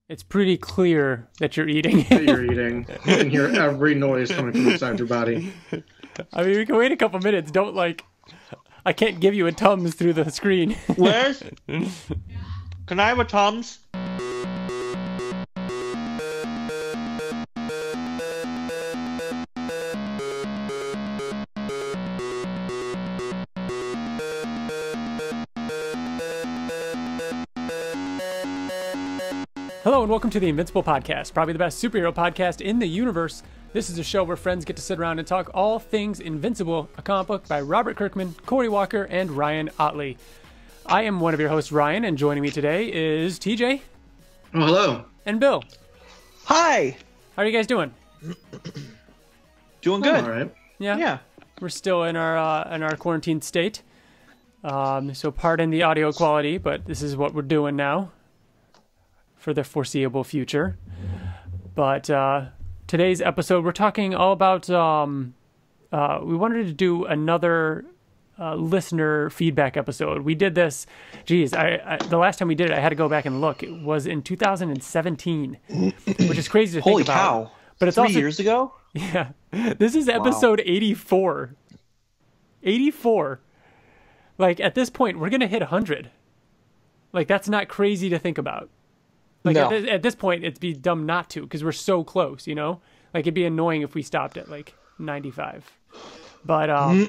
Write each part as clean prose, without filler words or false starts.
It's pretty clear that you're eating. That you're eating. You can hear every noise coming from inside your body. I mean, we can wait a couple minutes. Don't I can't give you a Tums through the screen. Liz? Can I have a Tums? Hello and welcome to the Invincible podcast, probably the best superhero podcast in the universe. This is a show where friends get to sit around and talk all things Invincible, a comic book by Robert Kirkman, Corey Walker, and Ryan Ottley. I am one of your hosts, Ryan, and joining me today is TJ. Oh, hello. And Bill. Hi. How are you guys doing? Doing good. All right. Yeah. We're still in our quarantine state. So pardon the audio quality, but this is what we're doing now for the foreseeable future. But today's episode, we're talking all about, we wanted to do another listener feedback episode. We did this, the last time we did it, I had to go back and look. It was in 2017, which is crazy to think about. Holy cow. But it's 3 also, years ago? Yeah. This is episode 84. 84. Like, at this point, we're going to hit 100. Like, that's not crazy to think about. Like, no. at this point, it'd be dumb not to, because we're so close, you know? Like, it'd be annoying if we stopped at, like, 95. But,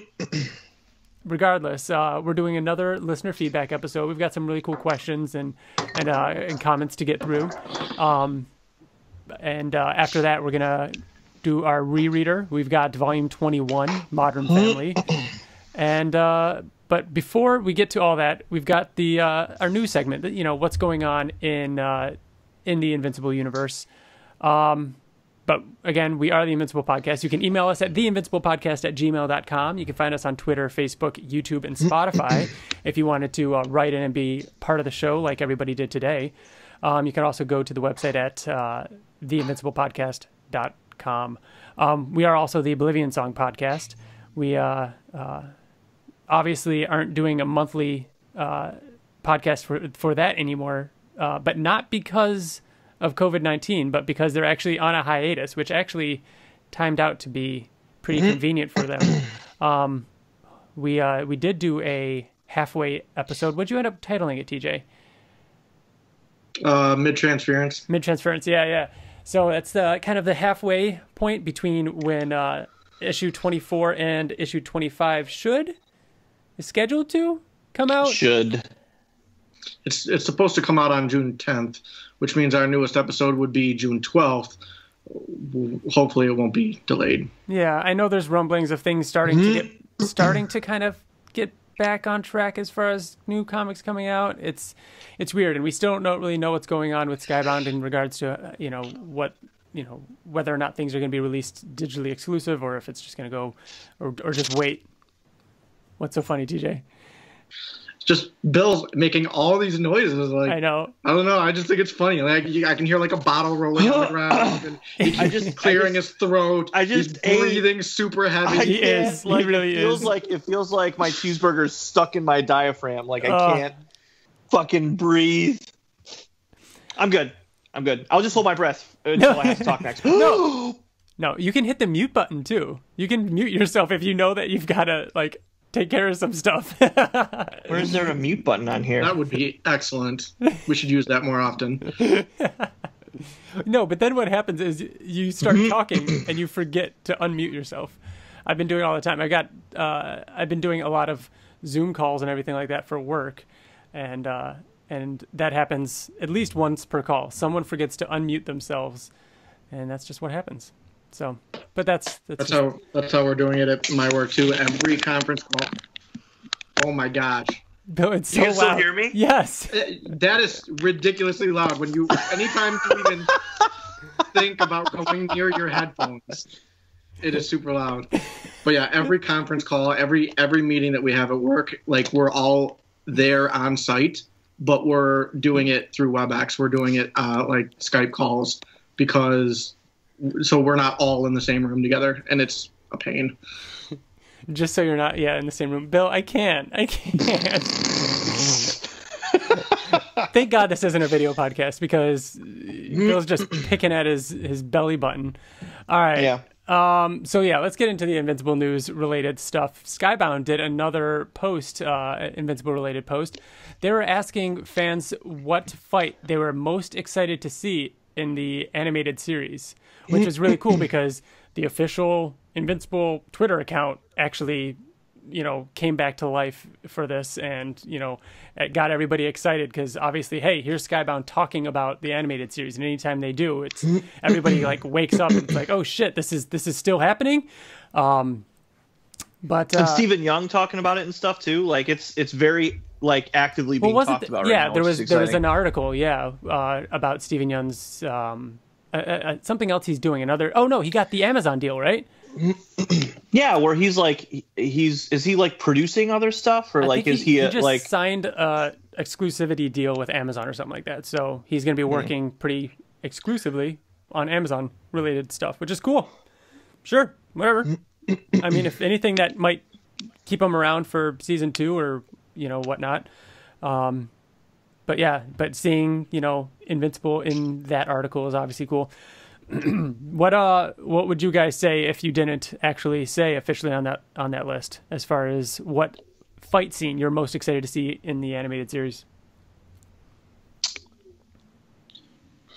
regardless, we're doing another listener feedback episode. We've got some really cool questions and comments to get through. And after that, we're going to do our rereader. We've got Volume 21, Modern Family. And, but before we get to all that, we've got the our new segment, you know, what's going on in the Invincible universe. But again, we are the Invincible Podcast. You can email us at theinvinciblepodcast@gmail.com. You can find us on Twitter, Facebook, YouTube, and Spotify if you wanted to write in and be part of the show like everybody did today. You can also go to the website at theinvinciblepodcast.com. We are also the Oblivion Song Podcast. We obviously aren't doing a monthly podcast for that anymore, but not because of COVID-19, but because they're actually on a hiatus, which actually timed out to be pretty convenient for them. We did do a halfway episode. What'd you end up titling it, TJ? Mid-transference. Mid-transference, yeah. So that's kind of the halfway point between when issue 24 and issue 25 is scheduled to come out. Should. It's supposed to come out on June 10th, which means our newest episode would be June 12th. Hopefully it won't be delayed. Yeah, I know there's rumblings of things starting to kind of get back on track as far as new comics coming out. It's weird, and we still don't really know what's going on with Skybound in regards to whether or not things are going to be released digitally exclusive, or if it's just going to go or just wait. What's so funny, TJ? Just Bill's making all these noises. Like, I know. I don't know. I just think it's funny. Like, I can hear like a bottle rolling on the ground. And he keeps clearing his throat. He's breathing super heavy. He is. He really is. It feels like my cheeseburger's stuck in my diaphragm. Like I can't fucking breathe. I'm good. I'll just hold my breath until I have to talk next. No, you can hit the mute button too. You can mute yourself if you know that you've got to take care of some stuff. Where is there a mute button on here? That would be excellent. We should use that more often. No, but then what happens is you start talking and you forget to unmute yourself. I've been doing it all the time. I've been doing a lot of Zoom calls and everything like that for work, and that happens at least once per call. Someone forgets to unmute themselves, and that's just what happens. So, but that's how we're doing it at my work too. Every conference call. Oh my gosh! Bill, it's so you loud. Still hear me? Yes. That is ridiculously loud. Anytime you even think about going near your headphones, it is super loud. But yeah, every conference call, every meeting that we have at work, like we're all there on site, but we're doing it through WebEx. We're doing it like Skype calls so we're not all in the same room together, and it's a pain. Just so you're not, in the same room. Bill, I can't. Thank God this isn't a video podcast, because Bill's just picking at his belly button. All right. Yeah. So yeah, let's get into the Invincible news related stuff. Skybound did another post, Invincible related post. They were asking fans what fight they were most excited to see in the animated series, which is really cool because the official Invincible Twitter account actually, came back to life for this, and it got everybody excited because obviously, hey, here's Skybound talking about the animated series, and anytime they do, it's everybody like wakes up and it's like, oh shit, this is still happening. But and Stephen Young talking about it and stuff too. Like it's very like actively being talked about right now. Yeah, there was an article, about Stephen Young's something else he's doing. He got the Amazon deal, right? Yeah, where he's like is he like producing other stuff, or like is he just like signed a exclusivity deal with Amazon or something like that? So he's going to be working pretty exclusively on Amazon related stuff, which is cool. Sure, whatever. I mean, if anything, that might keep him around for season 2 or whatnot. But seeing Invincible in that article is obviously cool. What would you guys say if you didn't actually say officially on that list as far as what fight scene you're most excited to see in the animated series?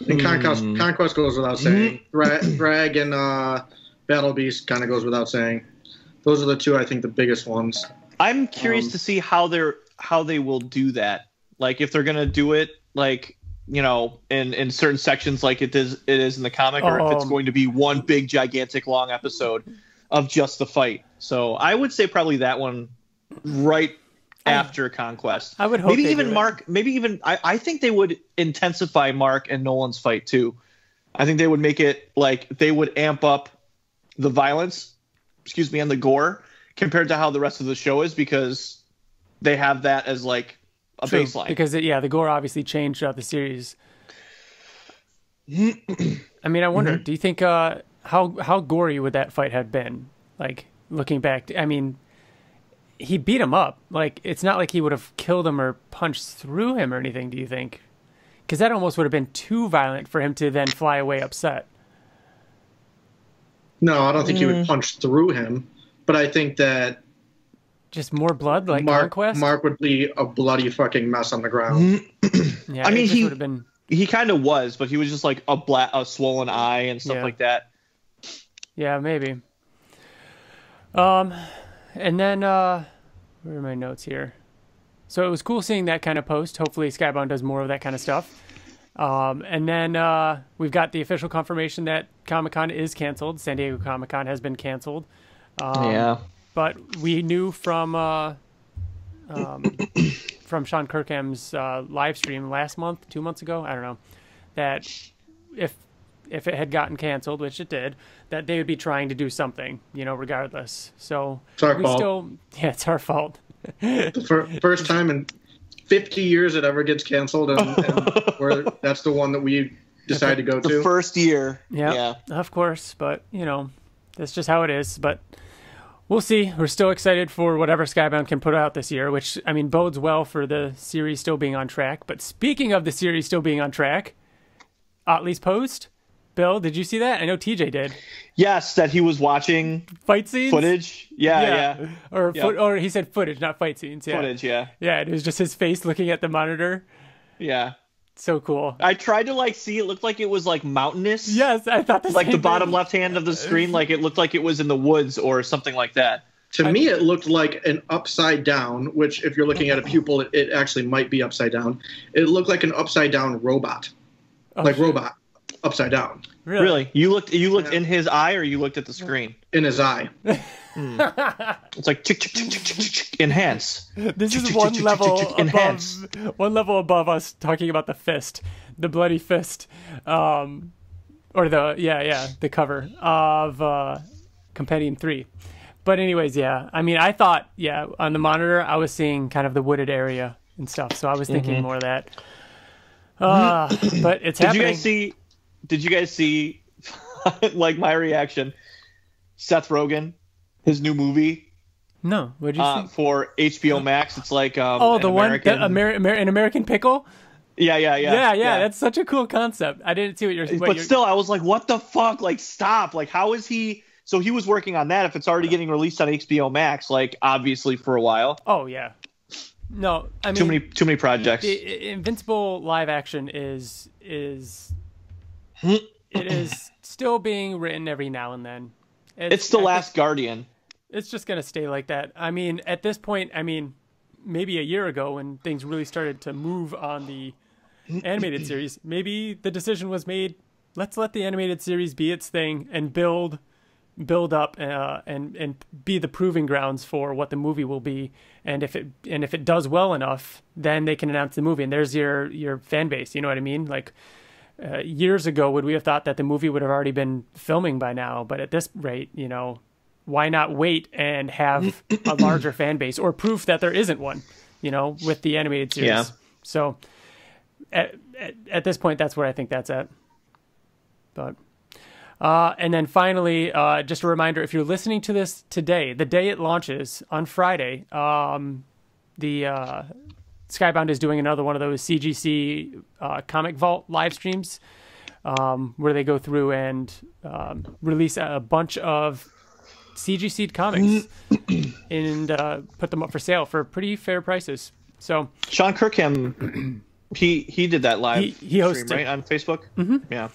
I think Conquest goes without saying. Drag and Battle Beast kind of goes without saying. Those are the two I think the biggest ones. I'm curious to see how they will do that. Like if they're gonna do it like in certain sections like it is in the comic, or if it's going to be one big gigantic long episode of just the fight. So I would say probably that one right after Conquest. I would hope maybe even Mark. Maybe even I think they would intensify Mark and Nolan's fight too. I think they would make it like they would amp up the violence, and the gore compared to how the rest of the show is, because they have that as like a baseline. Because the gore obviously changed throughout the series. I mean, I wonder, do you think how gory would that fight have been? Like looking back, I mean, he beat him up. Like it's not like he would have killed him or punched through him or anything. Do you think? Because that almost would have been too violent for him to then fly away upset. No, I don't think he would punch through him, but I think that just more blood, like Conquest? Mark would be a bloody fucking mess on the ground. Yeah, I mean, he would have been. He kind of was, but he was just like a swollen eye and stuff like that. Yeah, maybe. And then where are my notes here? So it was cool seeing that kind of post. Hopefully Skybound does more of that kind of stuff. And then we've got the official confirmation that Comic-Con is canceled. San Diego Comic-Con has been canceled. But we knew from Sean Kirkham's live stream last month, 2 months ago, I don't know, that if it had gotten canceled, which it did, that they would be trying to do something, regardless. So it's our fault. It's our fault. The first time in 50 years it ever gets canceled, and that's the one that we decided to go to. The first year. Yeah, of course. But, that's just how it is. But we'll see. We're still excited for whatever Skybound can put out this year, which, I mean, bodes well for the series still being on track. But speaking of the series still being on track, Ottley's post. Bill, did you see that? I know TJ did. Yes, that he was watching fight scenes, footage. Yeah. Or he said footage, not fight scenes. Yeah. Footage, yeah. Yeah, it was just his face looking at the monitor. Yeah. So cool. I tried to see. It looked like it was mountainous. Yes, I thought the the bottom left hand of the screen, it looked like it was in the woods or something like that. To me, it looked like an upside down, which if you're looking at a pupil, it actually might be upside down. It looked like an upside down robot, robot upside down. Really? You looked in his eye, or you looked at the screen? In his eye. It's like enhance. This is one level above us talking about the fist, the bloody fist, or the cover of Compendium 3. But anyways, I mean, I thought, on the monitor I was seeing kind of the wooded area and stuff, so I was thinking more of that. But it's happening. Did you guys see my reaction? Seth Rogen, his new movie. No, what did you see? For HBO Max, it's like an American Pickle. Yeah. That's such a cool concept. I didn't see what you're. But still, I was like, what the fuck? Like, stop. Like, how is he? So he was working on that. If it's already getting released on HBO Max, like obviously for a while. Oh yeah. No, I mean too many projects. Invincible live action is it is still being written every now and then. It's the Last Guardian. It's just gonna stay like that. I mean, at this point, maybe a year ago when things really started to move on the animated series, maybe the decision was made, let's let the animated series be its thing and build up and be the proving grounds for what the movie will be. And if it does well enough, then they can announce the movie. And there's your fan base. You know what I mean? Like years ago, would we have thought that the movie would have already been filming by now? But at this rate, why not wait and have a larger fan base or proof that there isn't one, with the animated series. Yeah. So at this point, that's where I think that's at. But, and then finally, just a reminder, if you're listening to this today, the day it launches on Friday, the Skybound is doing another one of those CGC Comic Vault live streams where they go through and release a bunch of CGC comics and put them up for sale for pretty fair prices. So Sean Kirkham, he did that live he hosted stream, right, on Facebook. Mm-hmm. Yeah.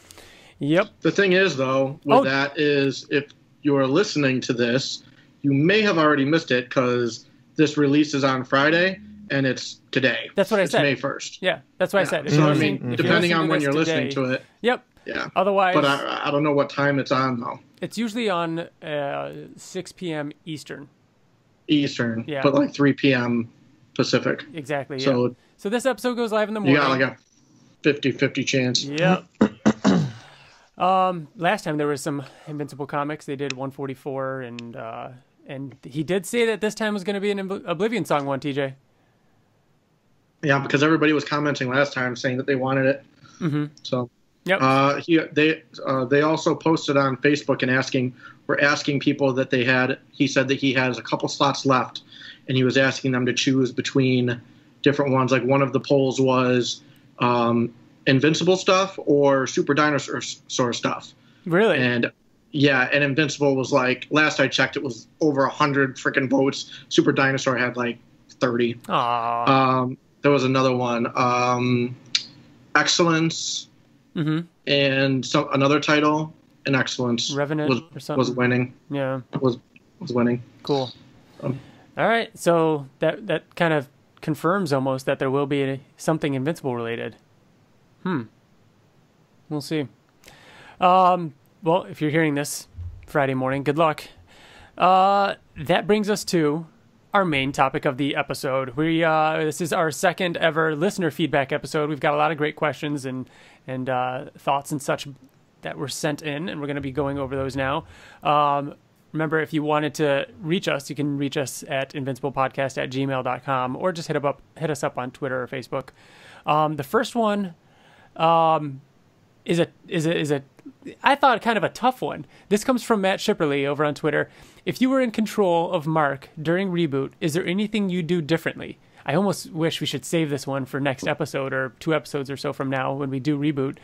Yep. The thing is, though, that is, if you're listening to this, you may have already missed it because this releases on Friday and it's today. That's what I said. May 1st. Yeah, that's what I said. So, depending on when you're listening to it. Yep. Yeah. Otherwise. But I don't know what time it's on, though. It's usually on 6 p.m. Eastern. Yeah. But like 3 p.m. Pacific. Exactly, yeah. So this episode goes live in the morning. You got like a 50-50 chance. Yep. Last time there was some Invincible comics. They did 144, and he did say that this time was going to be an Oblivion song one, TJ. Yeah, because everybody was commenting last time saying that they wanted it. Mm-hmm. So, yep. They also posted on Facebook and asking people that they had. He said that he has a couple slots left, and he was asking them to choose between different ones. Like one of the polls was Invincible stuff or Super Dinosaur stuff. Really? And Invincible was like, last I checked, it was over 100 freaking votes. Super Dinosaur had like 30. Aww. There was another one, Excellence, mm-hmm. and another title, and Excellence Revenant or something was winning. Yeah, was winning. Cool. All right, so that kind of confirms almost that there will be something Invincible related. We'll see. Well, if you're hearing this Friday morning, good luck. That brings us to our main topic of the episode. This is our second ever listener feedback episode. We've got a lot of great questions and thoughts and such that were sent in, and we're going to be going over those now. Remember, if you wanted to reach us, you can reach us at invinciblepodcast@gmail.com or just hit us up on Twitter or Facebook. The first one is a I thought kind of a tough one. This comes from Matt Shipperly over on Twitter. If you were in control of Mark during reboot, is there anything you'd do differently? I almost wish we should save this one for next episode or 2 episodes or so from now when we do reboot.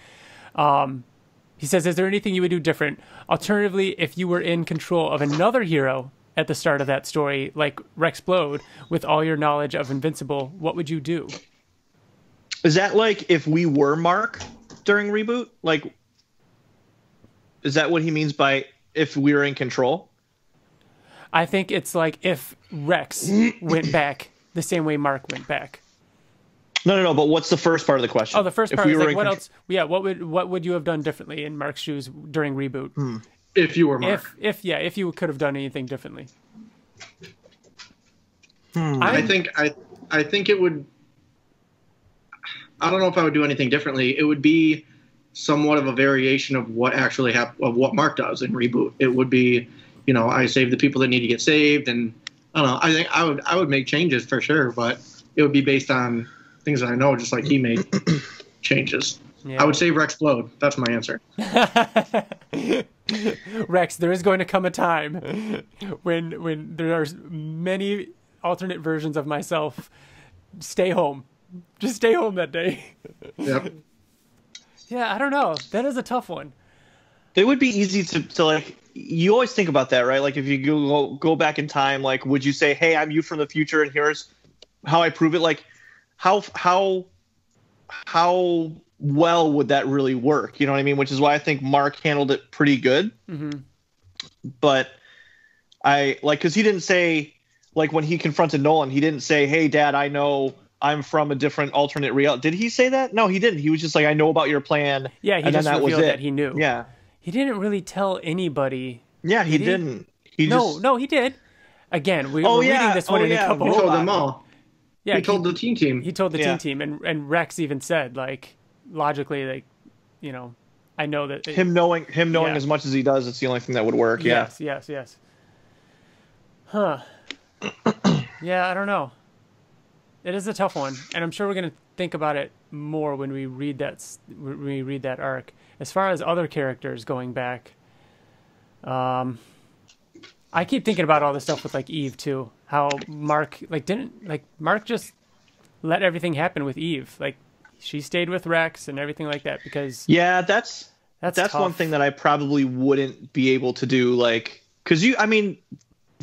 He says, is there anything you would do different? Alternatively, if you were in control of another hero at the start of that story, like Rexplode, with all your knowledge of Invincible, what would you do? Is that like if we were Mark during reboot? Like, is that what he means by if we were in control? I think it's like if Rex went back the same way Mark went back. No. But what's the first part of the question? Oh, the first part is like, what else? Yeah, what would you have done differently in Mark's shoes during reboot? If you were Mark. If you could have done anything differently. I think it would. I don't know if I would do anything differently. It would be somewhat of a variation of what actually of what Mark does in reboot. It would be, I save the people that need to get saved, and I don't know. I think I would make changes for sure, but it would be based on things that I know, just like he made changes. Yeah. I would say Rexplode. That's my answer. Rex, there is going to come a time when there are many alternate versions of myself. Stay home. Just stay home that day. Yep. Yeah, I don't know. That is a tough one. It would be easy to like. You always think about that, right? Like if you go back in time, like would you say, "Hey, I'm you from the future, and here's how I prove it"? Like how well would that really work? You know what I mean? Which is why I think Mark handled it pretty good. Mm-hmm. But I like because he didn't say like when he confronted Nolan, he didn't say, "Hey, Dad, I know I'm from a different alternate reality." Did he say that? No, he didn't. He was just like, "I know about your plan." Yeah, he and just then that was revealed it. that he knew. Yeah. He didn't really tell anybody. Yeah, he didn't. He No, he did. Again, we're reading this one in a couple. He told them all. Yeah, he told the teen team. He told the teen team, and Rex even said, like, logically, like, you know, I know that him knowing as much as he does, it's the only thing that would work. Yes. Huh. Yeah, I don't know. It is a tough one, and I'm sure we're gonna think about it more when we read that arc. As far as other characters going back, I keep thinking about all this stuff with like Eve too. How Mark Mark just let everything happen with Eve. Like she stayed with Rex and everything like that because that's tough. one thing that I probably wouldn't be able to do. Like because the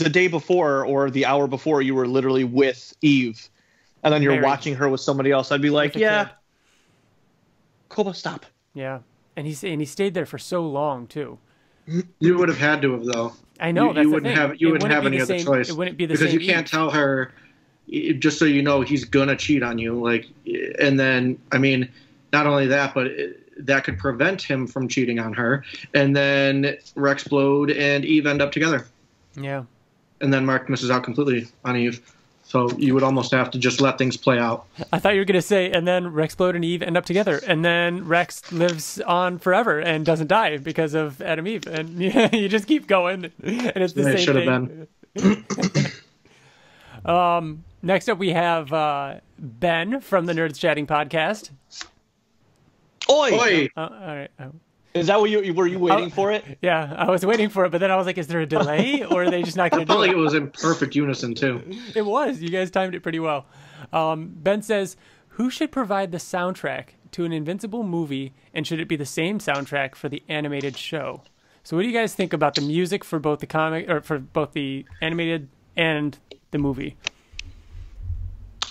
day before or the hour before you were literally with Eve, and then you're watching her with somebody else. I'd be like, yeah, Koba, stop. Yeah. And he stayed there for so long too. You would have had to have though. I know you wouldn't have any other choice. It wouldn't be the because same you can't tell her. Just so you know, he's gonna cheat on you. Like, and then not only that, but that could prevent him from cheating on her. And then Rex explode and Eve end up together. Yeah. And then Mark misses out completely on Eve. So you would almost have to just let things play out. I thought you were going to say, and then Rex Explode and Eve end up together. And then Rex lives on forever and doesn't die because of Adam Eve. And you just keep going. And it's the same thing. Should have been. Next up, we have Ben from the Nerds Chatting podcast. Oi! Oi! All right. Is that what were you waiting for it? Yeah, I was waiting for it, but then I was like, is there a delay, or are they just not going to do it? I felt like it was in perfect unison, too. It was. You guys timed it pretty well. Ben says, who should provide the soundtrack to an Invincible movie, and should it be the same soundtrack for the animated show? So what do you guys think about the music for both the comic, or for both the animated and the movie?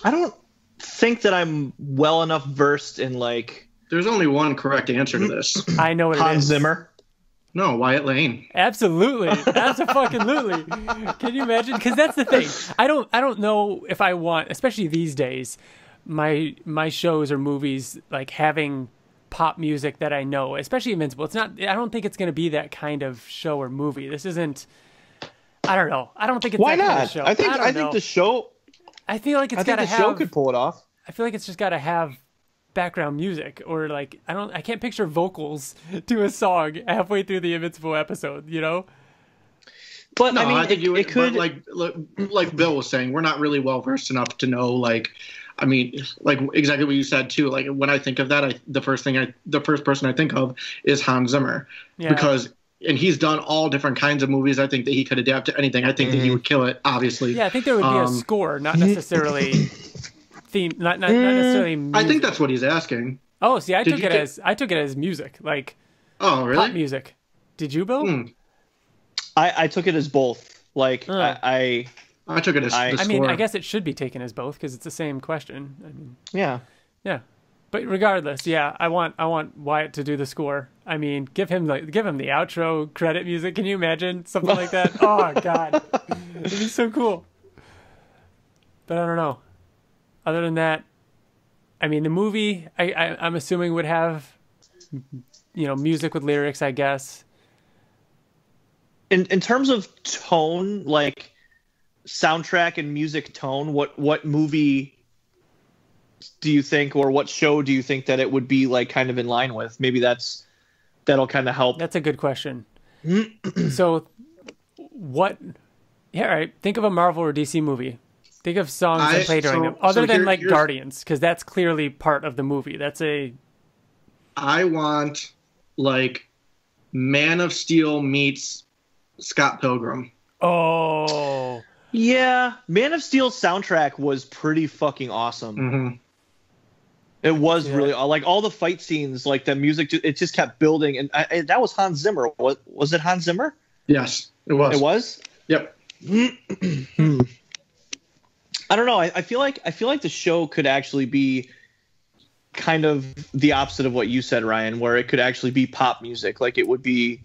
I don't think that I'm well enough versed in, like... There's only one correct answer to this. I know what it is. Hans Zimmer? No, Wyatt Layne. Absolutely. Absolutely. Can you imagine? Because that's the thing. I don't know if I want, especially these days, my shows or movies like having pop music that I know, especially Invincible. It's not. I don't think it's going to be that kind of show or movie. This isn't. I don't know. I don't think it's Why that not? kind of show. I think the show. I feel like it's got to have. The show could pull it off. I feel like it's just got to have background music, or like I can't picture vocals to a song halfway through the Invincible episode, you know? But no, I think it could, like Bill was saying, we're not really well versed enough to know, like exactly what you said too. Like when I think of that, the first person I think of is Hans Zimmer, because he's done all different kinds of movies. I think that he could adapt to anything. I think that he would kill it, obviously. Yeah, I think there would be a score, not necessarily theme, not necessarily music. I think that's what he's asking. Oh, see, I took it as music, like really? Pop music. Did you, Bill? I took it as both. Like I took it as the score. I mean, I guess it should be taken as both because it's the same question. I mean, yeah. But regardless, I want Wyatt to do the score. I mean, give him the outro credit music. Can you imagine something like that? Oh God, it'd be so cool. But I don't know. Other than that, I mean, the movie I'm assuming would have, music with lyrics, I guess. In terms of tone, like soundtrack and music tone, what movie do you think, or what show do you think that it would be like kind of in line with? Maybe that'll kind of help. That's a good question. So, what? Yeah, all right. Think of a Marvel or DC movie. Think of songs that play during them, other than Guardians, because that's clearly part of the movie. I want like Man of Steel meets Scott Pilgrim. Oh. Yeah, Man of Steel's soundtrack was pretty fucking awesome. Mm-hmm. It was really like all the fight scenes, like the music, it just kept building, and that was Hans Zimmer. Was it Hans Zimmer? Yes, it was. It was. Yep. I don't know. I feel like the show could actually be kind of the opposite of what you said, Ryan, where it could actually be pop music. Like it would be,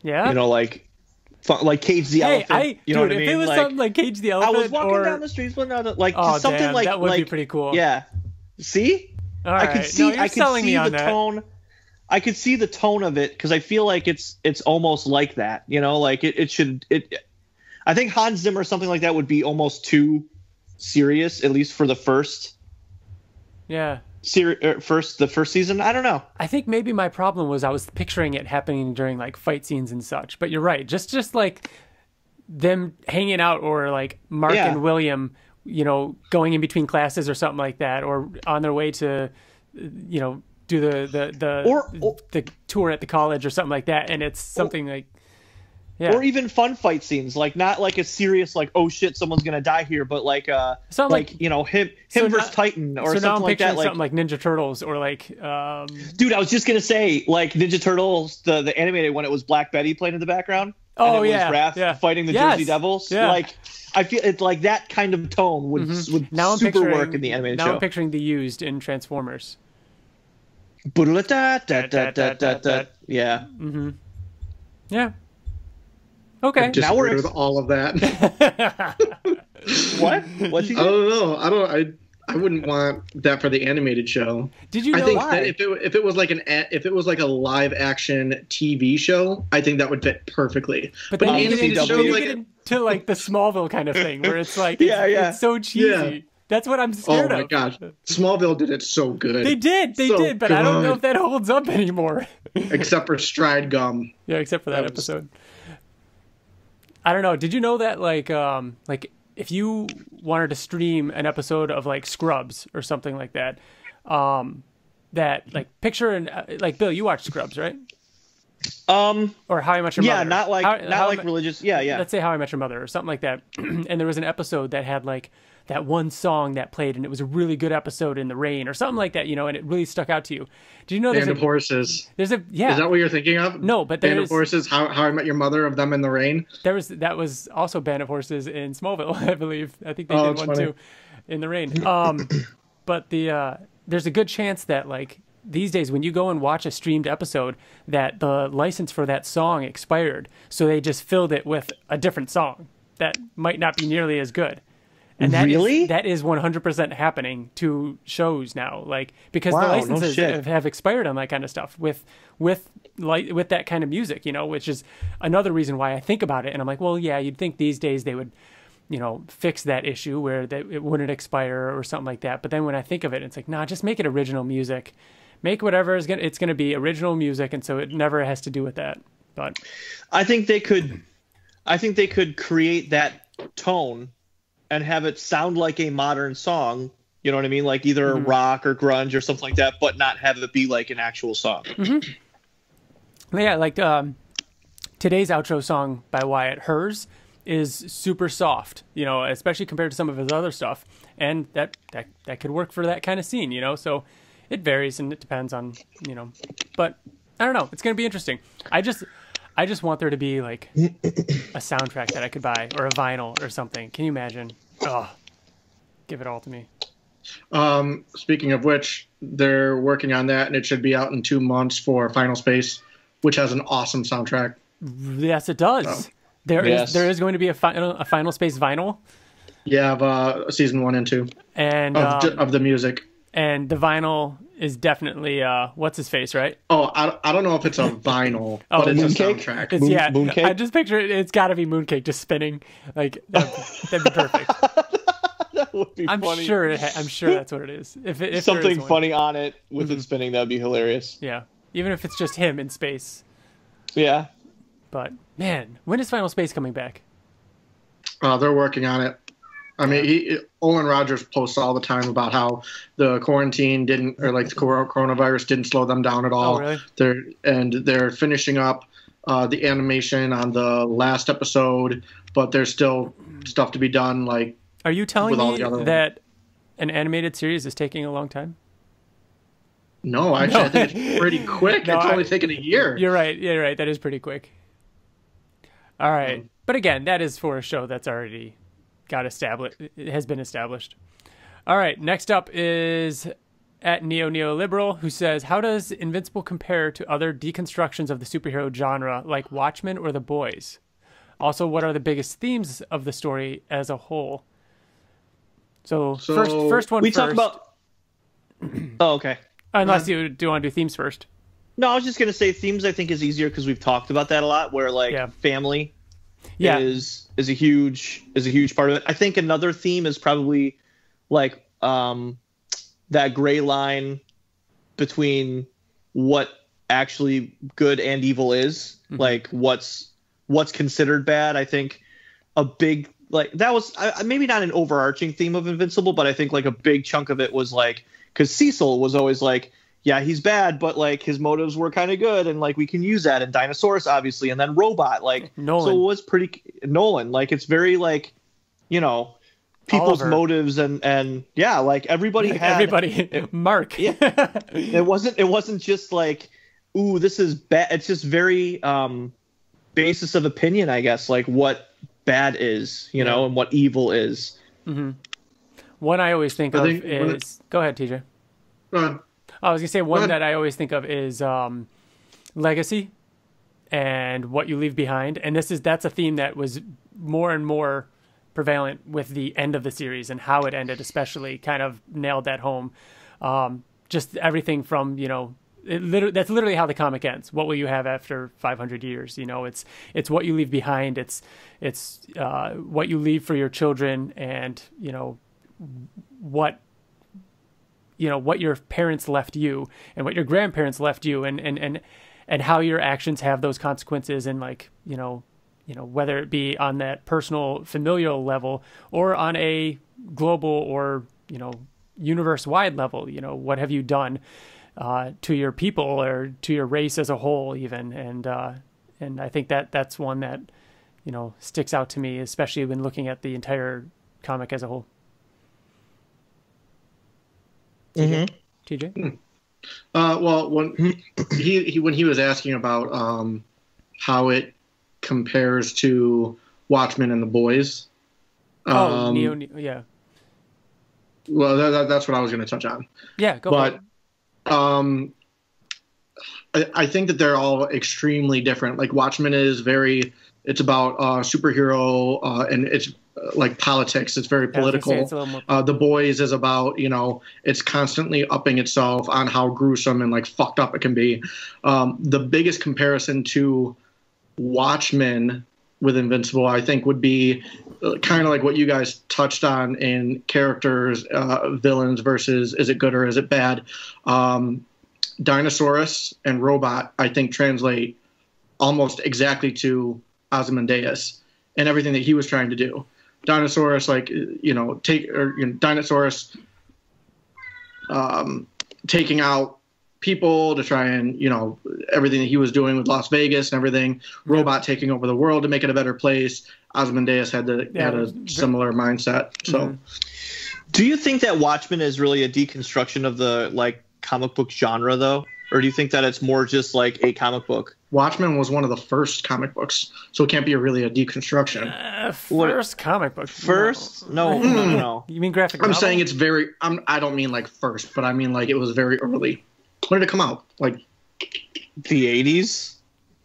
like Cage the Elephant. You know what I mean? If it was something like Cage the Elephant, I was walking down the streets, but not like something like that would be pretty cool. Yeah. See, all right. I could see the tone. I could see the tone of it because I feel like it's almost like that. Like it should. I think Hans Zimmer something like that would be almost too serious, at least for the first. Yeah. The first season. I don't know. I think maybe my problem was I was picturing it happening during like fight scenes and such. But you're right. Just like them hanging out, or like Mark and William, going in between classes or something like that, or on their way to, do the tour at the college or something like that. And it's something like. Yeah. Or even fun fight scenes, like not like a serious like, oh shit, someone's gonna die here, but like him versus Titan or something like that, like something like Ninja Turtles or like. Dude, I was just gonna say like Ninja Turtles, the animated one. It was Black Betty playing in the background. Oh and it yeah, was Raph fighting the Jersey Devils. Yeah. Like I feel it's like that kind of tone would now super work in the animated show. Now I'm picturing the Used in Transformers. Yeah. Mm-hmm. Yeah. Okay. Now we're with all of that. What? What's he? I don't know. I wouldn't want that for the animated show. Did you know I think why? that if it was like a live action TV show, I think that would fit perfectly. But then you get into like the Smallville kind of thing where it's like it's so cheesy. Yeah. That's what I'm scared of. Oh my gosh. Smallville did it so good. They did, but I don't know if that holds up anymore. Except for Stride Gum. Yeah, except for that episode. I don't know. Did you know that like if you wanted to stream an episode of like Scrubs or something like that, that like picture and like Bill, you watch Scrubs, right? Or How I Met Your Mother. Yeah, not like religious. Yeah. Let's say How I Met Your Mother or something like that. And there was an episode that had like that one song that played, and it was a really good episode in the rain or something like that, and it really stuck out to you. Do you know Band of Horses? Is that what you're thinking of? No, but Band of Horses. How I Met Your Mother, of them in the rain. That was also Band of Horses in Smallville, I believe. I think they did one too, in the rain. But there's a good chance that like these days when you go and watch a streamed episode, that the license for that song expired, so they just filled it with a different song that might not be nearly as good. And that is 100% happening to shows now, like because the licenses have expired on that kind of stuff with that kind of music, which is another reason why I think about it. And I'm like, well, yeah, you'd think these days they would, fix that issue where it wouldn't expire or something like that. But then when I think of it, it's like, nah, just make it original music, make whatever it's going to be original music, and so it never has to do with that. But I think they could create that tone and have it sound like a modern song, you know what I mean? Like either rock or grunge or something like that, but not have it be like an actual song. Mm-hmm. Yeah, like today's outro song by Wyatt, Hers, is super soft, especially compared to some of his other stuff. And that could work for that kind of scene, so it varies and it depends on, but I don't know. It's going to be interesting. I just want there to be like a soundtrack that I could buy or a vinyl or something. Can you imagine? Oh, give it all to me. Speaking of which, they're working on that, and it should be out in 2 months for Final Space, which has an awesome soundtrack. Yes, it does. There is going to be a Final Space vinyl. Yeah, of season 1 and 2, and of the music. And the vinyl is definitely what's his face, right? Oh, I don't know if it's a vinyl, but it's Mooncake? A soundtrack. Mooncake? I just picture it. It's got to be Mooncake just spinning. Like that'd be perfect. That would be funny. I'm sure that's what it is. If something funny on it with it spinning, that'd be hilarious. Yeah, even if it's just him in space. Yeah. But man, when is Final Space coming back? They're working on it. I mean, Olin Rogers posts all the time about how the quarantine the coronavirus didn't slow them down at all. Oh, really? They're finishing up the animation on the last episode, but there's still stuff to be done. Like, are you telling me that an animated series is taking a long time? No, actually, I think it's pretty quick. No, it's only taken a year. You're right. You're right. That is pretty quick. All right. But again, that is for a show that's already got established. It has been established. All right. Next up is at Neoliberal, who says, how does Invincible compare to other deconstructions of the superhero genre like Watchmen or The Boys? Also, what are the biggest themes of the story as a whole? So first one we first. talk about. Oh, okay. Unless you do want to do themes first. No, I was just gonna say themes. I think is easier because we've talked about that a lot. Where family, is a huge part of it. I think another theme is probably like that gray line between what actually good and evil is, like what's considered bad. I think a big that was maybe not an overarching theme of Invincible, but I think like a big chunk of it was like, because Cecil was always like, yeah, he's bad, but like his motives were kind of good, and like we can use that. And Dinosaurus, obviously, and then Robot, like Nolan. So it was pretty Nolan. Like it's very like, people's Oliver. Motives and yeah, like everybody Mark. Yeah, it wasn't just like, ooh, this is bad. It's just very basis of opinion, I guess, like what bad is, and what evil is. Mm-hmm. One I always think of is... Go ahead, TJ. Go ahead. I was going to say one that I always think of is legacy and what you leave behind. And that's a theme that was more and more prevalent with the end of the series, and how it ended especially kind of nailed that home. Just everything from, that's literally how the comic ends. What will you have after 500 years? It's what you leave behind. It's what you leave for your children, and what your parents left you and what your grandparents left you, and how your actions have those consequences, and like whether it be on that personal familial level or on a global or universe wide level. What have you done to your people or to your race as a whole, even. And I think that's one that, sticks out to me, especially when looking at the entire comic as a whole. Mm-hmm. TJ? Well, when he was asking about how it compares to Watchmen and The Boys. Yeah. Well, that's what I was going to touch on. Yeah, go for it. I think that they're all extremely different. Like Watchmen is it's about superhero and it's like politics. It's very political. It's a little more... The Boys is about, it's constantly upping itself on how gruesome and like fucked up it can be. The biggest comparison to Watchmen with Invincible, I think, would be kind of like what you guys touched on in characters, villains versus is it good or is it bad. Dinosaurus and Robot, I think, translate almost exactly to Ozymandias and everything that he was trying to do. Dinosaurus, Dinosaurus taking out people to try and, everything that he was doing with Las Vegas and everything. Robot taking over the world to make it a better place. Ozymandias had a similar mindset. So, Mm-hmm. Do you think that Watchmen is really a deconstruction of the comic book genre, though, or do you think that it's more just like a comic book? Watchmen was one of the first comic books, so it can't be really a deconstruction. First comic book. First? No. You mean graphic novel? I'm saying it's very. I don't mean like first, but I mean like it was very early. When did it come out? Like the 80s?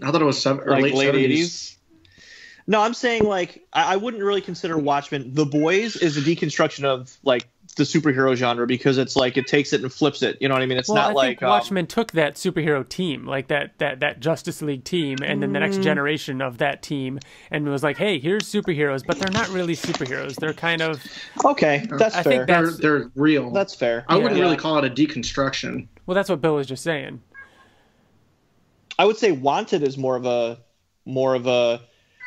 I thought it was late 80s. No, I'm saying I wouldn't really consider Watchmen. The Boys is a deconstruction of the superhero genre because it's it takes it and flips it. You know what I mean? It's not I think Watchmen took that superhero team, that Justice League team, and then the next generation of that team, and was like, hey, here's superheroes, but they're not really superheroes. They're kind of okay. That's fair. They're real. That's fair. I wouldn't really call it a deconstruction. Well, that's what Bill was just saying. I would say Wanted is more of a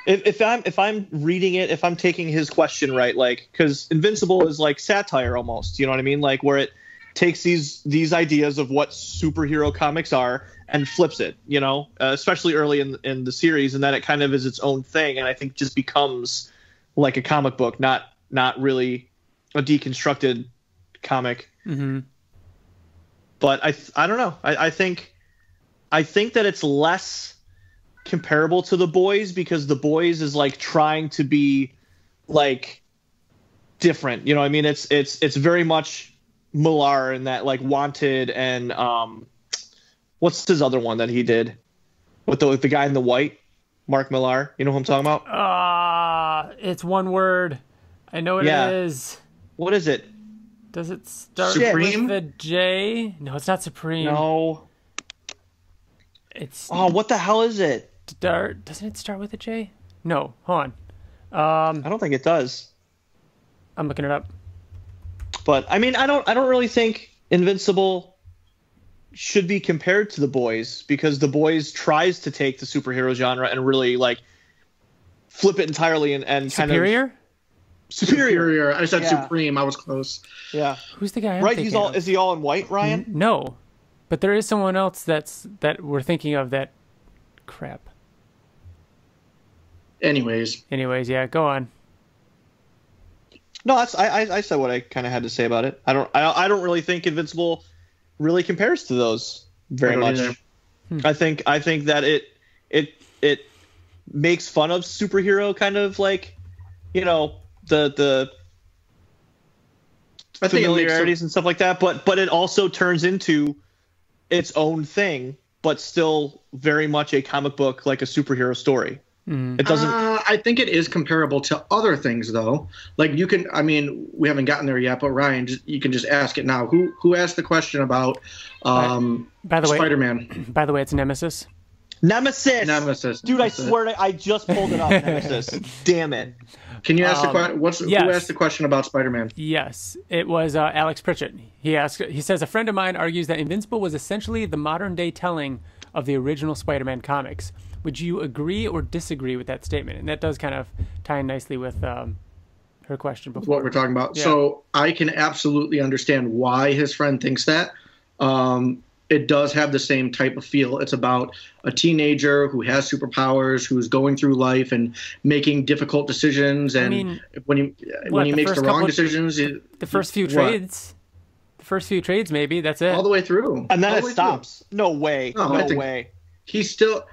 if I'm reading it, if I'm taking his question right, because Invincible is like satire almost, you know what I mean? Where it takes these ideas of what superhero comics are and flips it, especially early in the series, and then it kind of is its own thing, and I think just becomes like a comic book, not really a deconstructed comic. Mm-hmm. But I don't know. I think that it's less comparable to The Boys because The Boys is like trying to be like different. You know what I mean? It's very much Millar in that like Wanted and what's his other one that he did with the guy in the white, Mark Millar. You know who I'm talking about? It's one word. I know what it is. What is it? Does it start Supreme? with a J? No, it's not Supreme. No. It's what the hell is it? Doesn't it start with a J? No, hold on. I don't think it does. I'm looking it up. But I mean, I don't really think Invincible should be compared to The Boys because The Boys tries to take the superhero genre and really like flip it entirely and kind of Superior. I said Supreme. I was close. Yeah. Who's the guy? I'm right. thinking of? Is he all in white, Ryan? No, but there is someone else that we're thinking of. That crap. Anyways, yeah. Go on. No, I said what I kind of had to say about it. I don't really think Invincible really compares to those very much. I think that it makes fun of superhero kind of like, you know, the familiarities and stuff like that, but it also turns into its own thing, but still very much a comic book, like a superhero story. It doesn't. I think it is comparable to other things, though. Like you can, I mean, we haven't gotten there yet, but Ryan, you can just ask it now. Who asked the question about by the way, Spider-Man? By the way, it's Nemesis. Nemesis. Dude, I swear I just pulled it up. Nemesis. Damn it. Can you ask the question? Who asked the question about Spider-Man? Yes, it was Alex Pritchett. He says, a friend of mine argues that Invincible was essentially the modern day telling of the original Spider-Man comics. Would you agree or disagree with that statement? And that does kind of tie in nicely with her question before. What we're talking about. Yeah. So I can absolutely understand why his friend thinks that. It does have the same type of feel. It's about a teenager who has superpowers, who's going through life and making difficult decisions. And I mean, when he makes the wrong decisions, the first few trades. The first few trades, maybe that's it. All the way through, and then it stops. Through. No way. No way. He's still.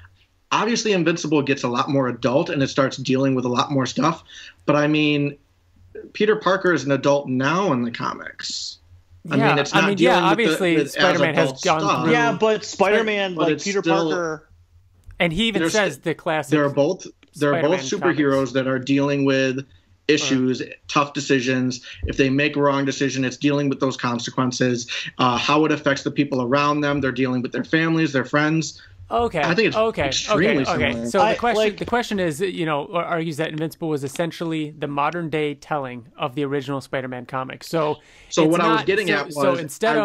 Obviously, Invincible gets a lot more adult and it starts dealing with a lot more stuff. But I mean, Peter Parker is an adult now in the comics. Yeah, I mean, it's not dealing obviously with Spider-Man has gone through. Yeah, but Spider-Man, like Peter Parker, and he even says the classic. They're both superheroes comics that are dealing with issues, tough decisions. If they make a wrong decision, it's dealing with those consequences. How it affects the people around them. They're dealing with their families, their friends. Okay. I think it's extremely similar. So the question is, you know, argues that Invincible was essentially the modern day telling of the original Spider-Man comics. So what I was getting at was I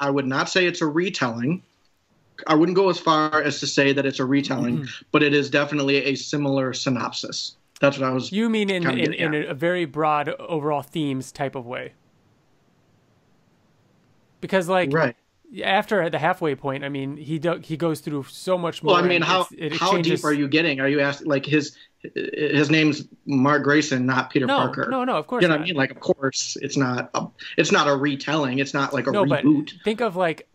would not say it's a retelling. I wouldn't go as far as to say that it's a retelling, but it is definitely a similar synopsis. That's what I was. You mean in a very broad overall themes type of way? Because like right. After the halfway point, I mean, he goes through so much more. Well, I mean, how deep are you getting? Are you asking like his name's Mark Grayson, not Peter Parker? No, of course. You know what I mean? Like, of course, it's not a retelling. It's not like a reboot. But think of like,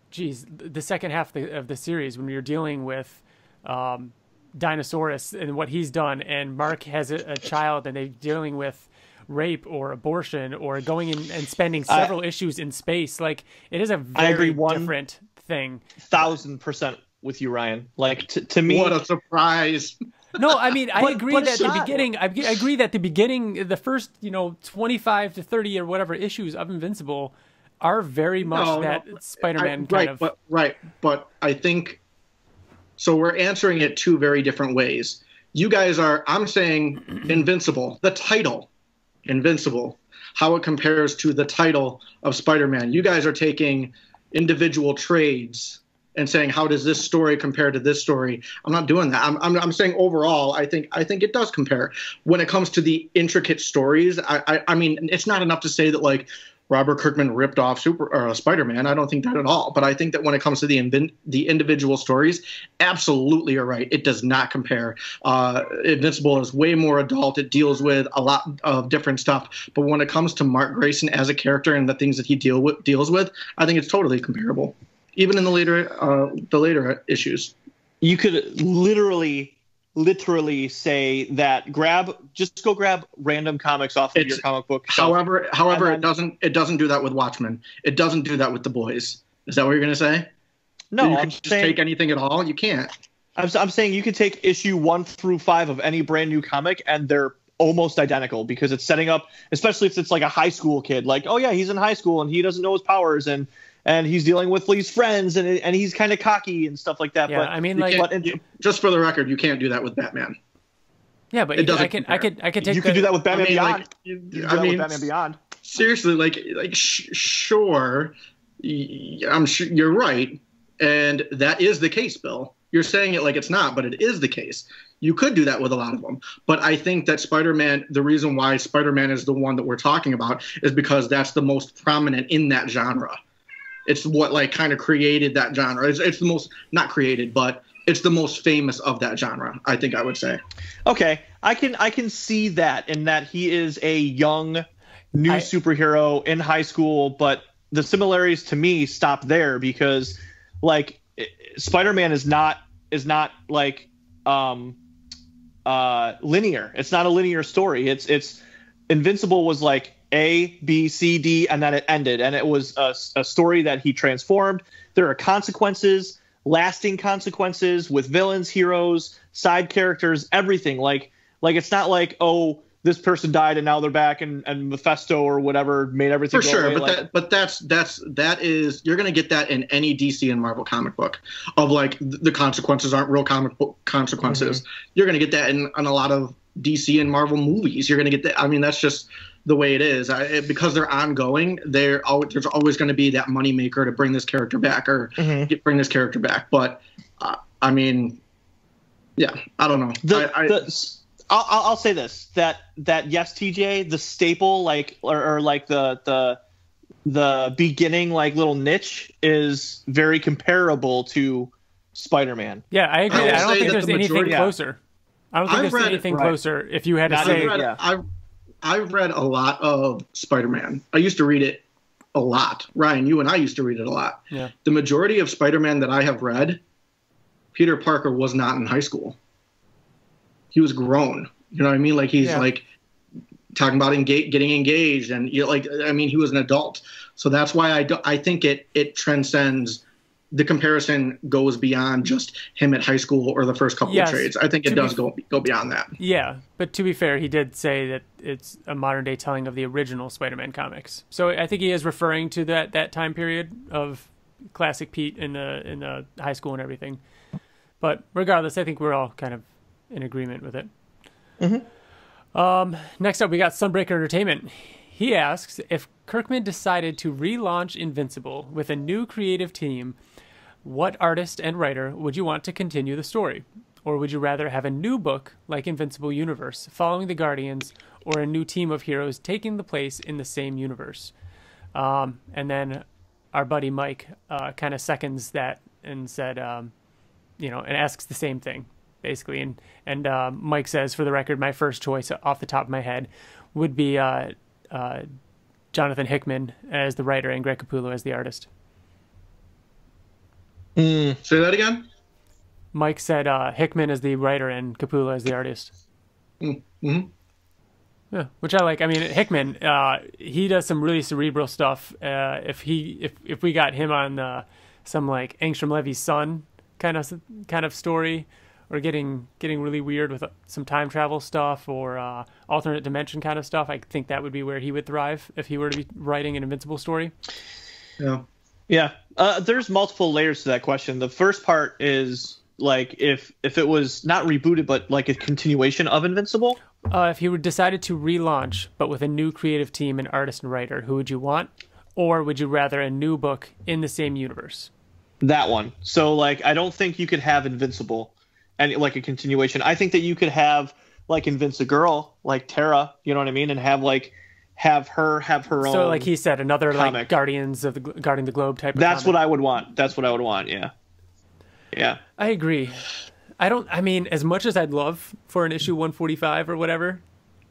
geez, the second half of the series when you're dealing with Dinosaurus and what he's done, and Mark has a child, and they're dealing with rape or abortion or going in and spending several issues in space. Like, it is a very different thing. 1,000% with you, Ryan. Like, to me, what a surprise. No, I mean, I agree that the beginning. I agree that the beginning, the first 25 to 30 or whatever issues of Invincible are very much Spider-Man kind of. But I think so. We're answering it two very different ways. You guys are. I'm saying Invincible, the title. Invincible, how it compares to the title of Spider-Man. You guys are taking individual trades and saying, how does this story compare to this story? I'm not doing that. I'm saying overall, I think it does compare. When it comes to the intricate stories, I mean, it's not enough to say that like Robert Kirkman ripped off Spider-Man. I don't think that at all. But I think that when it comes to the individual stories, absolutely you're right. It does not compare. Invincible is way more adult. It deals with a lot of different stuff. But when it comes to Mark Grayson as a character and the things that he deals with, I think it's totally comparable, even in the later issues. You could literally say that just go grab random comics off of your comic book shelf. However, it doesn't do that with Watchmen. It doesn't do that with The Boys. Is that what you're going to say? No, you can just take anything at all. You can't. I'm saying you could take issue 1 through 5 of any brand new comic, and they're almost identical because it's setting up, especially if it's like a high school kid, like, oh yeah, he's in high school and he doesn't know his powers and he's dealing with these friends and he's kind of cocky and stuff like that. Yeah, but I mean, just for the record, you can't do that with Batman. Yeah, but I could take. You could do that with Batman Beyond. With Batman Beyond. Seriously, sure, I'm sure you're right, and that is the case, Bill. You're saying it like it's not, but it is the case. You could do that with a lot of them. But I think that Spider-Man, the reason why Spider-Man is the one that we're talking about is because that's the most prominent in that genre. It's what kind of created that genre. It's the most, not created, but it's the most famous of that genre, I think I would say. Okay, I can see that in that he is a young new superhero in high school, but the similarities to me stop there because Spider-Man is not linear. It's not a linear story. It's Invincible was like A, B, C, D, and then it ended. And it was a story that he transformed. There are consequences, lasting consequences with villains, heroes, side characters, everything. Like it's not like, oh, this person died and now they're back and Mephisto or whatever made everything for go sure. away. But that is you're gonna get that in any DC and Marvel comic book of the consequences aren't real comic book consequences. Mm-hmm. You're gonna get that in a lot of DC and Marvel movies. You're gonna get that. I mean, that's just the way it is. Because they're ongoing. There's always going to be that moneymaker to bring this character back or bring this character back. But I mean, yeah, I don't know. I'll say this that yes, TJ, the staple or the beginning little niche is very comparable to Spider-Man. Yeah, I agree. I don't think there's anything closer. I don't think there's anything closer. If you had to say, I've read a lot of Spider-Man. I used to read it a lot. Ryan, you and I used to read it a lot. Yeah. The majority of Spider-Man that I have read, Peter Parker was not in high school. He was grown. You know what I mean? He's talking about getting engaged, and he was an adult. So that's why I think it transcends. The comparison goes beyond just him at high school or the first couple of trades. I think it does go beyond that. Yeah, but to be fair, he did say that it's a modern day telling of the original Spider-Man comics. So I think he is referring to that time period of classic Pete in the high school and everything. But regardless, I think we're all kind of in agreement with it. Mm-hmm. Next up, we got Sunbreaker Entertainment. He asks, if Kirkman decided to relaunch Invincible with a new creative team, what artist and writer would you want to continue the story? Or would you rather have a new book like Invincible Universe following the Guardians, or a new team of heroes taking the place in the same universe? And then our buddy Mike kind of seconds that and said, and asks the same thing, basically. And Mike says, for the record, my first choice off the top of my head would be Jonathan Hickman as the writer and Greg Capullo as the artist. Say that again? Mike said Hickman as the writer and Capullo as the artist. Mm-hmm. Yeah, which I like. I mean, Hickman, he does some really cerebral stuff. If we got him on some Angstrom Levy's son kind of story, or getting really weird with some time travel stuff or alternate dimension kind of stuff, I think that would be where he would thrive if he were to be writing an Invincible story. Yeah. Yeah. There's multiple layers to that question. The first part is if it was not rebooted, but a continuation of Invincible. If he decided to relaunch, but with a new creative team and artist and writer, who would you want? Or would you rather a new book in the same universe? That one. So I don't think you could have Invincible and a continuation. I think that you could have Invincigirl, Tara, you know what I mean? And have have her own. So, like he said, another comic. like Guardians of the Guarding the Globe type. That's of comic. what I would want. That's what I would want. Yeah. Yeah. I agree. I mean, as much as I'd love for an issue 145 or whatever,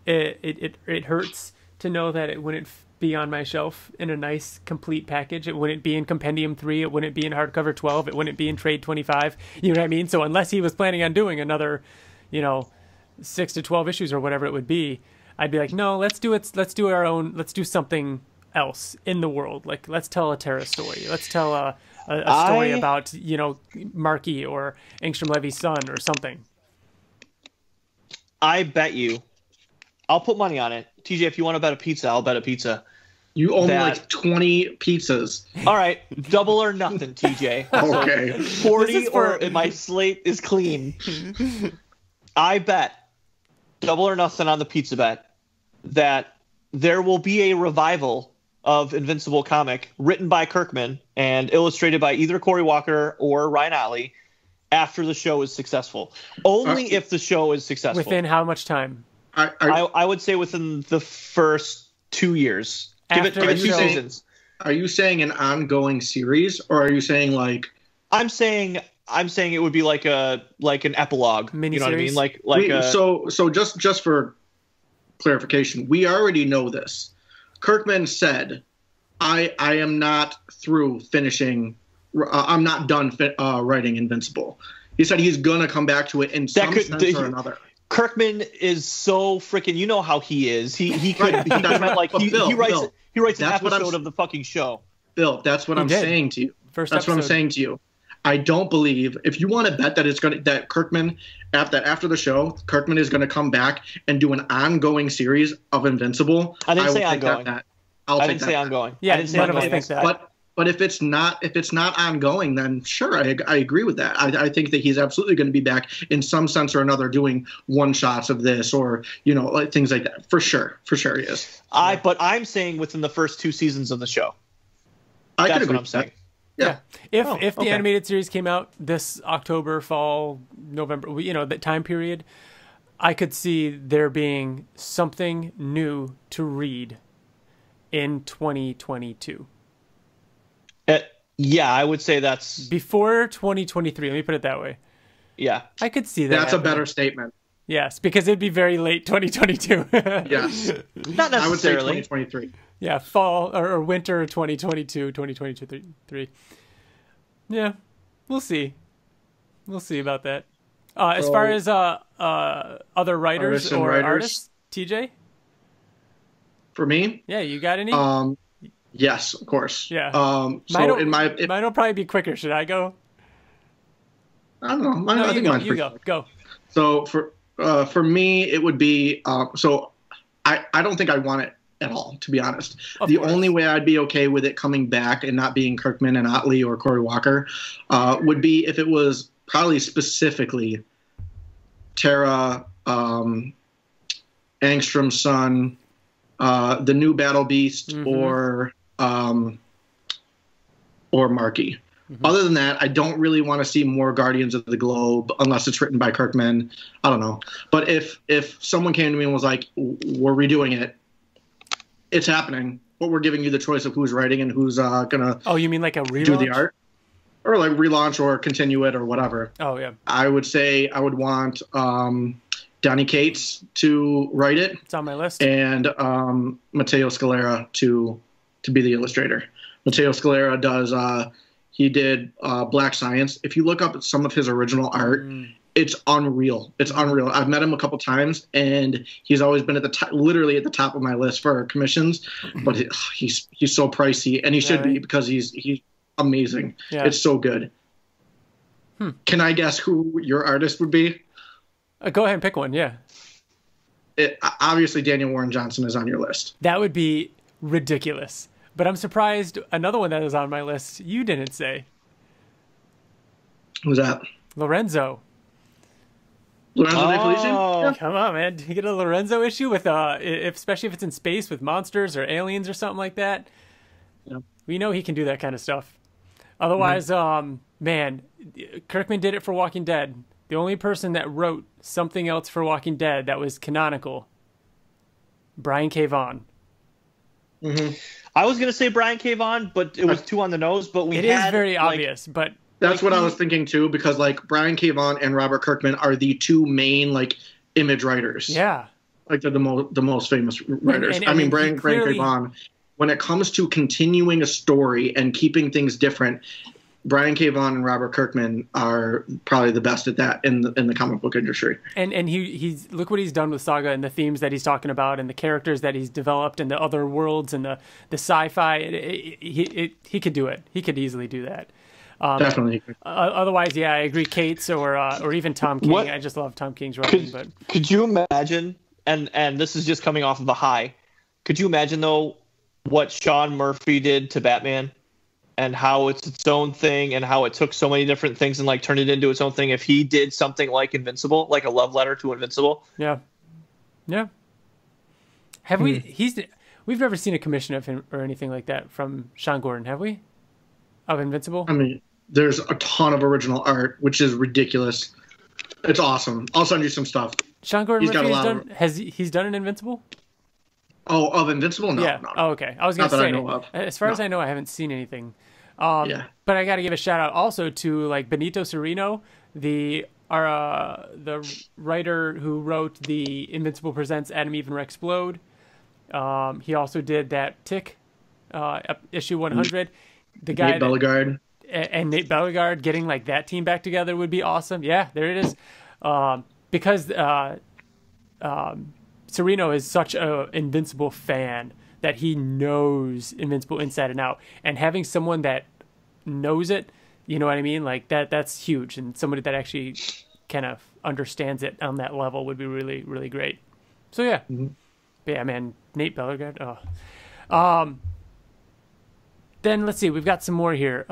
it hurts to know that it wouldn't be on my shelf in a nice complete package. It wouldn't be in Compendium 3. It wouldn't be in hardcover 12. It wouldn't be in Trade 25. You know what I mean? So unless he was planning on doing another, 6 to 12 issues or whatever it would be, I'd be like, no, let's do it. Let's do our own. Let's do something else in the world. Like, let's tell a Terra story. Let's tell a story about, Markey or Angstrom Levy's son or something. I bet you. I'll put money on it. TJ, if you want to bet a pizza, I'll bet a pizza. You owe me like 20 pizzas. All right. Double or nothing, TJ. Okay. 40 or my slate is clean. I bet, double or nothing on the pizza bet, that there will be a revival of Invincible comic written by Kirkman and illustrated by either Cory Walker or Ryan Ottley after the show is successful. Only if the show is successful. Within how much time? I would say within the first 2 years. Give it 2 seasons. Are you saying an ongoing series, or are you saying like? I'm saying it would be like an epilogue. Miniseries? You know what I mean? So just for clarification, we already know this. Kirkman said, "I am not through finishing. I'm not done writing Invincible." He said he's gonna come back to it in some sense or another. Kirkman is so freaking. You know how he is. He could. Right. He writes an episode of the fucking show. Bill, that's what I'm saying to you. That's what I'm saying to you. I don't believe, if you want to bet that Kirkman, after the show, Kirkman is going to come back and do an ongoing series of Invincible. I didn't say ongoing. I didn't say ongoing. Yeah, I didn't say none of us think that. But if it's not ongoing, then sure, I agree with that. I think that he's absolutely going to be back in some sense or another, doing one shots of this or like things like that. For sure he is. But I'm saying within the first 2 seasons of the show. That's what I'm saying. Yeah. If the animated series came out this October, fall, November, that time period, I could see there being something new to read in 2022. Yeah, I would say that's before 2023. Let me put it that way. Yeah, I could see that. That's a better statement. Yes, because it'd be very late 2022. Yes, not necessarily. I would say 2023. Yeah, fall or winter 2022, 2023. Yeah, we'll see. We'll see about that. As far as other writers or artists, TJ? For me? Yeah, you got any? Yes, of course. Yeah. So mine will probably be quicker. Should I go? I don't know. I think mine's pretty quick. Go. So for me, it would be so I don't think I want it at all, to be honest. The only way I'd be okay with it coming back and not being Kirkman and Ottley or Cory Walker would be if it was probably specifically Terra, Angstrom's son, the new Battle Beast, or Markey. Mm-hmm. Other than that, I don't really want to see more Guardians of the Globe unless it's written by Kirkman. I don't know. But if someone came to me and was like, we're redoing it, it's happening, but we're giving you the choice of who's writing and who's going to you mean like a relaunch? Do the art? Or like relaunch or continue it or whatever. Oh, yeah. I would say I would want Donny Cates to write it. It's on my list. And Matteo Scalera to be the illustrator. Matteo Scalera does he did Black Science. If you look up at some of his original art, it's unreal. It's unreal. I've met him a couple times, and he's always been at the top, literally at the top of my list for commissions. But he's so pricey, and he should be because he's amazing. Yeah. It's so good. Can I guess who your artist would be? Go ahead and pick one. Yeah. Obviously, Daniel Warren Johnson is on your list. That would be ridiculous. But I'm surprised another one that is on my list you didn't say. Who's that? Lorenzo. Lorenzo De Felici? Yeah. Come on, man. You get a Lorenzo issue with especially if it's in space with monsters or aliens or something like that. Yeah. We know he can do that kind of stuff. Otherwise, man, Kirkman did it for Walking Dead. The only person that wrote something else for Walking Dead that was canonical, Brian K. Vaughan. Mm-hmm. I was gonna say Brian K. Vaughan, but it was too on the nose. But it is very obvious, but that's what I was thinking too, because like Brian K. Vaughan and Robert Kirkman are the two main like image writers. Yeah, like they're the most famous writers. And I mean, clearly, Brian K. Vaughan. When it comes to continuing a story and keeping things different, Brian K. Vaughan and Robert Kirkman are probably the best at that in the comic book industry. And he's look what he's done with Saga and the themes that he's talking about and the characters that he's developed and the other worlds and the sci-fi. He could do it. He could easily do that. Definitely. Otherwise, yeah, I agree. Kate's or even Tom King. I just love Tom King's writing. Could you imagine? And this is just coming off of a high. Could you imagine though what Sean Murphy did to Batman? And how it's its own thing, and how it took so many different things and like turned it into its own thing. If he did something like Invincible, like a love letter to Invincible, yeah. Have we've never seen a commission of him or anything like that from Sean Gordon, have we? Of Invincible? I mean, there's a ton of original art, which is ridiculous. It's awesome. I'll send you some stuff. Sean Gordon he's done an Invincible? Oh, of Invincible? No. Yeah. No. Oh, okay. I was going to say, as far as I know, I haven't seen anything. But I got to give a shout out also to like Benito Cereno, the writer who wrote the Invincible Presents Adam, Eve, and Rexplode. He also did that Tick issue 100. The guy Nate Bellegarde. And Nate Bellegarde getting like that team back together would be awesome. Yeah, there it is. Because Cereno is such an Invincible fan that he knows Invincible inside and out. And having someone that knows it, you know what I mean? Like that's huge. And somebody that actually kind of understands it on that level would be really, really great. So yeah. Mm-hmm. But yeah, man, Nate Bellegarde. Oh. Then let's see, we've got some more here.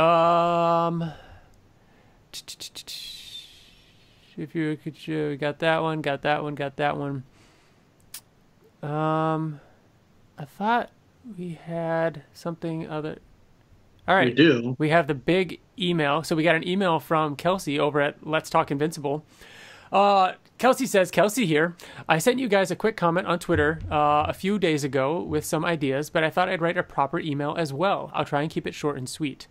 If you could show, got that one. I thought we had something other. All right. We do. We have the big email. So we got an email from Kelsey over at Let's Talk Invincible. Kelsey says, Kelsey here. I sent you guys a quick comment on Twitter a few days ago with some ideas, but I thought I'd write a proper email as well. I'll try and keep it short and sweet.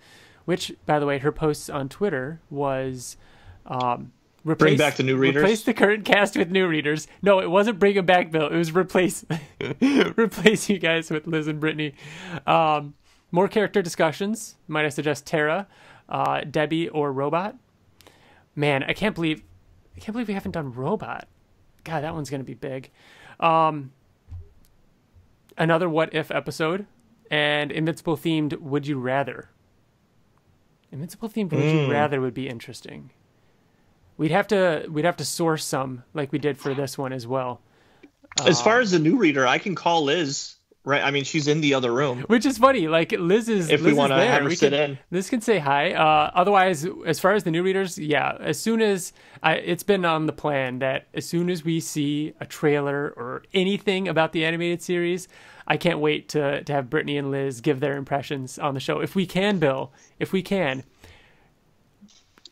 Which, by the way, her posts on Twitter was... bring back the new readers. Replace the current cast with new readers. No, it wasn't bring them back, Bill. It was replace you guys with Liz and Brittany. More character discussions. Might I suggest Tara, Debbie, or Robot? Man, I can't believe we haven't done Robot. God, that one's gonna be big. Another What If episode, and Invincible themed Would You Rather. Invincible themed Would You Rather would be interesting. We'd have to source some like we did for this one as well. As far as the new reader, I can call Liz. Right, I mean she's in the other room, which is funny. Like Liz is. If we want to have her sit in, Liz can say hi. Otherwise, as far as the new readers, yeah. As soon as it's been on the plan that as soon as we see a trailer or anything about the animated series, I can't wait to have Brittany and Liz give their impressions on the show. If we can, Bill,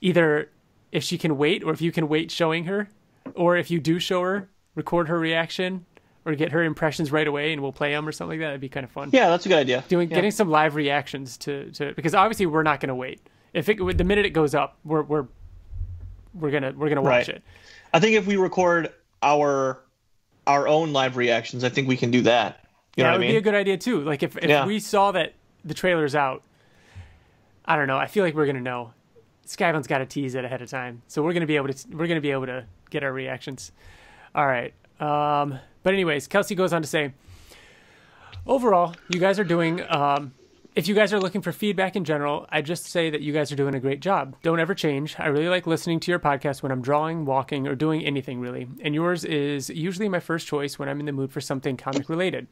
either if she can wait, or if you can wait showing her, or if you do show her, record her reaction. Or get her impressions right away, and we'll play them or something like that. That'd be kind of fun. Yeah, that's a good idea. Getting some live reactions to because obviously we're not going to wait. The minute it goes up, we're gonna watch it. I think if we record our own live reactions, I think we can do that. You know what I mean? That would be a good idea too. Like if we saw that the trailer's out, I don't know. I feel like we're gonna know. Skyland's got to tease it ahead of time, so we're gonna be able to get our reactions. All right. But anyways, Kelsey goes on to say, overall, you guys are doing, if you guys are looking for feedback in general, I just say that you guys are doing a great job. Don't ever change. I really like listening to your podcast when I'm drawing, walking, or doing anything really. And yours is usually my first choice when I'm in the mood for something comic related.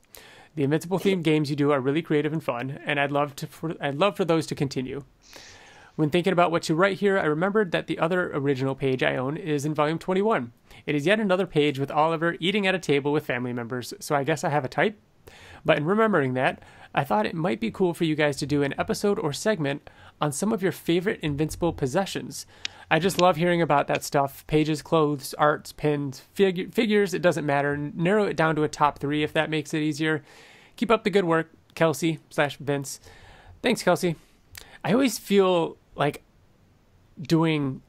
The Invincible themed games you do are really creative and fun, and I'd love for those to continue. When thinking about what to write here, I remembered that the other original page I own is in volume 21. It is yet another page with Oliver eating at a table with family members, so I guess I have a type. But in remembering that, I thought it might be cool for you guys to do an episode or segment on some of your favorite Invincible possessions. I just love hearing about that stuff. Pages, clothes, arts, pins, figures, it doesn't matter. Narrow it down to a top 3 if that makes it easier. Keep up the good work. Kelsey/Vince. Thanks, Kelsey. I always feel like doing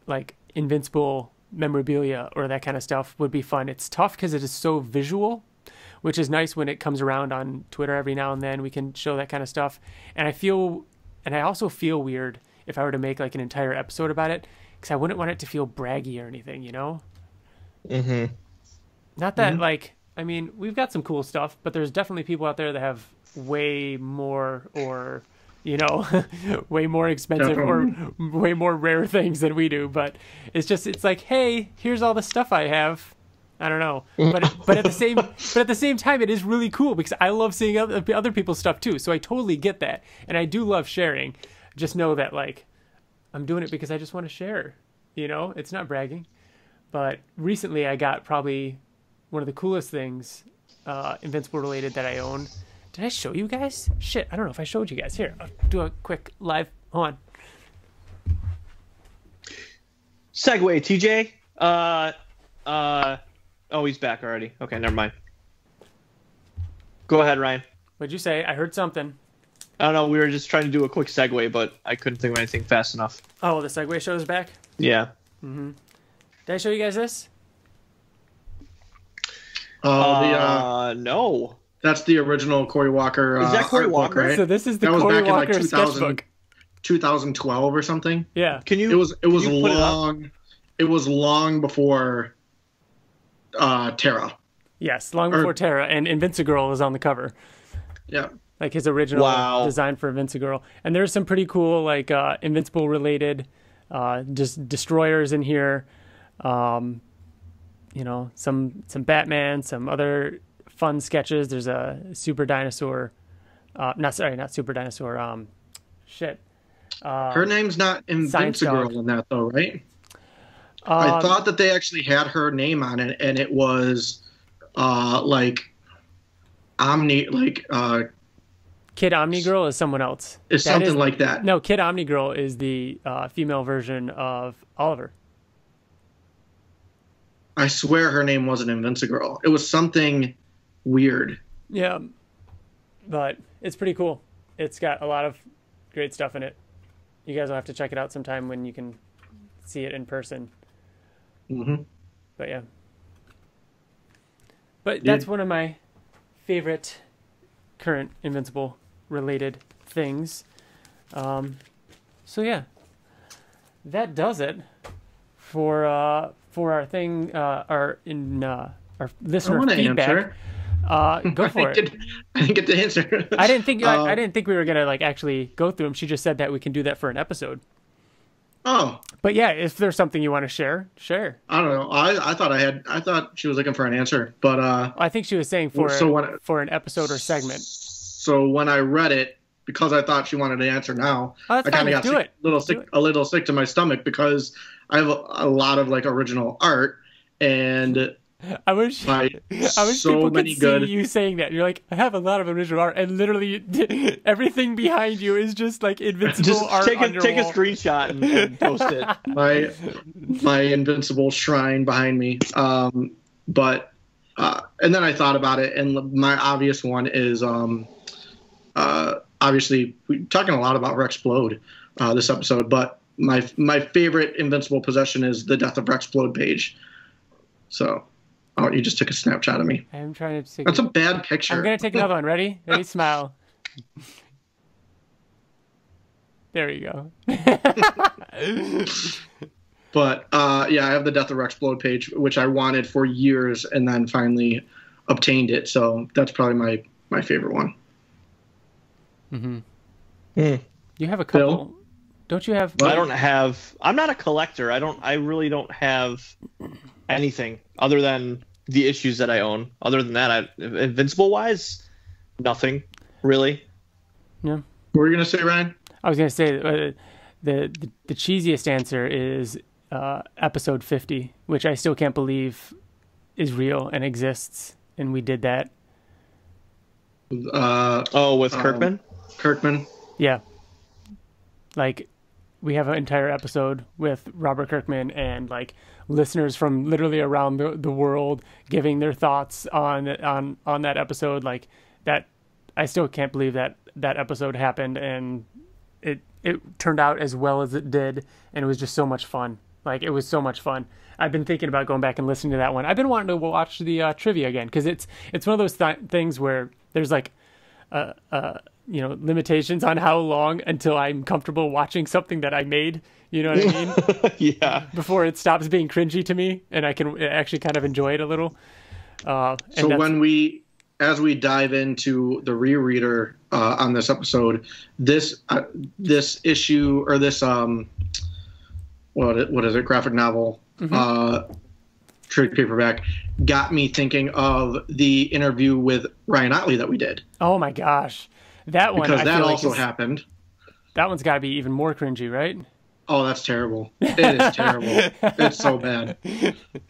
like Invincible memorabilia or that kind of stuff would be fun. It's tough because it is so visual, which is nice when it comes around on Twitter every now and then. We can show that kind of stuff. And I also feel weird if I were to make like an entire episode about it, because I wouldn't want it to feel braggy or anything, you know? Mm-hmm. Not that like, I mean, we've got some cool stuff, but there's definitely people out there that have way more or, you know, way more expensive or way more rare things than we do. But it's like, hey, here's all the stuff I have. I don't know, but at the same time, it is really cool because I love seeing other people's stuff too. So I totally get that, and I do love sharing. Just know that like I'm doing it because I just want to share. You know, it's not bragging. But recently, I got probably one of the coolest things, Invincible related, that I own. Did I show you guys? Shit, I don't know if I showed you guys. Here, I'll do a quick live. Hold on. Segue, TJ. Oh, he's back already. Okay, never mind. Go ahead, Ryan. What'd you say? I heard something. I don't know. We were just trying to do a quick segue, but I couldn't think of anything fast enough. Oh, the segue show's back? Yeah. Mm-hmm. Did I show you guys this? No. That's the original Cory Walker. Is that Cory Walker? Book, right? So this is the Cory Walker sketchbook. 2012 or something. Yeah. It was long. It was long before Terra. Yes, long before Terra, and Invincible is on the cover. Yeah. Like his original design for Invincible. And there's some pretty cool like Invincible related just destroyers in here. You know, some Batman, some other fun sketches. There's a super dinosaur. Not super dinosaur. Her name's not Invincible in that though, right? I thought that they actually had her name on it, and it was like Kid Omnigirl is someone else. It's something like that. No, Kid Omnigirl is the female version of Oliver. I swear her name wasn't Invincible. It was something weird. Yeah, but it's pretty cool. It's got a lot of great stuff in it. You guys will have to check it out sometime when you can see it in person. Mm-hmm. But yeah. But that's one of my favorite current Invincible related things. So yeah, that does it for our thing. Our listener feedback. Go for it. I didn't get the answer. I didn't think we were gonna like actually go through them. She just said that we can do that for an episode. Oh. But yeah, if there's something you want to share. I don't know. I thought she was looking for an answer, but I think she was saying for an episode or segment. So when I read it, because I thought she wanted an answer now, I kind of got a little sick to my stomach because I have a lot of like original art, and I wish so people many could good. see you saying that. You're like, I have a lot of original art, and literally everything behind you is just like Invincible art. Take a screenshot and post it. My Invincible shrine behind me. But and then I thought about it, and my obvious one is obviously we're talking a lot about Rexplode this episode, but my favorite Invincible possession is the Death of Rexplode page. So. Oh, you just took a snapshot of me. I'm trying to take That's a bad picture. I'm going to take another one. Ready? Ready? Smile. There you go. But, yeah, I have the Death of Rexplode page, which I wanted for years and then finally obtained it. So that's probably my favorite one. Mm-hmm. Mm. You have a couple. Bill? Don't you have... I'm not a collector. I really don't have anything other than the issues that I own. Other than that, Invincible wise, nothing really. Yeah. What were you gonna say, Ryan? I was gonna say the cheesiest answer is episode 50, which I still can't believe is real and exists, and we did that. With Kirkman. Kirkman. Yeah. Like, we have an entire episode with Robert Kirkman and like listeners from literally around the world giving their thoughts on that episode. Like that, I still can't believe that episode happened, and it turned out as well as it did, and it was just so much fun. Like, it was so much fun. I've been thinking about going back and listening to that one. I've been wanting to watch the trivia again, because it's one of those things where there's like limitations on how long until I'm comfortable watching something that I made. You know what I mean? Yeah. Before it stops being cringy to me, and I can actually kind of enjoy it a little. So as we dive into the rereader on this episode, this issue, or this what is it, graphic novel, trade paperback, got me thinking of the interview with Ryan Ottley that we did. Oh my gosh, that one! Because that also happened. That one's got to be even more cringy, right? Oh, that's terrible. It is terrible. It's so bad.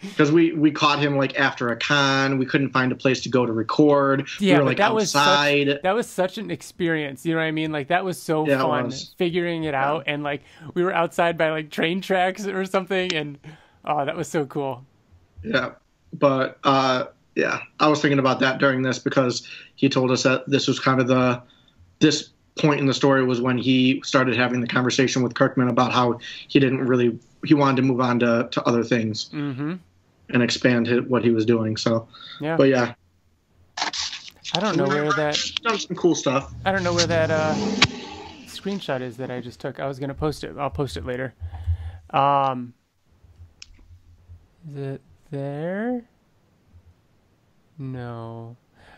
Because we caught him like after a con. We couldn't find a place to go to record. Yeah, we were like outside. That was such an experience. You know what I mean? Like, that was so fun figuring it out. And like, we were outside by like train tracks or something. And that was so cool. Yeah. But I was thinking about that during this, because he told us that this was kind of this point in the story was when he started having the conversation with Kirkman about how he wanted to move on to other things and expand what he was doing. So, yeah. But yeah, I don't know where that done some cool stuff. I don't know where that screenshot is that I just took. I was gonna post it. I'll post it later. Is it there? No.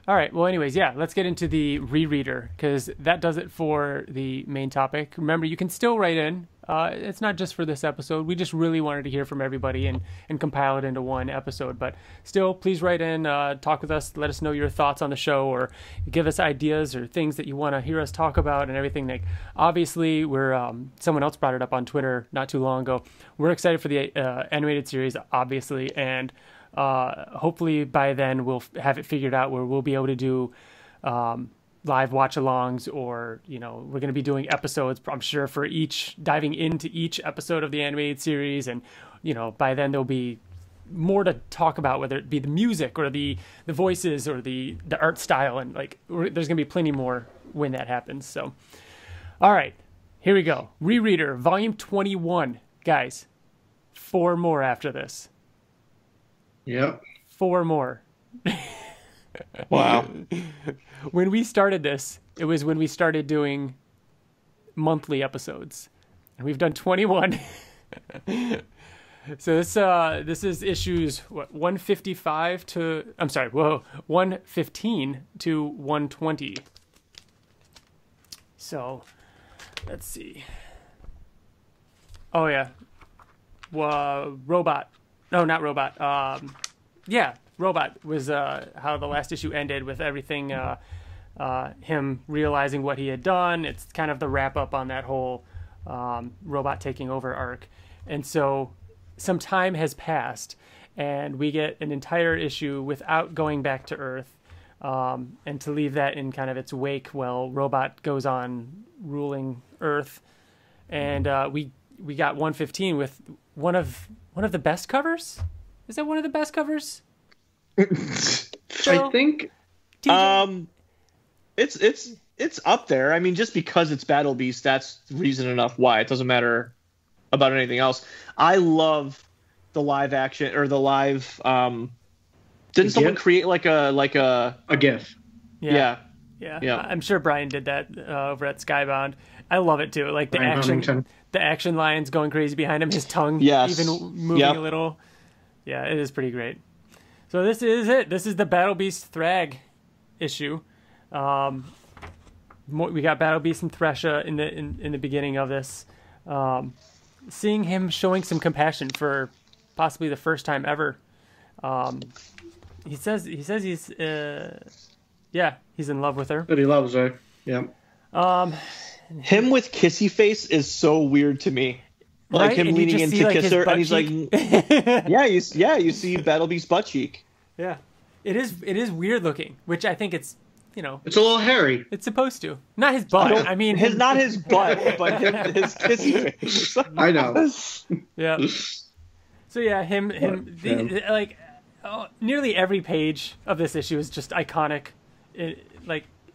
All right. Well, anyways, yeah, let's get into the rereader, because that does it for the main topic. Remember, you can still write in. It's not just for this episode. We just really wanted to hear from everybody and compile it into one episode. But still, please write in, talk with us, let us know your thoughts on the show, or give us ideas or things that you want to hear us talk about and everything. Like, obviously, we're someone else brought it up on Twitter not too long ago. We're excited for the animated series, obviously, and hopefully by then we'll have it figured out where we'll be able to do live watch-alongs, or we're going to be doing episodes, I'm sure, for diving into each episode of the animated series, and by then there'll be more to talk about, whether it be the music or the voices or the art style, and like there's going to be plenty more when that happens. So all right, here we go. Rereader volume 21, guys. 4 more after this. Yep. 4 more. Wow. When we started this, it was when we started doing monthly episodes, and we've done 21. So this is issues 155 to 115 to 120. So let's see. Oh yeah. Robot. No, not Robot. Robot was how the last issue ended, with everything, him realizing what he had done. It's kind of the wrap up on that whole Robot taking over arc. And so some time has passed, and we get an entire issue without going back to Earth, and to leave that in kind of its wake while Robot goes on ruling Earth. And we got 115 with one of the best covers. Is that one of the best covers? I think it's up there. I mean, just because it's Battle Beast, that's reason enough why. It doesn't matter about anything else. I love the live action, or the live didn't someone create like a GIF? Yeah. I'm sure Brian did that over at Skybound. I love it too. Like the action lines going crazy behind him, his tongue even moving a little. Yeah, it is pretty great. So this is it. This is the Battle Beast Thrag issue. We got Battle Beast and Thresha in the beginning of this. Seeing him showing some compassion for possibly the first time ever. He says he's he's in love with her. But he loves her. Yeah. Him with kissy face is so weird to me. Like him leaning in to kiss her, and he's like, you see Battle Beast's butt cheek. Yeah, it is weird looking, which I think it's it's a little hairy. It's supposed to, not his butt. I mean, not his butt, but his kissy face. I know. Yeah. So yeah, him. Nearly every page of this issue is just iconic.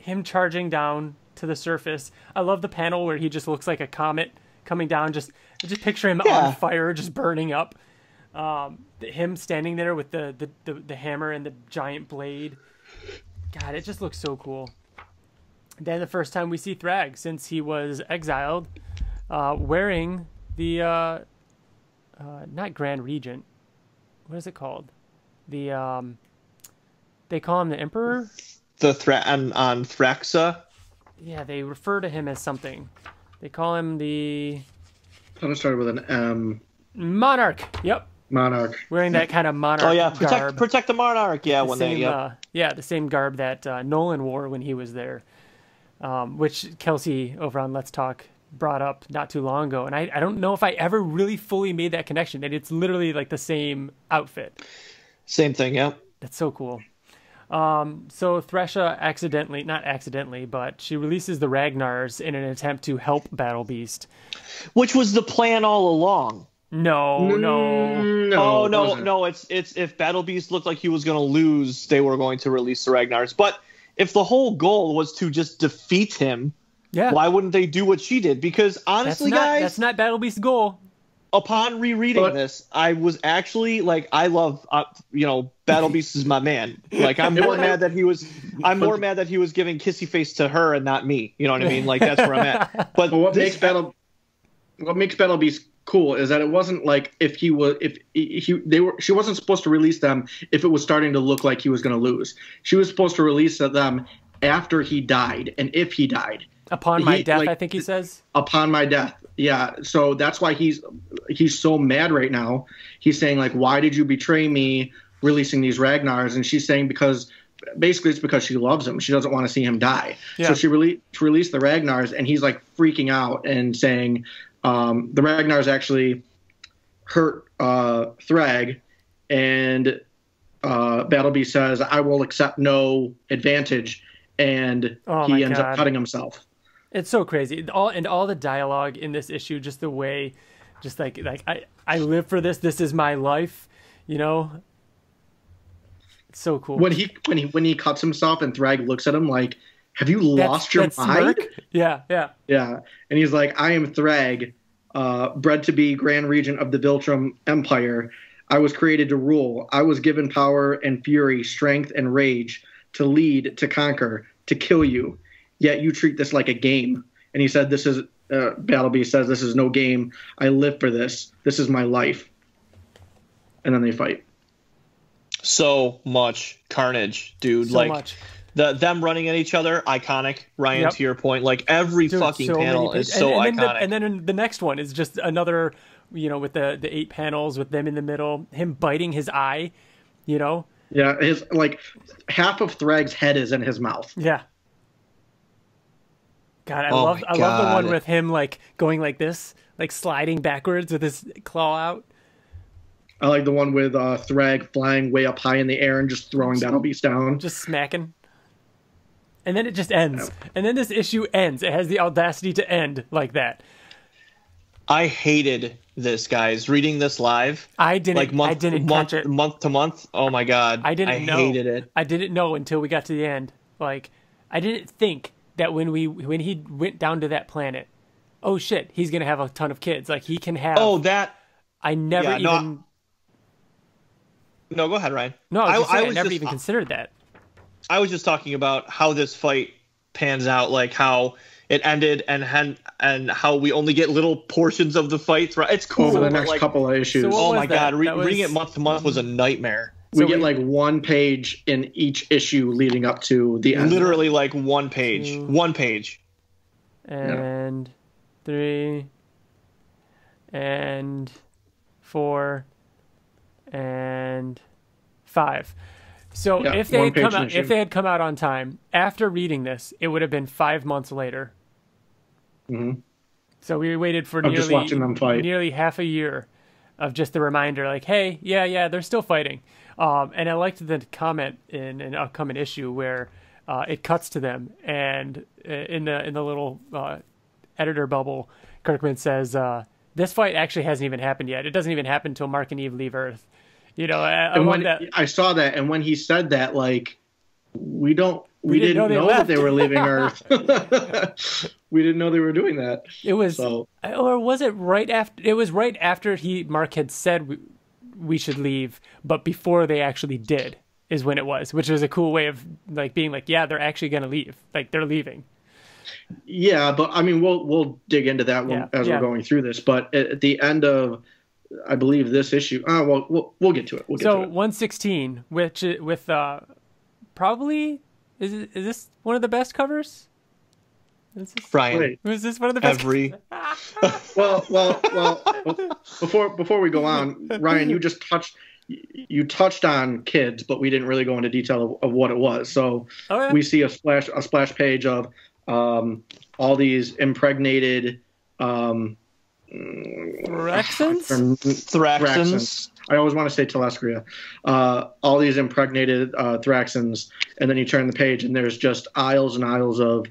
him charging down to the surface. I love the panel where he just looks like a comet coming down. Just picture him on fire, just burning up. Him standing there with the hammer and the giant blade. God, it just looks so cool. Then the first time we see Thrag since he was exiled, wearing the not Grand Regent. What is it called? The they call him the Emperor. The on Thraxa. Yeah, they refer to him as something. They call him the. I'm gonna start with an M. Monarch. Yep. Monarch. Wearing that kind of monarch. Oh yeah, garb. protect the monarch. Yeah, when same, they. The same garb that Nolan wore when he was there, which Kelsey over on Let's Talk brought up not too long ago, and I don't know if I ever really fully made that connection. And it's literally like the same outfit. Same thing. Yeah. That's so cool. So Thresha not accidentally, but she releases the Ragnars in an attempt to help Battle Beast. Which was the plan all along. No. Oh no! It's if Battle Beast looked like he was going to lose, they were going to release the Ragnars. But if the whole goal was to just defeat him, why wouldn't they do what she did? Because honestly, that's not Battle Beast's goal. Upon rereading this, I was actually like, I love, Battle Beast is my man. Like, I'm more mad that he was giving kissy face to her and not me. You know what I mean? Like, that's where I'm at. But what makes Battle Beast cool is that it wasn't like she wasn't supposed to release them if it was starting to look like he was going to lose. She was supposed to release them after he died, and if he died. Upon my death, I think he says. Upon my death. Yeah, so that's why he's so mad right now. He's saying, like, why did you betray me releasing these Ragnars? And she's saying basically it's because she loves him. She doesn't want to see him die. Yeah. So she released the Ragnars, and he's, like, freaking out and saying the Ragnars actually hurt Thrag, and Battleby says, I will accept no advantage, and he ends up cutting himself. It's so crazy. All the dialogue in this issue, just the way, just like I live for this. This is my life. It's so cool. When he cuts himself and Thrag looks at him like, "Have you lost your mind?" Yeah. And he's like, "I am Thrag, bred to be Grand Regent of the Viltrum Empire. I was created to rule. I was given power and fury, strength and rage, to lead, to conquer, to kill you. Yet you treat this like a game." And he said, "This is Battleby says this is no game. I live for this. This is my life." And then they fight. So much carnage, dude. So much. Them running at each other, iconic. Ryan, to your point, like every fucking panel is so iconic. And then the next one is just another, with the 8 panels with them in the middle, him biting his eye, Yeah, his half of Thrag's head is in his mouth. Yeah. God, I love the one with him going like this, sliding backwards with his claw out. I like the one with Thrag flying way up high in the air and just throwing Battle Beast down. Just smacking. And then it just ends. Yeah. And then this issue ends. It has the audacity to end like that. I hated this, guys. Reading this live. I didn't catch it. Month to month. Oh my God. I hated it. I didn't know until we got to the end. I didn't think that when he went down to that planet, oh shit, he's gonna have a ton of kids. He can have. Oh, that. I never even. No, go ahead, Ryan. No, I never even considered that. I was just talking about how this fight pans out, like how it ended, and how we only get little portions of the fights. Right? It's cool. Over the next couple of issues. So oh my God, reading it month to month was a nightmare. We get one page in each issue leading up to the end. Literally one page. 2, one page. And 3 and 4 and 5. So if they had come out on time after reading this, it would have been 5 months later. Mm-hmm. So we waited for just watching them fight. Nearly half a year of just the reminder, hey, yeah, they're still fighting. And I liked the comment in an upcoming issue where it cuts to them, and in the little editor bubble, Kirkman says, "This fight actually hasn't even happened yet. It doesn't even happen until Mark and Eve leave Earth." I saw that, and when he said that, We didn't know they know left. that they were leaving Earth. We didn't know they were doing that. It was, so. Or was it right after? It was right after Mark had said we should leave, but before they actually did is when it was, which was a cool way of like being like, yeah, they're actually going to leave. Like they're leaving. Yeah, but I mean, we'll dig into that one as we're going through this. But at the end of, I believe this issue. We'll get to it. So 116, which with probably is this one of the best covers? Brian, was this one of the best? Well. Before we go on, Ryan, you touched on kids, but we didn't really go into detail of what it was. So we see a splash page of all these impregnated Thraxans. I always want to say Telescria. All these impregnated Thraxans, and then you turn the page and there's just aisles and aisles of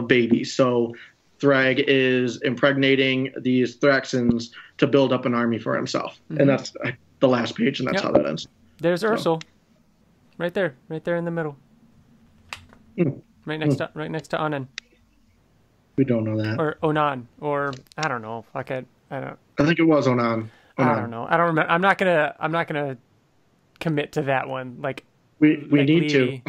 babies. So Thrag is impregnating these Thraxans to build up an army for himself. Mm-hmm. And that's the last page, and that's how that ends. There's Ursel. Right there in the middle. Right next to Onan. We don't know that. Or Onan, or I don't know. I think it was Onan. I don't know. I don't remember. I'm not gonna commit to that one. Like we need to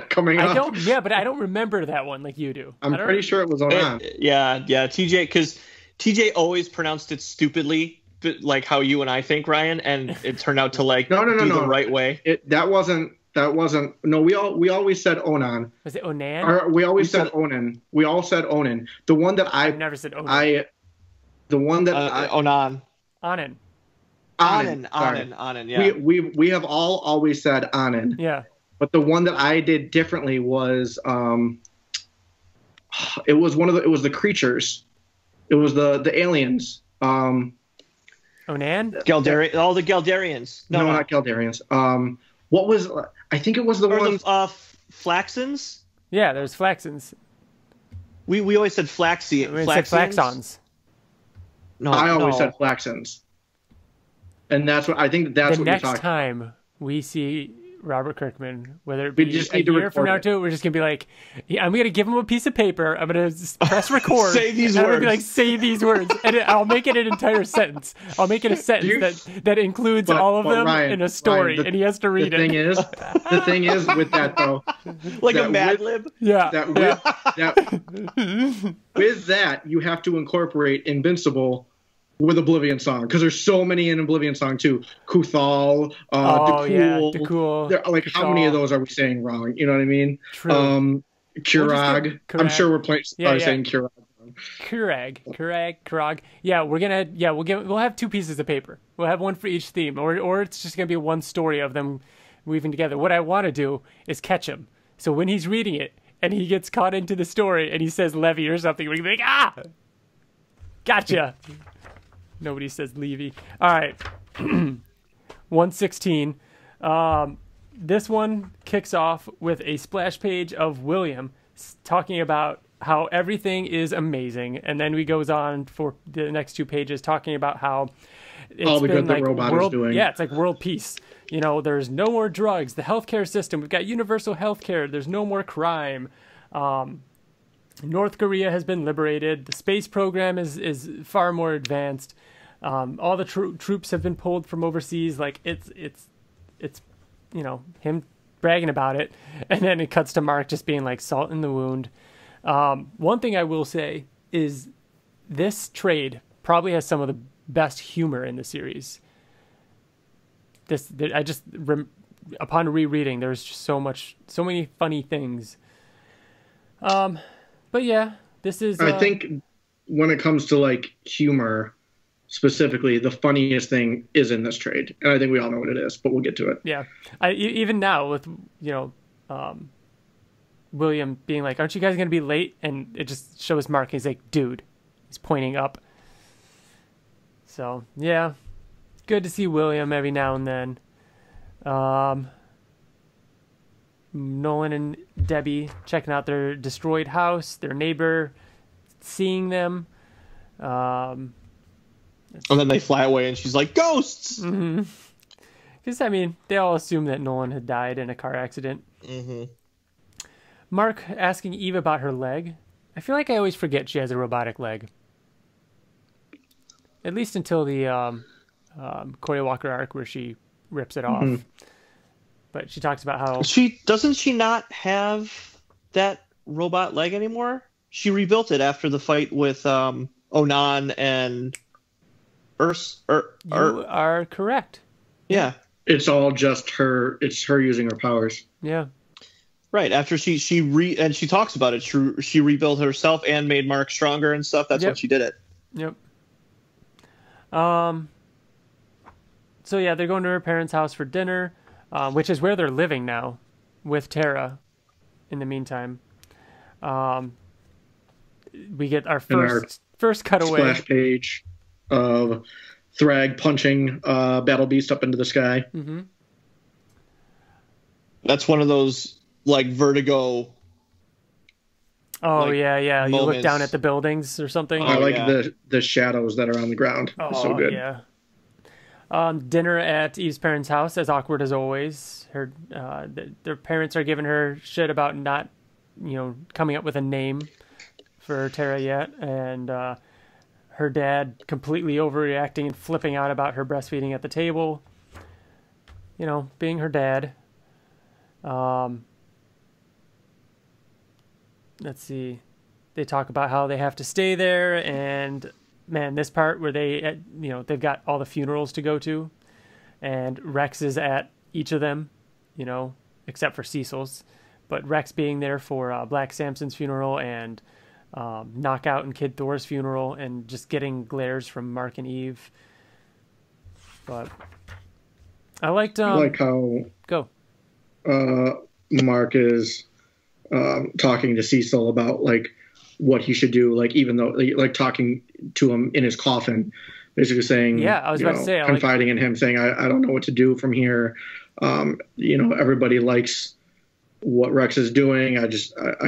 coming up. But I don't remember that one like you do. I'm pretty sure it was Onan. Yeah. TJ, because TJ always pronounced it stupidly, like how you and I think, Ryan, and it turned out to like do the right way. That wasn't. No, we always said Onan. Was it Onan? Or we always said Onan. We all said Onan. The one that I've never said Onan. Onan. Onan. Yeah. We have all always said Onan. Yeah. But the one that I did differently was it was the creatures. It was the aliens. Onan? All the Galdarians. No, not Galdarians. What was? I think it was the one. Flaxans. Yeah, there's Flaxans. We always said Flaxi. We said Flaxons. No, I always said Flaxans. And that's what I think. That's what we're talking. The next time we see Robert Kirkman, whether it be a year from now too, we're just gonna be like, I'm gonna give him a piece of paper. I'm gonna press record. Say these words. I'm gonna be like, say these words, and I'll make it an entire sentence. I'll make it a sentence that includes all of them Ryan, in a story, and he has to read it. The thing is with that though, like a Mad Lib. Yeah. With that, you have to incorporate Invincible with Oblivion Song, because there's so many in Oblivion Song too. Kuthal, Dakul. Like, how many of those are we saying wrong? You know what I mean? True. Kurag. I'm sure we're saying Kurag. Kurag. Yeah, we'll have two pieces of paper. We'll have one for each theme, or it's just gonna be one story of them weaving together. What I want to do is catch him. So when he's reading it and he gets caught into the story and he says Levy or something, we're gonna be like, gotcha. Nobody says Levy. All right. 116. This one kicks off with a splash page of William talking about how everything is amazing. And then he goes on for the next 2 pages talking about how it's all the been good like the robot is doing. Yeah, it's like world peace. You know, there's no more drugs. The healthcare system, we've got universal healthcare. There's no more crime. North Korea has been liberated. The space program is far more advanced. All the troops have been pulled from overseas. Like it's him bragging about it, and then it cuts to Mark just being like salt in the wound. One thing I will say is this trade probably has some of the best humor in the series. Upon rereading, there's just so many funny things. But yeah, this is. I think when it comes to like humor, specifically, the funniest thing is in this trade, and I think we all know what it is, but we'll get to it. Yeah, even now with William being like, "Aren't you guys gonna be late?" and it just shows Mark. He's like, "Dude," he's pointing up. So yeah, good to see William every now and then. Nolan and Debbie checking out their destroyed house, their neighbor seeing them. And then they fly away and she's like, ghosts! Because, I mean, they all assume that Nolan had died in a car accident. Mm-hmm. Mark asking Eve about her leg. I feel like I always forget she has a robotic leg. At least until the Cory Walker arc where she rips it off. But she talks about how doesn't she not have that robot leg anymore? She rebuilt it after the fight with Onan and You are correct. Yeah. It's all just her. It's her using her powers. Yeah. Right. After she talks about it. She rebuilt herself and made Mark stronger and stuff. That's when she did it. Yep. So yeah, they're going to her parents' house for dinner, which is where they're living now, with Tara. In the meantime, we get our first cutaway. Splash page of Thrag punching Battle Beast up into the sky. Mm-hmm. That's one of those like Vertigo. Oh yeah. Moments. You look down at the buildings or something. I like the shadows that are on the ground. It's so good. Yeah. Dinner at Eve's parents' house, as awkward as always. Their parents are giving her shit about not, coming up with a name for Tara yet, and her dad completely overreacting and flipping out about her breastfeeding at the table. Being her dad. Let's see. They talk about how they have to stay there, and man, this part where they've got all the funerals to go to, and Rex is at each of them, except for Cecil's, but Rex being there for Black Samson's funeral and Knockout and Kid Thor's funeral, and just getting glares from Mark and Eve. But I liked like how Mark is talking to Cecil about like what he should do, like even though like talking to him in his coffin, basically saying, I was about to say, confiding in him, saying I don't know what to do from here. Everybody likes what Rex is doing. I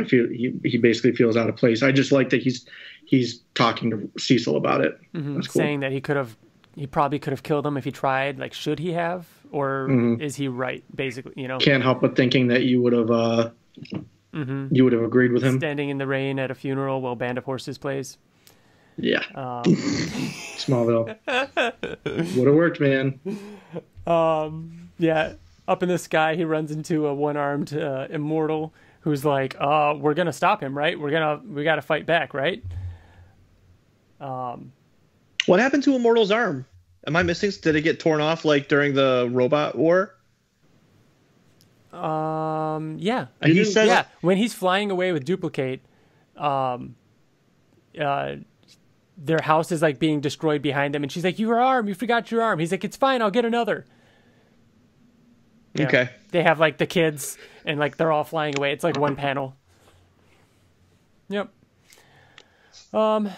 feel he basically feels out of place. I just like that he's talking to Cecil about it. That's cool. Saying that he probably could have killed him if he tried. Like, should he have, or is he right? Basically, Can't help but thinking that you would have. You would have agreed with him. Standing in the rain at a funeral while Band of Horses plays. Yeah. Smallville. Would have worked, man. Yeah. Up in the sky, he runs into a one-armed immortal who's like, we're going to stop him, right? We got to fight back, right? What happened to Immortal's arm? Am I missing? Did it get torn off like during the robot war? Yeah. He says, when he's flying away with Duplicate, their house is like being destroyed behind them, and she's like, "Your arm, you forgot your arm." He's like, "It's fine, I'll get another." Yeah. Okay. They have like the kids, and like they're all flying away. It's like one panel. Yep. So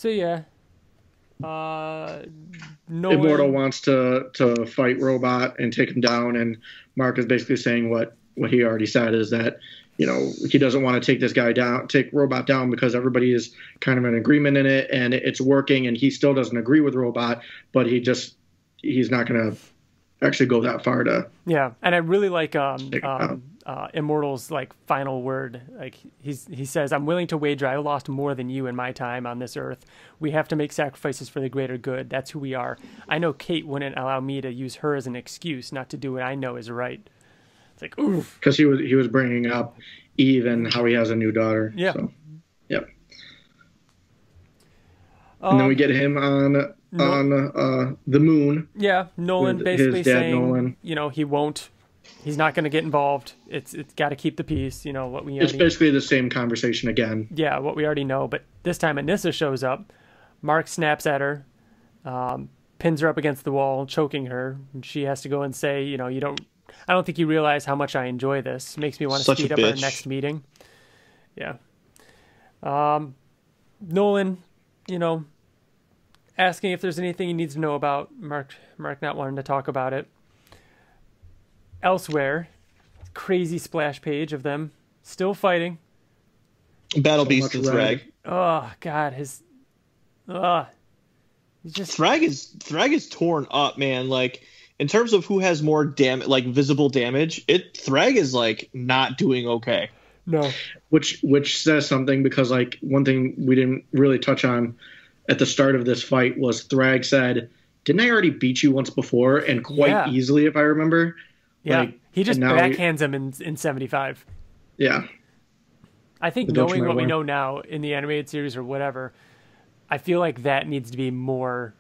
yeah. Immortal wants to fight Robot and take him down, and Mark is basically saying what he already said, is that he doesn't want to take Robot down because everybody is kind of in agreement in it and it's working, and he still doesn't agree with Robot, but he's not going to actually go that far to. Yeah, and I really like Immortal's like final word. Like he says, "I'm willing to wager I lost more than you in my time on this earth. We have to make sacrifices for the greater good. That's who we are. I know Kate wouldn't allow me to use her as an excuse not to do what I know is right." It's like, oof. Because he was bringing up Eve and how he has a new daughter. Yeah. So, yep. And then we get him on the moon. Yeah, Nolan basically saying, Nolan. He won't. He's not going to get involved. It's got to keep the peace. What we. It's basically the same conversation again. Yeah, what we already know, but this time Anissa shows up. Mark snaps at her, pins her up against the wall, choking her, and she has to go and say, you don't. I don't think you realize how much I enjoy this. Makes me want to speed up our next meeting. Yeah. Nolan, asking if there's anything he needs to know about Mark not wanting to talk about it. Elsewhere, crazy splash page of them still fighting. Battle Beast and Thrag. Oh God, Thrag is torn up, man. Like in terms of who has more damage, like visible damage, Thrag is like not doing okay. No. Which says something, because like one thing we didn't really touch on at the start of this fight was Thrag said, "Didn't I already beat you once before, and quite easily, if I remember?" Yeah, like, he just backhands him in 75. Yeah. I think knowing what we know now in the animated series or whatever, I feel like that needs to be more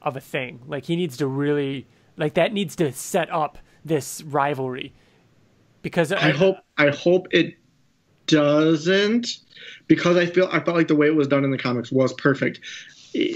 of a thing. Like he needs to really, like that needs to set up this rivalry. Because I hope it doesn't, because I felt like the way it was done in the comics was perfect.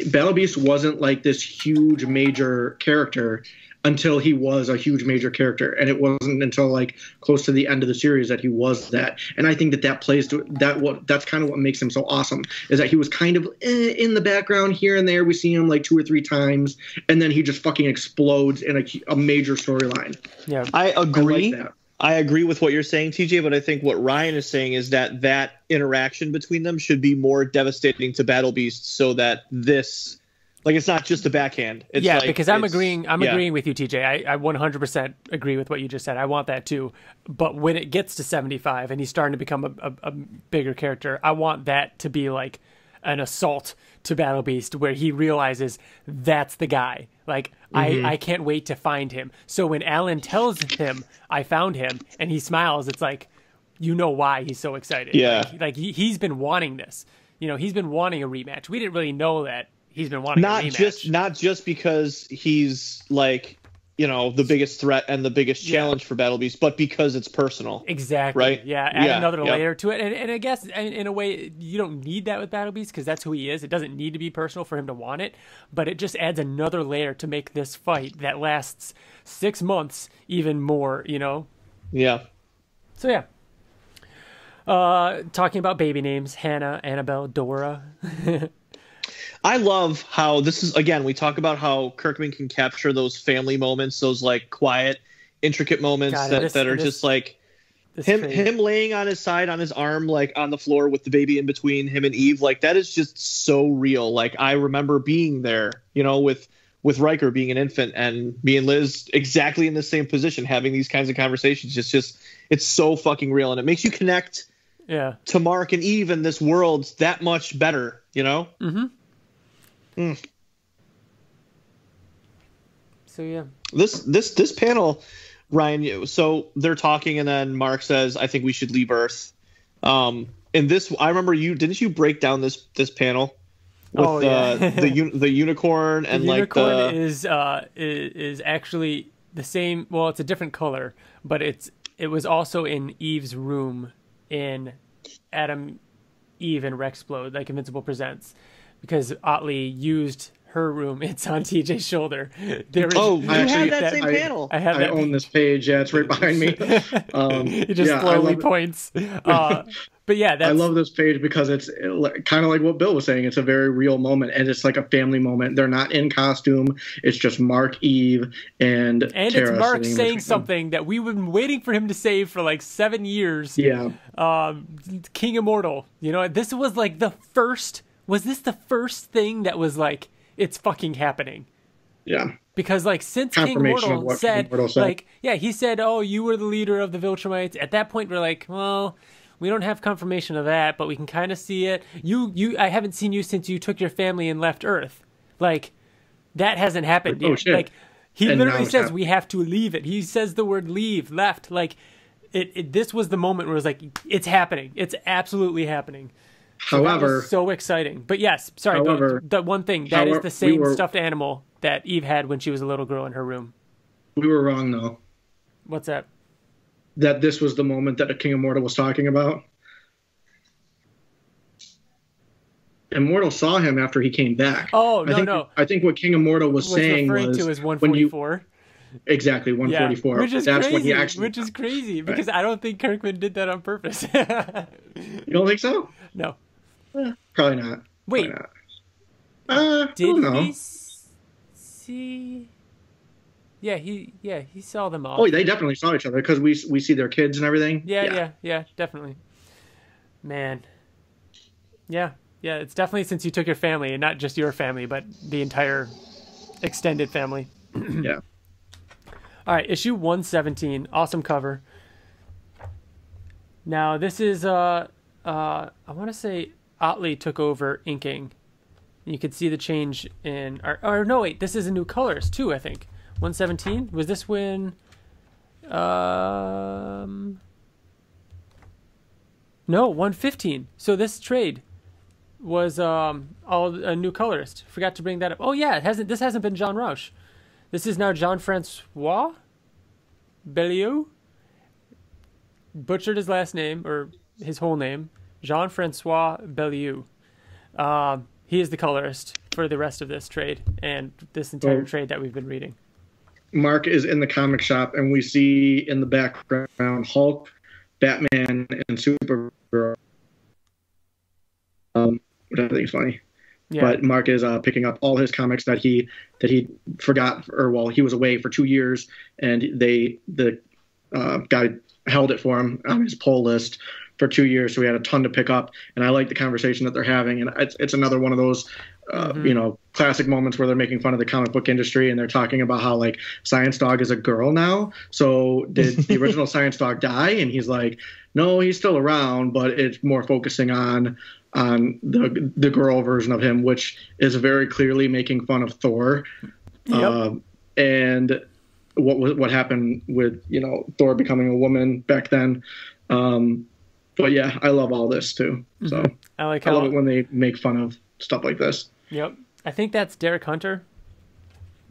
Battle Beast wasn't like this huge major character until he was a huge major character, and it wasn't until like close to the end of the series that he was that. And I think that plays to that. That's kind of what makes him so awesome, is that he was kind of in the background here and there. We see him like 2 or 3 times, and then he just fucking explodes in a major storyline. Yeah, I agree. I agree with what you're saying, TJ, but I think what Ryan is saying is that interaction between them should be more devastating to Battle Beast, so that this, like, it's not just a backhand. It's because I'm agreeing with you, TJ. I 100% agree with what you just said. I want that too. But when it gets to 75 and he's starting to become a bigger character, I want that to be like an assault to Battle Beast, where he realizes that's the guy. Like, I can't wait to find him. So when Alan tells him, I found him, and he smiles, it's like, you know why he's so excited. Yeah. Like he's been wanting this. You know, he's been wanting a rematch. We didn't really know that he's been wanting a rematch. Not just because he's like, you know, the biggest threat and the biggest challenge for Battle Beast, but because it's personal. Exactly. Right? Yeah. Add another layer to it. And I guess in a way, you don't need that with Battle Beast, because that's who he is. It doesn't need to be personal for him to want it, but it just adds another layer to make this fight that lasts 6 months even more, you know? Yeah. So, yeah. Talking about baby names, Hannah, Annabelle, Dora. I love how this is, again, we talk about how Kirkman can capture those family moments, those like quiet, intricate moments that are just like him laying on his side, on his arm, like on the floor with the baby in between him and Eve. Like, that is just so real. Like, I remember being there, you know, with Riker being an infant, and me and Liz exactly in the same position, having these kinds of conversations. It's so fucking real. And it makes you connect to Mark and Eve and this world that much better, you know? Mm-hmm. So yeah, this panel, Ryan. So they're talking, and then Mark says, "I think we should leave Earth." And this, I remember didn't you break down this panel with the unicorn, and the like unicorn is actually the same. Well, it's a different color, but it was also in Eve's room in Adam, Eve, and Rexplode, like Invincible Presents, because Ottley used her room. It's on TJ's shoulder. You had that same panel. I own this page. Yeah, it's right behind me. He just slowly points. But yeah, I love this page because it's kind of like what Bill was saying. It's a very real moment, and it's like a family moment. They're not in costume. It's just Mark, Eve, and Tara, it's Mark saying something that we've been waiting for him to say for like 7 years. Yeah. King Immortal. You know, this was like the first. Was this the first thing that was like, it's fucking happening? Yeah. Because like since King Immortal said, like, yeah, he said, "Oh, you were the leader of the Viltrumites." At that point, we're like, well, we don't have confirmation of that, but we can kind of see it. I haven't seen you since you took your family and left Earth. Like, that hasn't happened yet. Shit. Like, he literally says we have to leave it. He says the word leave, left. Like, this was the moment where it was like, it's happening. It's absolutely happening. So however, so exciting. But yes, sorry, the one thing, that is the same stuffed animal that Eve had when she was a little girl in her room. We were wrong, though. What's that? That this was the moment that King Immortal was talking about. Immortal saw him after he came back. Oh, no. I think what King Immortal was saying referring to is 144. Exactly, 144. Yeah, which is That's crazy, when he actually... Which is crazy, because I don't think Kirkman did that on purpose. You don't think so? No. Probably not. Wait. Probably not. Did he see... Yeah, he saw them all. Oh, they definitely saw each other, because we see their kids and everything. Yeah, definitely. Man. Yeah, it's definitely since you took your family, and not just your family, but the entire extended family. Yeah. All right, issue 117, awesome cover. Now this is I want to say Ottley took over inking. You could see the change in, or no, wait, this is a new colorist too, I think. 117? Was this when, no, 115. So this trade was all a new colorist. Forgot to bring that up. Oh yeah, this hasn't been Jean Roush. This is now Jean-Francois Bellieu. Butchered his last name, or his whole name. Jean-Francois Bellieu. He is the colorist for the rest of this trade and this entire trade that we've been reading. Mark is in the comic shop, and we see in the background Hulk, Batman, and Supergirl. Which I think is funny. Yeah. But Mark is picking up all his comics that he forgot, he was away for 2 years, and the guy held it for him on his pull list for 2 years, so we had a ton to pick up. And I like the conversation that they're having, and it's another one of those classic moments where they're making fun of the comic book industry, and they're talking about how like Science Dog is a girl now. So did the original Science Dog die? And he's like, no, he's still around, but it's more focusing on the girl version of him, which is very clearly making fun of Thor. Yep. And what happened with Thor becoming a woman back then. But yeah, I love all this too. So I love it when they make fun of stuff like this. Yep, I think that's Derek Hunter.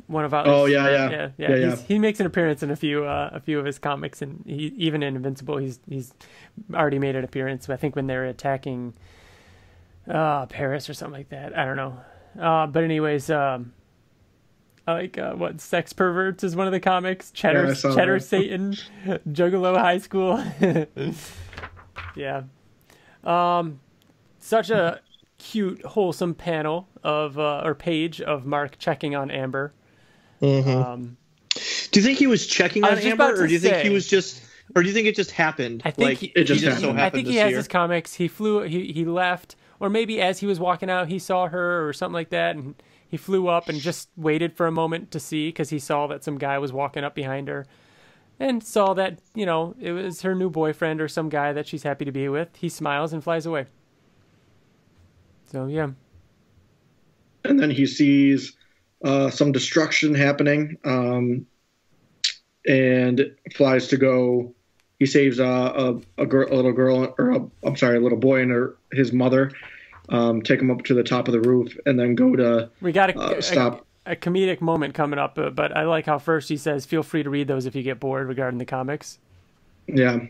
One of our. Oh yeah. He makes an appearance in a few of his comics, and even in Invincible, he's already made an appearance. I think when they're attacking Paris or something like that. I don't know. But anyways, I like what Sex Perverts is one of the comics. Cheddar Satan, Juggalo High School. Yeah. Such a cute, wholesome panel of or page of Mark checking on Amber. Mm-hmm. Do you think he was checking on Amber, or do you think he was just, or do you think it just happened? I think it just happened. So happened. I think he has his comics. He flew. He left, or maybe as he was walking out, he saw her or something like that, and he flew up and just waited for a moment to see, because he saw that some guy was walking up behind her. And saw that, it was her new boyfriend or some guy that she's happy to be with. He smiles and flies away. So, yeah. And then he sees some destruction happening and flies to go. He saves a little girl, or a little boy and his mother. Take him up to the top of the roof and then go to we got stop. A comedic moment coming up, but I like how first he says, feel free to read those if you get bored regarding the comics. Yeah.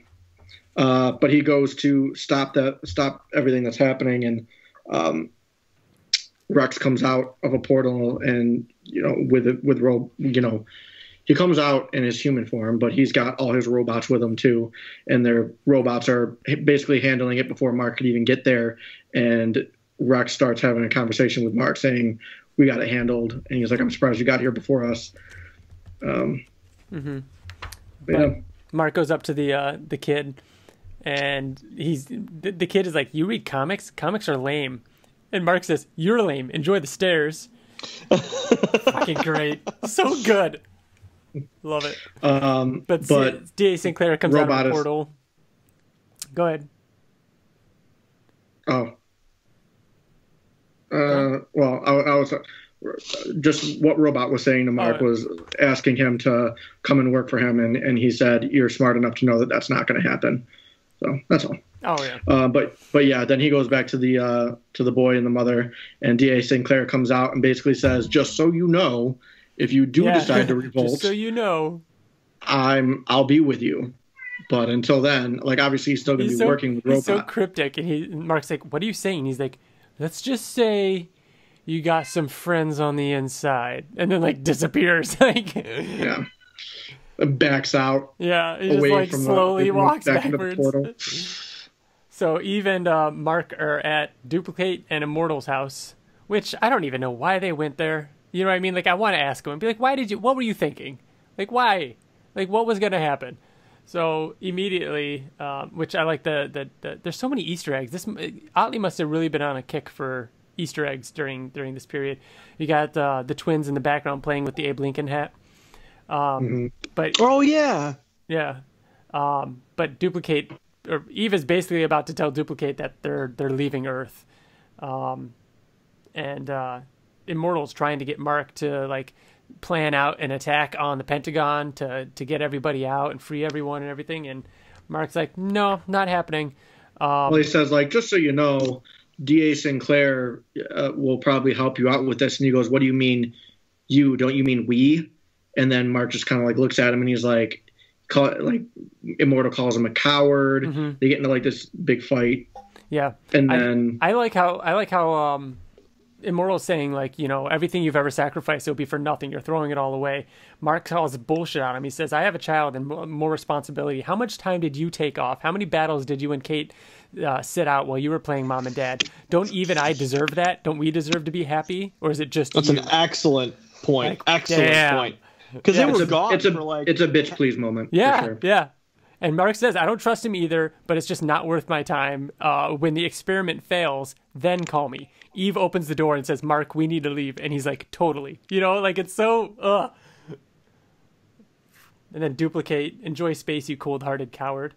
But he goes to stop everything that's happening, and Rex comes out of a portal, and he comes out in his human form, but he's got all his robots with him too, and their robots are basically handling it before Mark could even get there. And Rex starts having a conversation with Mark saying, we got it handled, and he's like, I'm surprised you got here before us. Yeah. Mark goes up to the kid, and the kid is like, you read comics? Comics are lame. And Mark says, you're lame. Enjoy the stairs. Fucking great. So good. Love it. But D.A. Sinclair comes out of the portal. Go ahead. Oh. Well, I was just what Robot was saying to Mark was asking him to come and work for him, and he said, you're smart enough to know that that's not going to happen. So that's all. Oh yeah. But yeah, then he goes back to the boy and the mother, and D.A. Sinclair comes out and basically says, just so you know, if you do decide to revolt, just so you know, I'll be with you. But until then, like, obviously he's still going to be working with Robot. He's so cryptic, and Mark's like, what are you saying? He's like, let's just say you got some friends on the inside, and then like disappears. Like, yeah, backs out. Yeah, he just like slowly walks backwards. So even Mark are at Duplicate and Immortal's house, which I don't even know why they went there. You know what I mean? Like, I want to ask him and be like, what were you thinking? Like, why? Like, what was going to happen? So immediately, which I like there's so many Easter eggs. Ottley must have really been on a kick for Easter eggs during this period. You got the twins in the background playing with the Abe Lincoln hat. But oh yeah, yeah. But Duplicate or Eve is basically about to tell Duplicate that they're leaving Earth, and Immortal's trying to get Mark to like plan out an attack on the Pentagon to get everybody out and free everyone and everything, and Mark's like, no, not happening. Well, he says, like, just so you know, D.A. Sinclair will probably help you out with this. And he goes, what do you mean you? Don't you mean we? And then Mark just kind of like looks at him and he's like, Immortal calls him a coward. Mm-hmm. They get into like this big fight. Yeah. And then I like how Immortal's saying, like, you know, everything you've ever sacrificed will be for nothing. You're throwing it all away. Mark calls bullshit on him. He says, I have a child and more responsibility. How much time did you take off? How many battles did you and Kate sit out while you were playing mom and dad? Don't even I deserve that? Don't we deserve to be happy? Or is it just That's you? An excellent point. Like, excellent point. Because they were gone for like... It's a bitch please moment. Yeah, for sure. yeah. And Mark says, I don't trust him either, but it's just not worth my time. When the experiment fails, then call me. Eve opens the door and says, Mark, we need to leave. And he's like, totally. You know, like, it's so, And then Duplicate, enjoy space, you cold-hearted coward.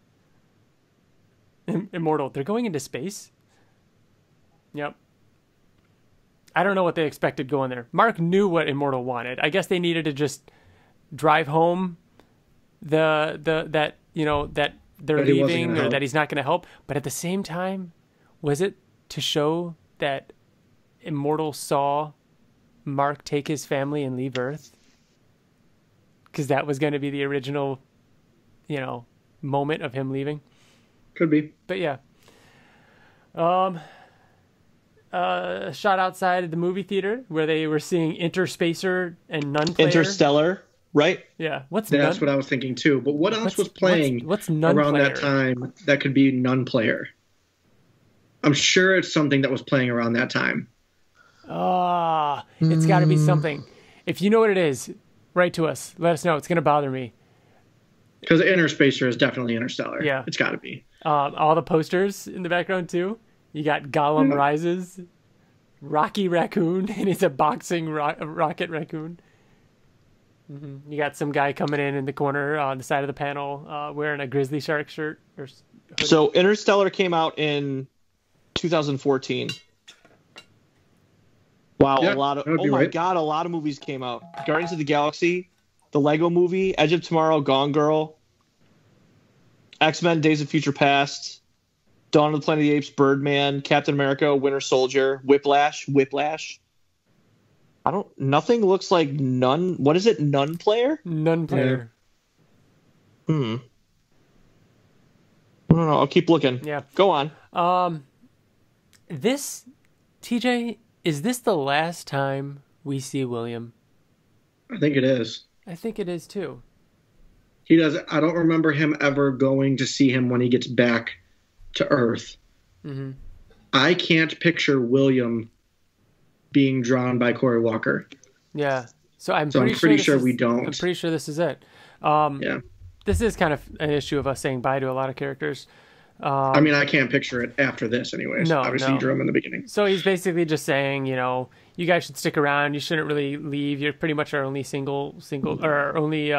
Immortal, they're going into space? Yep. I don't know what they expected going there. Mark knew what Immortal wanted. I guess they needed to just drive home that they're leaving or that he's not going to help. But at the same time, was it to show that Immortal saw Mark take his family and leave Earth? Because that was going to be the original, moment of him leaving. Could be. But yeah. Shot outside of the movie theater where they were seeing Interspacer and Nun Player. Interstellar, right? Yeah. That's what I was thinking too. But what else was playing what's Nun around Player? that time that could be Nun Player? I'm sure it's something that was playing around that time. It's got to be something. If you know what it is, write to us. Let us know. It's going to bother me. Because Interspacer is definitely Interstellar. Yeah. It's got to be. All the posters in the background too. You got Gollum Rises, Rocky Raccoon, and it's a boxing rocket raccoon. Mm-hmm. You got some guy coming in the corner on the side of the panel wearing a Grizzly Shark shirt. So Interstellar came out in 2014. Wow, yeah, a lot of God, a lot of movies came out. Guardians of the Galaxy, the Lego Movie, Edge of Tomorrow, Gone Girl, X-Men: Days of Future Past, Dawn of the Planet of the Apes, Birdman, Captain America, Winter Soldier, Whiplash. Nothing looks like Nun. What is it? Nun Player? Nun Player. Yeah. I don't know. I'll keep looking. Yeah. Go on. TJ, is this the last time we see William? I think it is. I think it is too. He does. I don't remember him ever going to see him when he gets back to Earth. Mm-hmm. I can't picture William being drawn by Corey Walker. Yeah. So I'm pretty sure we don't. I'm pretty sure this is it. Yeah. This is kind of an issue of us saying bye to a lot of characters. I mean, I can't picture it after this anyways. No, Obviously, you drew him in the beginning. So he's basically just saying, you guys should stick around. You shouldn't really leave. You're pretty much our only single or only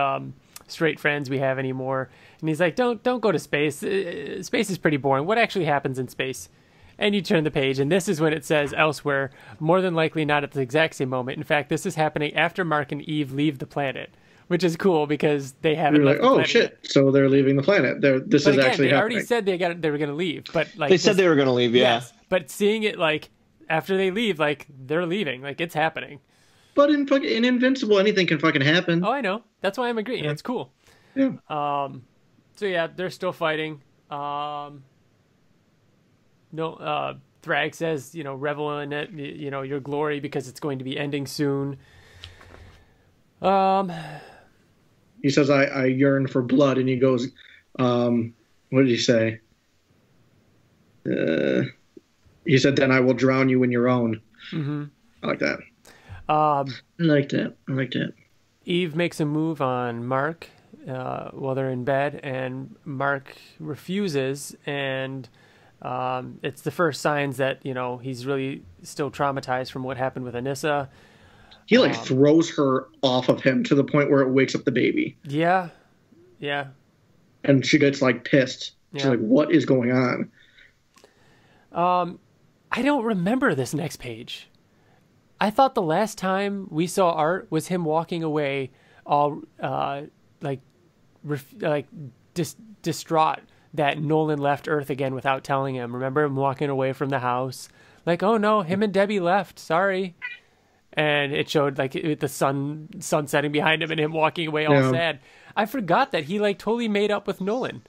straight friends we have anymore. And he's like, don't go to space. Space is pretty boring. What actually happens in space? And you turn the page, and this is when it says elsewhere, more than likely not at the exact same moment. In fact, this is happening after Mark and Eve leave the planet, which is cool because they haven't left the planet shit, yet. So they're leaving the planet. This is actually they happening. already said they were going to leave, but like they said they were going to leave, yeah. Yes, but seeing it like after they leave, like they're leaving, like it's happening. But in Invincible, anything can fucking happen. Oh, I know. That's why I'm agreeing. Yeah. It's cool. Yeah. So yeah, they're still fighting. Thrag says, revel in it, your glory because it's going to be ending soon. He says, I yearn for blood, and he goes, what did he say? He said, then I will drown you in your own. Mm-hmm. I like that. I like that. Eve makes a move on Mark while they're in bed, and Mark refuses, and it's the first signs that, he's really still traumatized from what happened with Anissa. He throws her off of him to the point where it wakes up the baby. Yeah. Yeah. And she gets pissed. She's like, what is going on? I don't remember this next page. I thought the last time we saw Art was him walking away, all distraught that Nolan left Earth again without telling him. Remember him walking away from the house, like, oh no, him and Debbie left. Sorry. And it showed like the sun setting behind him and him walking away all sad. I forgot that he like totally made up with Nolan.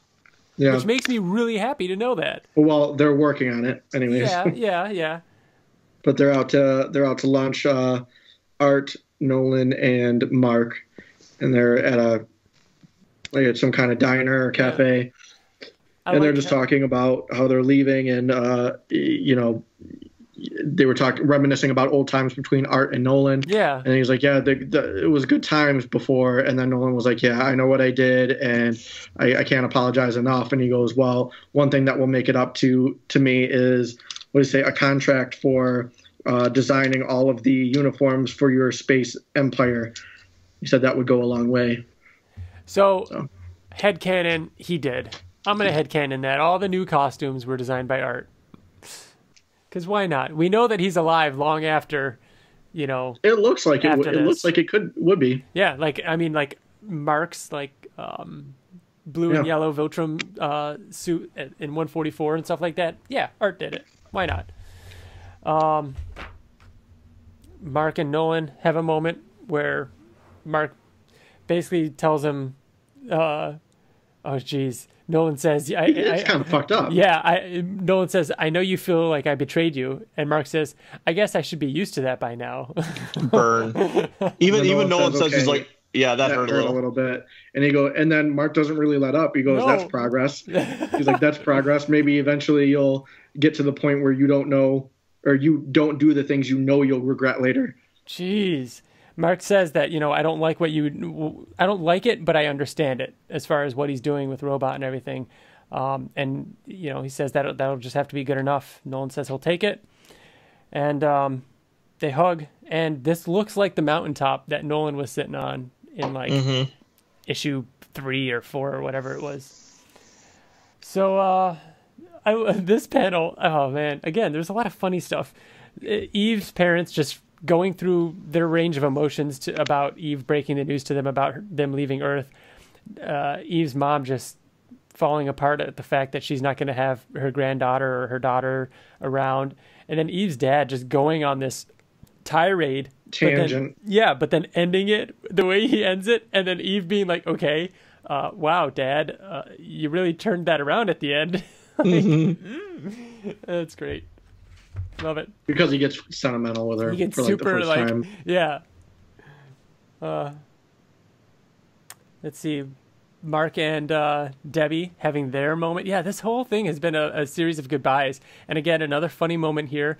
Yeah. Which makes me really happy to know that. Well, they're working on it anyways. Yeah. But they're out to lunch, Art, Nolan, and Mark, and they're at at some kind of diner or cafe. Yeah. And they're just talking about how they're leaving, and they were reminiscing about old times between Art and Nolan. Yeah. And he was like, yeah, it was good times before. And then Nolan was like, yeah, I know what I did, and I can't apologize enough. And he goes, well, one thing that will make it up to me is, what do you say, a contract for designing all of the uniforms for your space empire. He said that would go a long way. So. Headcanon, he did. I'm going to headcanon that. All the new costumes were designed by Art. Because why not? We know that he's alive long after, It looks like it would. It looks like it would be. Yeah, like Mark's blue and yellow Viltrum suit in 144 and stuff like that. Yeah, Art did it. Why not? Mark and Nolan have a moment where Mark basically tells him, oh geez. Nolan says, it's kind of fucked up. Yeah, Nolan says, I know you feel like I betrayed you. And Mark says, I guess I should be used to that by now. Burn. Even Nolan says, okay. He's like, yeah, that hurt a little bit. And then Mark doesn't really let up. He goes, no. That's progress. He's like, that's progress. Maybe eventually you'll get to the point where you don't know, or you don't do the things you'll regret later. Jeez. Mark says that, I don't like I don't like it, but I understand it as far as what he's doing with Robot and everything. And he says that'll just have to be good enough. Nolan says he'll take it. And they hug. And this looks like the mountaintop that Nolan was sitting on in issue 3 or 4 or whatever it was. So this panel, oh man, again, there's a lot of funny stuff. Eve's parents just going through their range of emotions about Eve breaking the news to them about them leaving Earth. Eve's mom just falling apart at the fact that she's not going to have her granddaughter or her daughter around. And then Eve's dad just going on this tirade. Tangent. But then ending it the way he ends it. And then Eve being like, okay, wow, Dad, you really turned that around at the end. That's great. Love it. Because he gets sentimental with her he gets for the first time. Yeah. Let's see. Mark and Debbie having their moment. Yeah, this whole thing has been a series of goodbyes. And again, another funny moment here.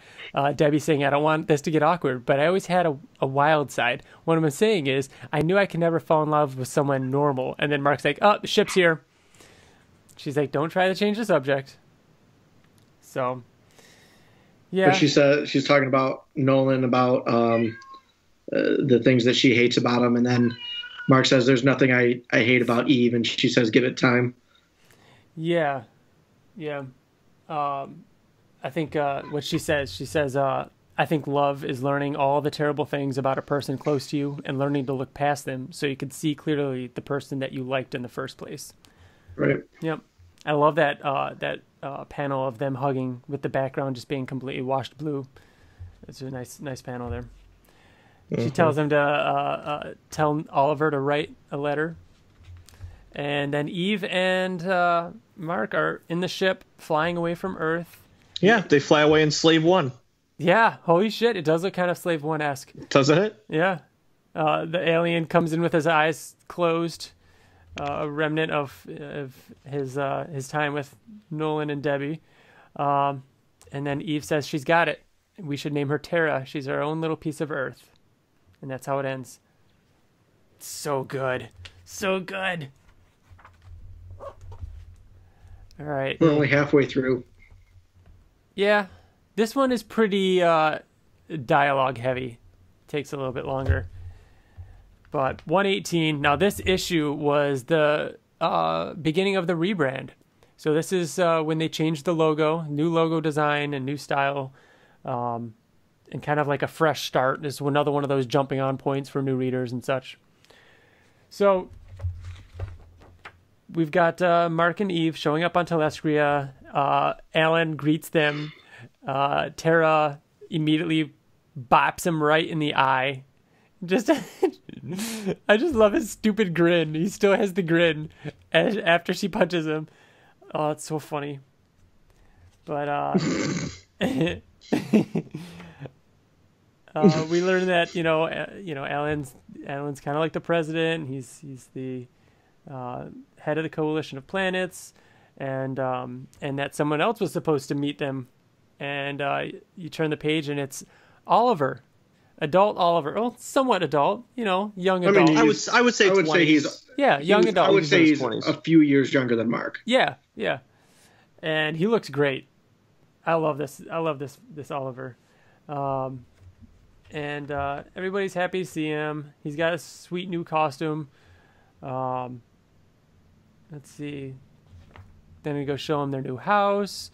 Debbie saying, I don't want this to get awkward, but I always had a wild side. What I'm saying is, I knew I could never fall in love with someone normal. And then Mark's like, oh, the ship's here. She's like, don't try to change the subject. So... yeah. But she said she's talking about Nolan, about the things that she hates about him, and then Mark says, "There's nothing I hate about Eve," and she says, "Give it time." Yeah. I think what she says, I think love is learning all the terrible things about a person close to you and learning to look past them so you can see clearly the person that you liked in the first place. Right. Yep. I love that panel of them hugging with the background just being completely washed blue. It's a nice panel there. She tells him to tell Oliver to write a letter. And then Eve and Mark are in the ship flying away from Earth. Yeah, they fly away in Slave 1. Yeah, holy shit, it does look kind of Slave 1-esque. Doesn't it? Yeah. The alien comes in with his eyes closed. A remnant of his time with Nolan and Debbie. And then Eve says she's got it. We should name her Terra. She's our own little piece of Earth. And that's how it ends. So good. So good. All right. We're only halfway through. Yeah. This one is pretty dialogue heavy. Takes a little bit longer. But 118. Now, this issue was the beginning of the rebrand. So this is when they changed the logo, new logo design and new style, and kind of like a fresh start. This is another one of those jumping on points for new readers and such. So we've got Mark and Eve showing up on Telestria. Alan greets them. Tara immediately bops him right in the eye. I just love his stupid grin. He still has the grin after she punches him. Oh, it's so funny. But we learn that Alan's kind of like the president. He's the head of the coalition of planets, and that someone else was supposed to meet them. And you turn the page, and it's Oliver, adult Oliver. Oh, somewhat adult, young adult. I mean, I would say 20s. He's young adult. I would say he's 20s. a few years younger than Mark. Yeah, and he looks great. I love this Oliver. And everybody's happy to see him. He's got a sweet new costume. Let's see. Then we go show them their new house.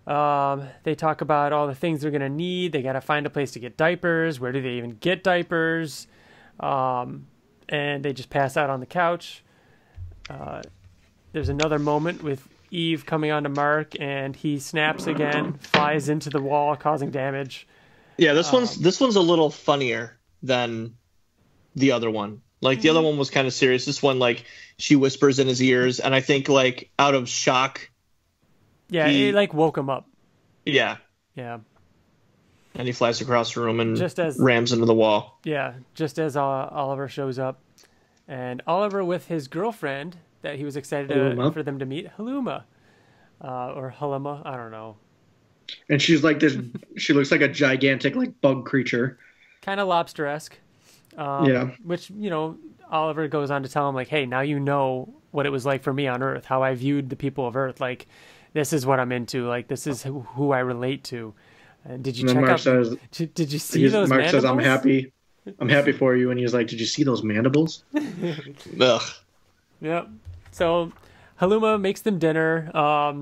They talk about all the things they're going to need. They got to find a place to get diapers. Where do they even get diapers? And they just pass out on the couch. There's another moment with Eve coming onto Mark, and he snaps again, flies into the wall, causing damage. Yeah, this one's a little funnier than the other one. Like, the other one was kind of serious. This one, like, she whispers in his ears, and I think, like, out of shock. Yeah, it like woke him up. Yeah. Yeah. And he flies across the room and just rams into the wall. Yeah, just as Oliver shows up. And Oliver with his girlfriend that he was excited for them to meet, Haluma. Or Halima, I don't know. And she's like this, she looks like a gigantic like bug creature. Kind of lobster-esque. Yeah. Which, Oliver goes on to tell him, like, hey, now you know what it was like for me on Earth, how I viewed the people of Earth. Like, this is what I'm into. Like, this is who I relate to. And did you check out? Did you see those Mark mandibles? says, I'm happy for you. And he's like, did you see those mandibles? Ugh. Yep. So Haluma makes them dinner.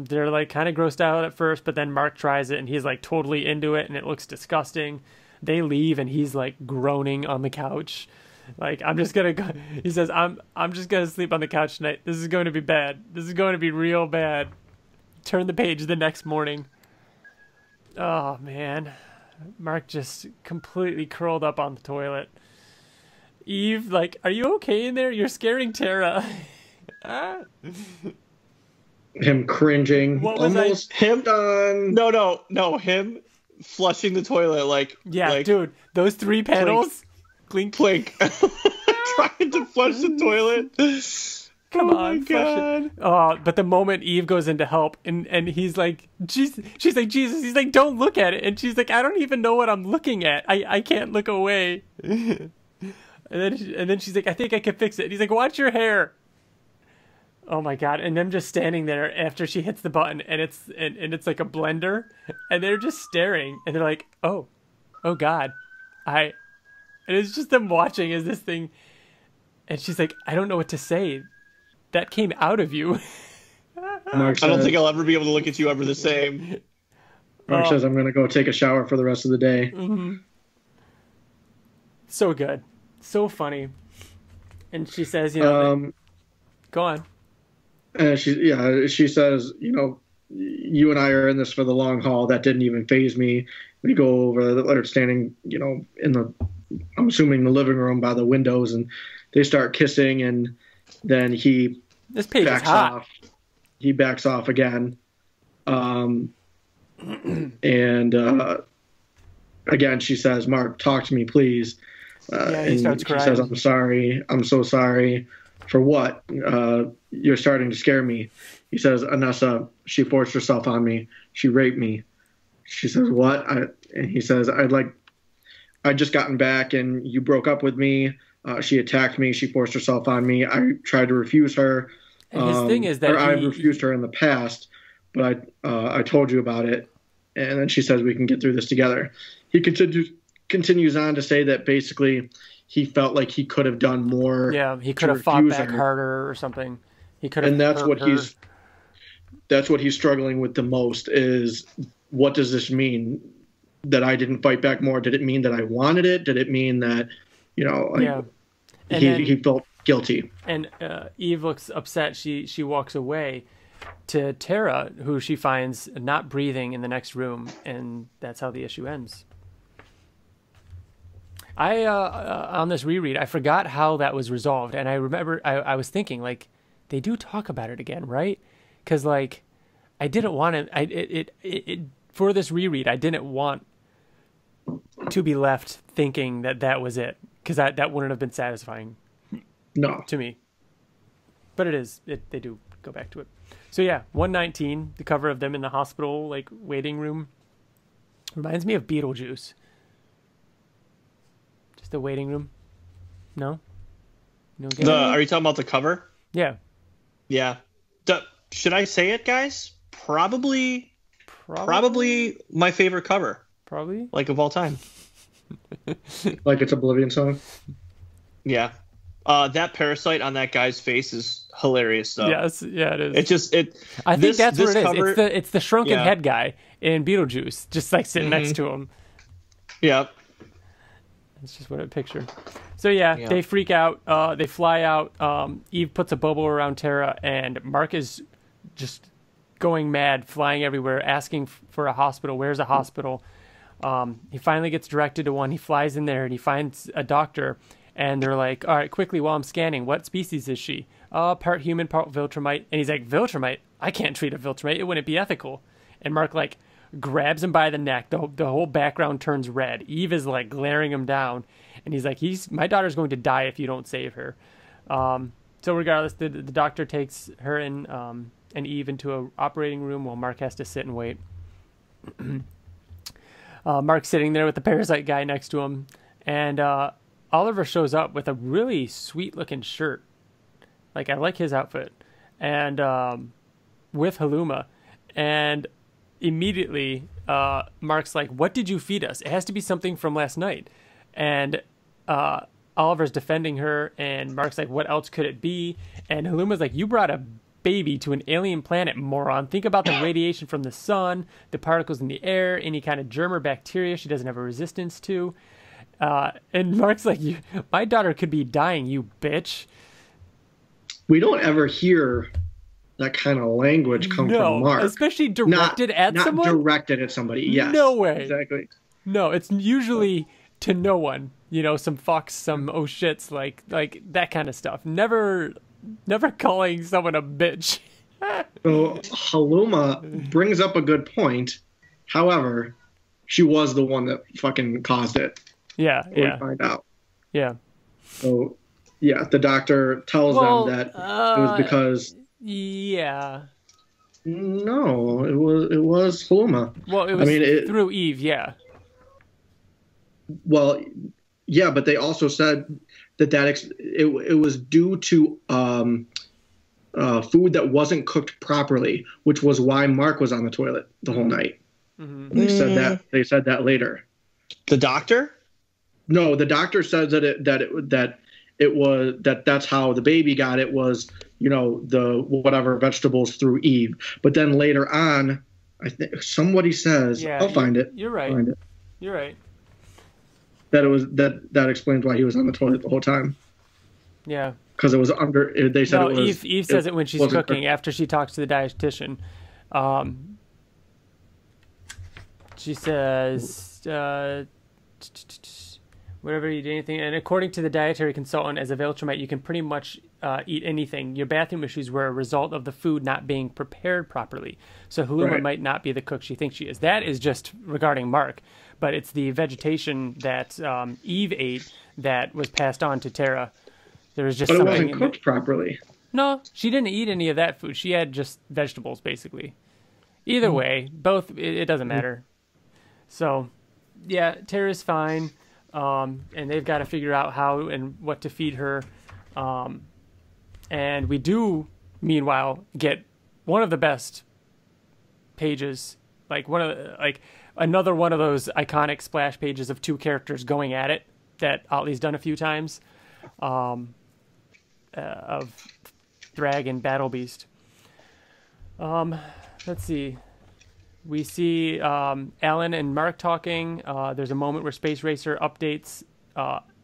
They're like kind of grossed out at first, but then Mark tries it and he's like totally into it and it looks disgusting. They leave and he's like groaning on the couch. Like, I'm just gonna go. He says, I'm just gonna sleep on the couch tonight. This is going to be bad. This is going to be real bad. Turn the page the next morning. Oh man. Mark just completely curled up on the toilet. Eve, like, are you okay in there? You're scaring Tara. Him cringing. What was Almost him done. No, him flushing the toilet like dude, those 3 panels. Clink clink. Trying to flush the toilet. Come on, flush it. Oh, but the moment Eve goes in to help and he's like, she's like, Jesus, he's like, don't look at it. And she's like, I don't even know what I'm looking at. I can't look away. And then she's like, I think I can fix it. And he's like, watch your hair. Oh my God. And them just standing there after she hits the button and it's like a blender and they're just staring and they're like, oh God. And it's just them watching as this thing, and she's like, I don't know what to say. That came out of you. I don't think I'll ever be able to look at you ever the same. Mark says, I'm going to go take a shower for the rest of the day. Mm-hmm. So good. So funny. And she says, go on. She says, you and I are in this for the long haul. That didn't even faze me. We go over, they're standing, I'm assuming the living room by the windows, and they start kissing, and then this page backs is hot. off. He backs off again. And again, she says, Mark, talk to me, please. He starts crying. She says, I'm sorry. I'm so sorry. For what? You're starting to scare me. He says, Anessa, she forced herself on me. She raped me. She says, what? And he says, I'd just gotten back and you broke up with me. She attacked me. She forced herself on me. I tried to refuse her. And his thing is that I refused her in the past, but I told you about it. And then she says, we can get through this together. He continues on to say that basically he felt like he could have done more. Yeah, he could have fought back harder or something. He could have. And that's what that's what he's struggling with the most is, what does this mean that I didn't fight back more? Did it mean that I wanted it? Did it mean that, he felt guilty? And Eve looks upset. She walks away to Tara, who she finds not breathing in the next room, and that's how the issue ends. I on this reread, I forgot how that was resolved, and I remember I was thinking, like, they do talk about it again, right? Because, like, I didn't want it for this reread. I didn't want to be left thinking that was it, because that wouldn't have been satisfying. No, to me. But it is. They do go back to it. So yeah, 119, the cover of them in the hospital, like, waiting room, reminds me of Beetlejuice. Just the waiting room. No? You don't get it? Are you talking about the cover? Yeah. Yeah. Should I say it, guys? Probably my favorite cover. Probably? Like, of all time. Like it's Oblivion song? Yeah. That parasite on that guy's face is hilarious, though. Yes, yeah, it is. I think that's what it cover, is. It's the shrunken head guy in Beetlejuice, just like sitting next to him. Yeah. That's just what I picture. So yeah, they freak out. They fly out. Eve puts a bubble around Tara, and Mark is just going mad, flying everywhere, asking for a hospital. Where's a hospital? He finally gets directed to one. He flies in there, and he finds a doctor. And they're like, all right, quickly, while I'm scanning, what species is she? Part human, part Viltrumite. And he's like, Viltrumite? I can't treat a Viltrumite. It wouldn't be ethical. And Mark, like, grabs him by the neck. The whole background turns red. Eve is, like, glaring him down. And he's like, my daughter's going to die if you don't save her. So regardless, the doctor takes her and Eve into an operating room while Mark has to sit and wait. Mark's sitting there with the parasite guy next to him. And Oliver shows up with a really sweet-looking shirt. Like, I like his outfit. And with Haluma. And immediately, Mark's like, what did you feed us? It has to be something from last night. And Oliver's defending her, and Mark's like, what else could it be? And Haluma's like, you brought a baby to an alien planet, moron. Think about the radiation from the sun, the particles in the air, any kind of germ or bacteria she doesn't have a resistance to. And Mark's like, my daughter could be dying, you bitch. We don't ever hear that kind of language come from Mark. Especially directed at someone? Not directed at somebody, yes. No way. Exactly. No, it's usually to no one. Some fucks, some oh shits, like that kind of stuff. Never calling someone a bitch. So Haluma brings up a good point. However, she was the one that fucking caused it. Yeah. We find out. Yeah. So, yeah, the doctor tells them that it was because. Yeah. No, it was Haluma. Well, it was through Eve, yeah. Well, yeah, but they also said that it was due to food that wasn't cooked properly, which was why Mark was on the toilet the whole night. Mm-hmm. They said that later. The doctor? No, the doctor says that's how the baby got it, was the whatever vegetables through Eve. But then later on, I think somebody says, I'll find it. You're right. Find it. You're right. That it was that explains why he was on the toilet the whole time. Yeah. Because it was under. They said it was. Eve says it when she's cooking after she talks to the dietitian. She says, whatever you do, anything. And according to the dietary consultant, as a Viltrumite, you can pretty much eat anything. Your bathroom issues were a result of the food not being prepared properly. So Haluma might not be the cook she thinks she is. That is just regarding Mark. But it's the vegetation that Eve ate that was passed on to Tara. There was just but it something wasn't cooked properly. No, she didn't eat any of that food. She had just vegetables, basically. Either way, both, it doesn't matter. So, yeah, Tara's fine, and they've got to figure out how and what to feed her. And we do, meanwhile, get one of the best pages, another one of those iconic splash pages of two characters going at it that Ottley's done a few times, of Thrag and Battle Beast. Let's see. We see Alan and Mark talking. There's a moment where Space Racer updates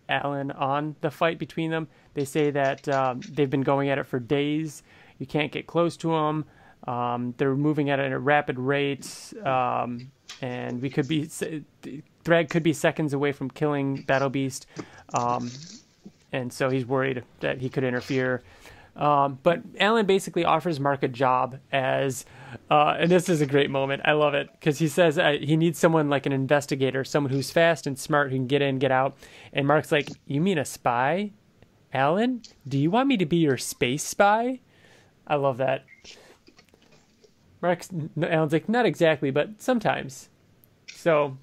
Alan on the fight between them. They say that they've been going at it for days. You can't get close to them. They're moving at a rapid rate, and Thrag could be seconds away from killing Battle Beast, and so he's worried that he could interfere. But Alan basically offers Mark a job as, and this is a great moment. I love it because he says he needs someone like an investigator, someone who's fast and smart who can get in, get out. And Mark's like, "You mean a spy, Alan? Do you want me to be your space spy?" I love that. Alan's like, "Not exactly, but sometimes." So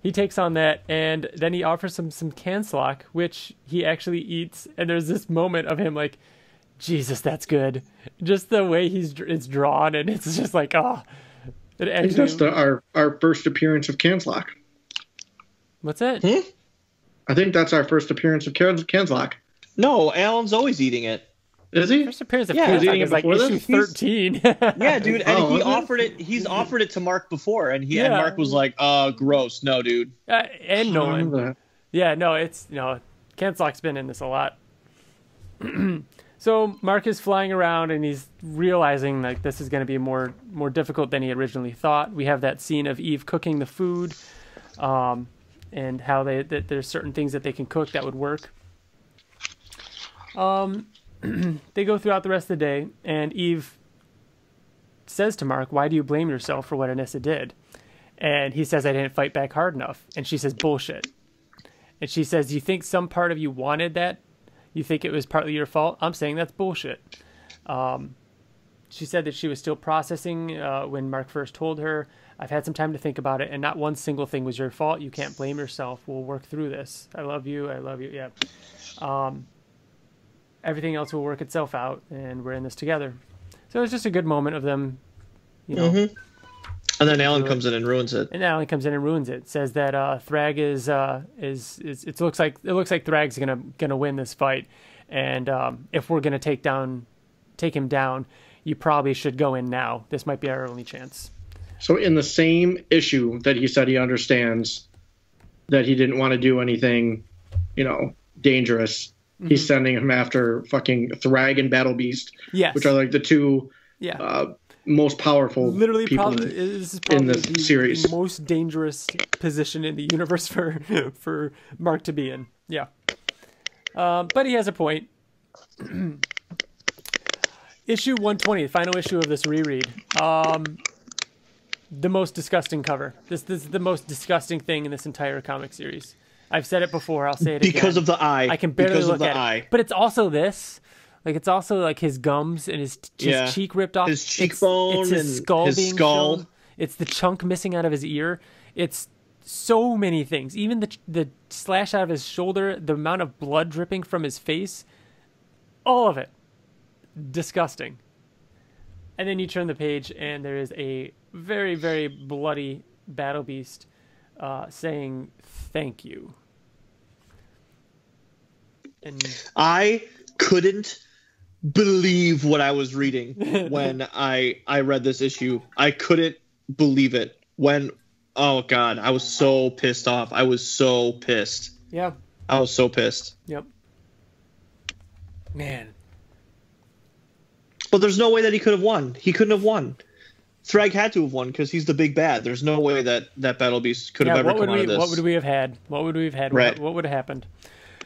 he takes on that, and then he offers him some Canslock, which he actually eats. And there's this moment of him like, Jesus, that's good. Just the way it's drawn, and it's just like, oh. It actually, I think that's our first appearance of Canslock. What's that? I think that's our first appearance of Canslock. No, Alan's always eating it. Is he? First appearance of Yeah, Canslock is like issue 13. Yeah, dude, and Oh, he is it? offered it. He's offered it to Mark before, and and Mark was like, gross, no, dude." And I remember Nolan. that. Yeah, no, Canslock's been in this a lot. So Mark is flying around, and he's realizing like this is going to be more difficult than he originally thought. We have that scene of Eve cooking the food, and how that there's certain things that they can cook that would work. They go throughout the rest of the day, and Eve says to Mark, "Why do you blame yourself for what Anissa did?" And he says, "I didn't fight back hard enough." And she says, "Bullshit." And she says, "You think some part of you wanted that? You think it was partly your fault?" I'm saying that's bullshit. She said that she was still processing when Mark first told her, "I've had some time to think about it, and not one single thing was your fault. You can't blame yourself. We'll work through this. I love you. I love you." Yeah. Everything else will work itself out, and we're in this together. So it's just a good moment of them, And then Alan comes in and ruins it. And Alan comes in and ruins it. Says that Thrag is it looks like Thrag's gonna win this fight, and if we're gonna take him down, you probably should go in now. This might be our only chance. So in the same issue that he said he understands that he didn't want to do anything, dangerous. Mm-hmm. He's sending him after fucking Thrag and Battle Beast, yes, which are like the two most powerful people this is probably in this series. The most dangerous position in the universe for Mark to be in. Yeah, but he has a point. Issue 120, the final issue of this reread. The most disgusting cover. This is the most disgusting thing in this entire comic series. I've said it before. I'll say it again. Because of the eye. I can barely look at it. But it's also this. Like, it's also like his gums and his cheek ripped off. His cheekbone it's his skull his being skull. shown. It's the chunk missing out of his ear. It's so many things. Even the slash out of his shoulder, the amount of blood dripping from his face. All of it. Disgusting. And then you turn the page, and there is a very, very bloody Battle Beast saying thank you. And I couldn't believe what I was reading when I read this issue. I couldn't believe it. Oh God, I was so pissed off. I was so pissed. Yeah. I was so pissed. Yep. Man. But there's no way that he could have won. He couldn't have won. Thrag had to have won because he's the big bad. There's no way that Battle Beast could have ever come out of this. What would we have had? What would we have had? Right. What would have happened?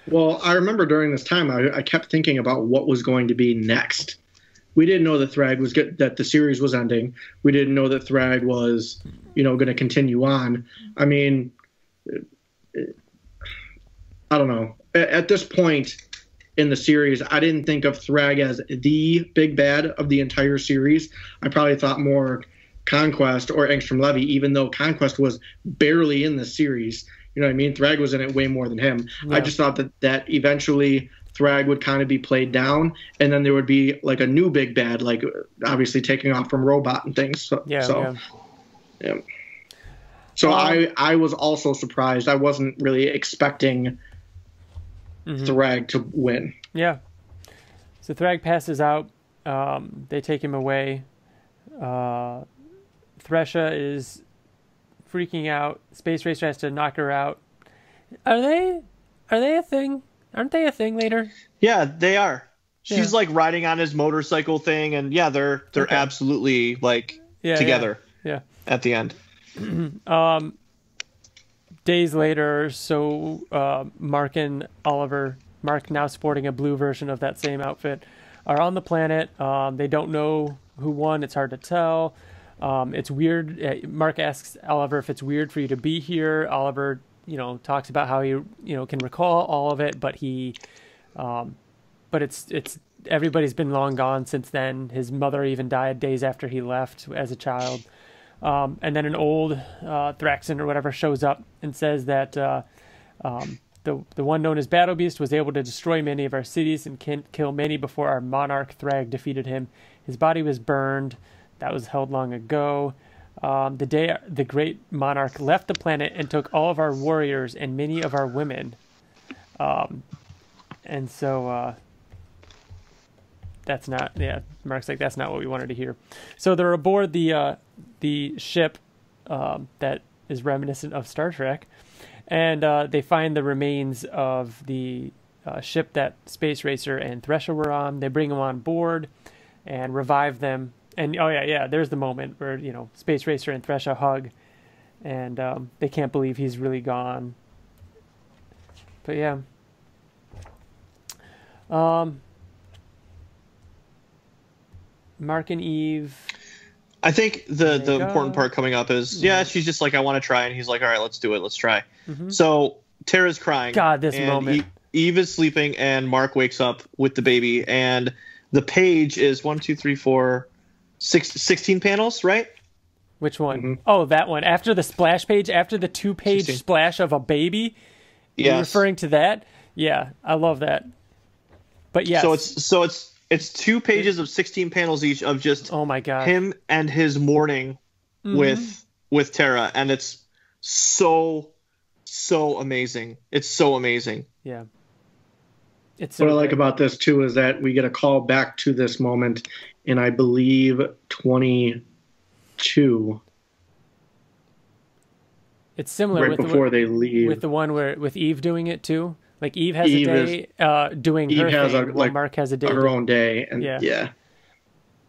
Well, I remember during this time, I kept thinking about what was going to be next. We didn't know that Thrag was that the series was ending. We didn't know that Thrag was, going to continue on. I mean, I don't know. At this point in the series, I didn't think of Thrag as the big bad of the entire series. I probably thought more Conquest or Angstrom Levy, even though Conquest was barely in the series. You know what I mean? Thrag was in it way more than him. Yeah. I just thought that eventually Thrag would kind of be played down, and then there would be like a new big bad, like obviously taking off from Robot and things. So I was also surprised. I wasn't really expecting Thrag to win. Yeah. So Thrag passes out. They take him away. Thresha is freaking out. Space Racer has to knock her out. Are they a thing? Aren't they a thing later? Yeah, they are. She's like riding on his motorcycle thing, and yeah, they're okay. Absolutely like together. Yeah. At the end. Days later, so Mark and Oliver, Mark now sporting a blue version of that same outfit, are on the planet. They don't know who won. It's hard to tell. It's weird. Mark asks Oliver if it's weird for you to be here. Oliver, talks about how he, can recall all of it, but but it's everybody's been long gone since then. His mother even died days after he left as a child. And then an old Thraxan or whatever shows up and says that the one known as Battle Beast was able to destroy many of our cities and kill many before our monarch Thrag defeated him. His body was burned. That was held long ago. The day the great monarch left the planet and took all of our warriors and many of our women. And so that's not, Mark's like, that's not what we wanted to hear. So they're aboard the ship that is reminiscent of Star Trek, and they find the remains of the ship that Space Racer and Thresher were on. They bring them on board and revive them. And there's the moment where Space Racer and Thresher hug, and they can't believe he's really gone. But yeah. Mark and Eve. I think the important part coming up is she's just like, I want to try, and he's like, all right, let's do it, let's try. Mm-hmm. So Tara's crying. God, this moment. Eve is sleeping, and Mark wakes up with the baby, and the page is 16 panels, right? Which one? Mm-hmm. Oh, that one. After the splash page, after the 2-page 16. Splash of a baby. Yes. You're referring to that? Yeah, I love that. But yes. So it's 2 pages of 16 panels each of just oh my God. Him and his mourning with Tara, and it's so amazing. It's so amazing. Yeah. What I like about this too is that we get a call back to this moment in, I believe, 22. It's similar right before they leave, with the one with Eve doing it too. Like Eve has a day doing her thing, while Mark has a day her own day, and yeah.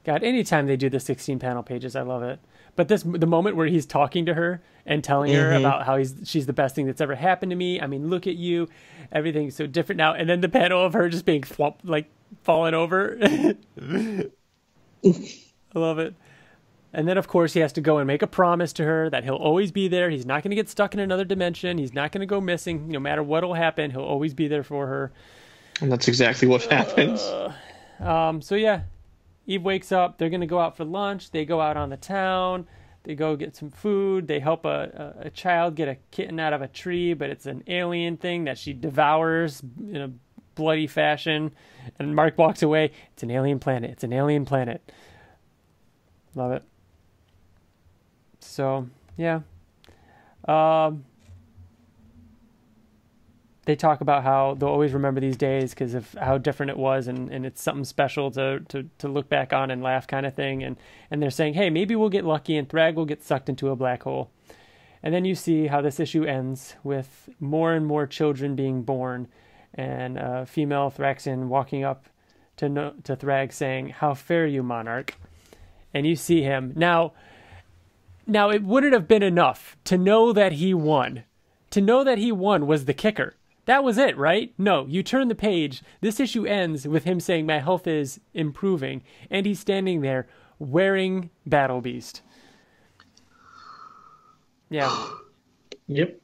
God, anytime they do the 16 panel pages, I love it. But the moment where he's talking to her and telling her about how she's the best thing that's ever happened to me. I mean, look at you, everything's so different now. And then the panel of her just being falling over. I love it. And then, of course, he has to go and make a promise to her that he'll always be there. He's not going to get stuck in another dimension. He's not going to go missing. No matter what will happen, he'll always be there for her. And that's exactly what happens. So, yeah, Eve wakes up. They're going to go out for lunch. They go out on the town. They go get some food. They help a child get a kitten out of a tree, but it's an alien thing that she devours in a bloody fashion. And Mark walks away. It's an alien planet. It's an alien planet. Love it. So, yeah. They talk about how they'll always remember these days because of how different it was, and it's something special to look back on and laugh kind of thing. And they're saying, hey, maybe we'll get lucky and Thrag will get sucked into a black hole. And then you see how this issue ends with more and more children being born, and a female Thraxan walking up to Thrag saying, how fare you, monarch? And you see him. Now it wouldn't have been enough to know that he won. To know that he won was the kicker. That was it, right? No, you turn the page. This issue ends with him saying, my health is improving. And he's standing there wearing Battle Beast. Yeah. Yep.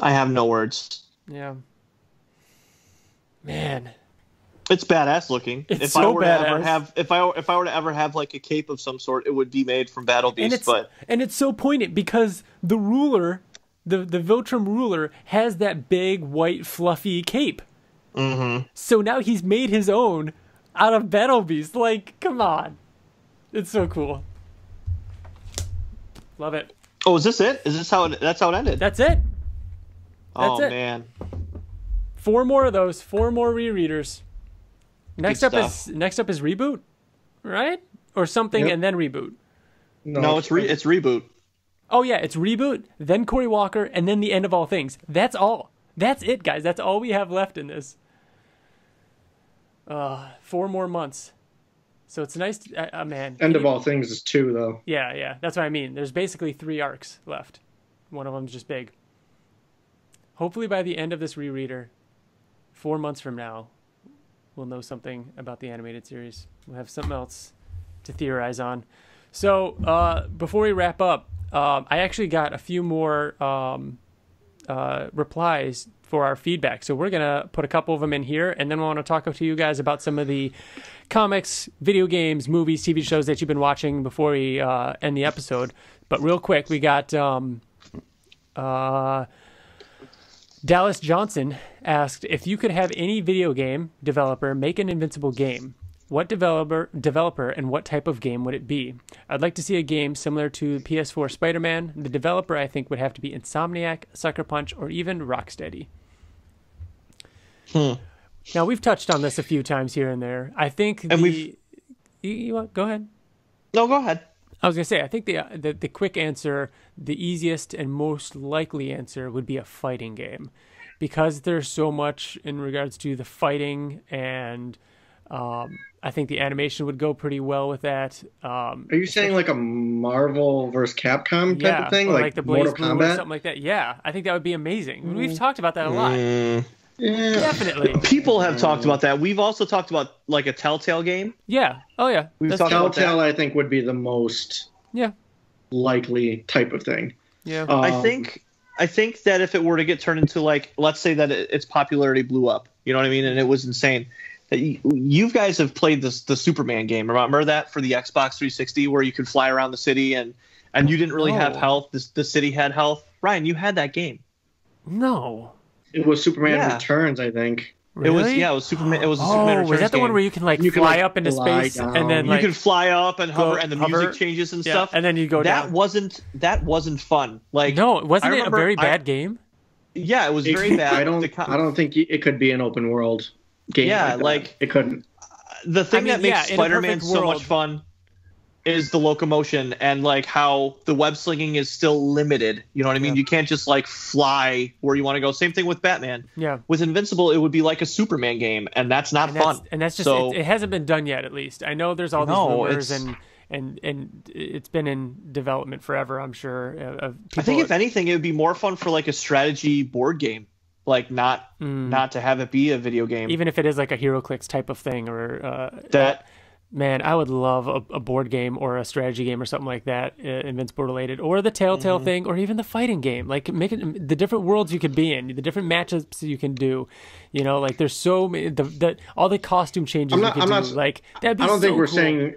I have no words. Yeah. Man. It's badass looking. It's so badass. If I were to ever have like a cape of some sort, it would be made from Battle Beast. And it's so poignant because the ruler, the Viltrum ruler, has that big white fluffy cape. Mm-hmm. So now he's made his own out of Battle Beast. Like, come on, it's so cool. Love it. Oh, is this it? Is this how? That's how it ended. That's it. That's it. Man. 4 more of those. 4 more rereaders. Next up is Reboot, right? or something Yep. and then reboot? No, it's reboot. Oh yeah, it's reboot, then Cory Walker, and then the end of all things. That's all. That's it, guys. That's all we have left in this. 4 more months. So it's nice to, man. End of all things is 2, though. Yeah. That's what I mean. There's basically 3 arcs left. One of them's just big. Hopefully by the end of this rereader, 4 months from now, we'll know something about the animated series. We'll have something else to theorize on. So before we wrap up, I actually got a few more replies for our feedback. So we're going to put a couple of them in here, and then we want to talk to you guys about some of the comics, video games, movies, TV shows that you've been watching before we end the episode. But real quick, we got Dallas Johnson asked, if you could have any video game developer make an Invincible game, what developer and what type of game would it be? I'd like to see a game similar to PS4 Spider-Man. The developer, I think, would have to be Insomniac, Sucker Punch, or even Rocksteady. Now, we've touched on this a few times here and there. I think go ahead. No, go ahead. I was going to say, I think the quick answer, the easiest and most likely answer would be a fighting game. Because there's so much in regards to the fighting, and I think the animation would go pretty well with that. Are you saying like a Marvel versus Capcom type of thing? Or like the Blaze Mortal Blue or Kombat? something like that. Yeah, I think that would be amazing. We've talked about that a lot. Yeah. Definitely. People have talked about that. We've also talked about like a Telltale game. Yeah. Oh, yeah. We've talked about Telltale, that. I think, would be the most Yeah. likely type of thing. Yeah. I think that if it were to get turned into, like, let's say that its popularity blew up, you know what I mean, and it was insane. That you guys have played the Superman game. Remember that for the Xbox 360 where you could fly around the city and you didn't really have health. The city had health. Ryan, you had that game. No. It was Superman Returns, I think. Really? It was Superman. It was a Superman Returns was that the one where you can fly up into space down. and then you can fly up and hover and the hover, music changes and stuff, and then you go down. That wasn't fun. Like, no, wasn't it a remember very bad game? Yeah, it was very bad. I don't think it could be an open world game. Yeah, like it couldn't. The thing that makes Spider-Man so world, much fun is the locomotion and like how the web slinging is still limited. You know what I mean? You can't just like fly where you want to go. Same thing with Batman. Yeah. With Invincible, it would be like a Superman game, and that's not fun. And that's just it hasn't been done yet. At least I know there's all these rumors and it's been in development forever. I'm sure. I think if anything, it would be more fun for like a strategy board game. Like not to have it be a video game, even if it is like a HeroClix type of thing, or that. Man, I would love a board game or a strategy game or something like that, Invincible related, or the Telltale thing, or even the fighting game. Like make it the different worlds you could be in, the different matchups you can do. You know, like there's so many all the costume changes you can do. Like that'd be I don't think we're cool. saying.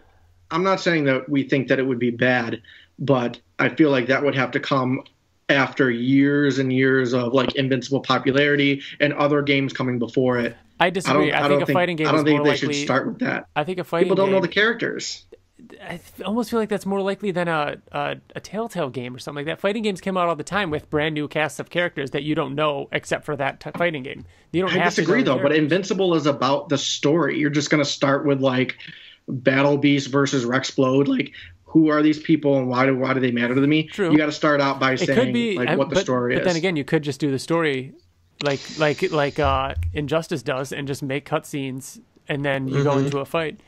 I'm not saying that we think that it would be bad, but I feel like that would have to come after years and years of like Invincible popularity and other games coming before it. I disagree. I think a fighting game is more likely. I don't think they should start with that. I think a fighting game. People don't know the characters. I almost feel like that's more likely than a Telltale game or something like that. Fighting games come out all the time with brand new casts of characters that you don't know except for that fighting game. You don't. I disagree though, but Invincible is about the story. You're just going to start with like Battle Beast versus Rexplode. Like, who are these people and why do they matter to me? True. You got to start out by saying what the story is. But then again, you could just do the story like Injustice does and just make cutscenes and then you go into a fight.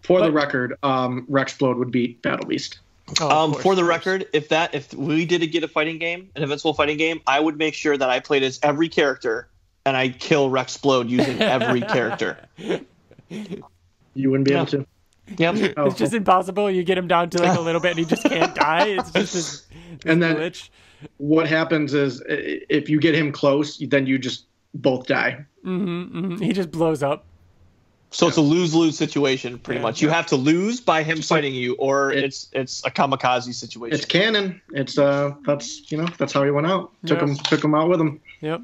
For the record, Rexplode would beat Battle Beast. For the record, if we did get a fighting game, an Invincible fighting game, I would make sure that I played as every character and I'd kill Rexplode using every character. You wouldn't be able to. Yep. It's just impossible. You get him down to like a little bit and he just can't die. It's just this and then glitch. What happens is if you get him close, then you just both die. He just blows up. So it's a lose-lose situation, pretty much. You have to lose by him fighting you, or it's a kamikaze situation. It's canon. It's that's how he went out. Took him out with him. Yep.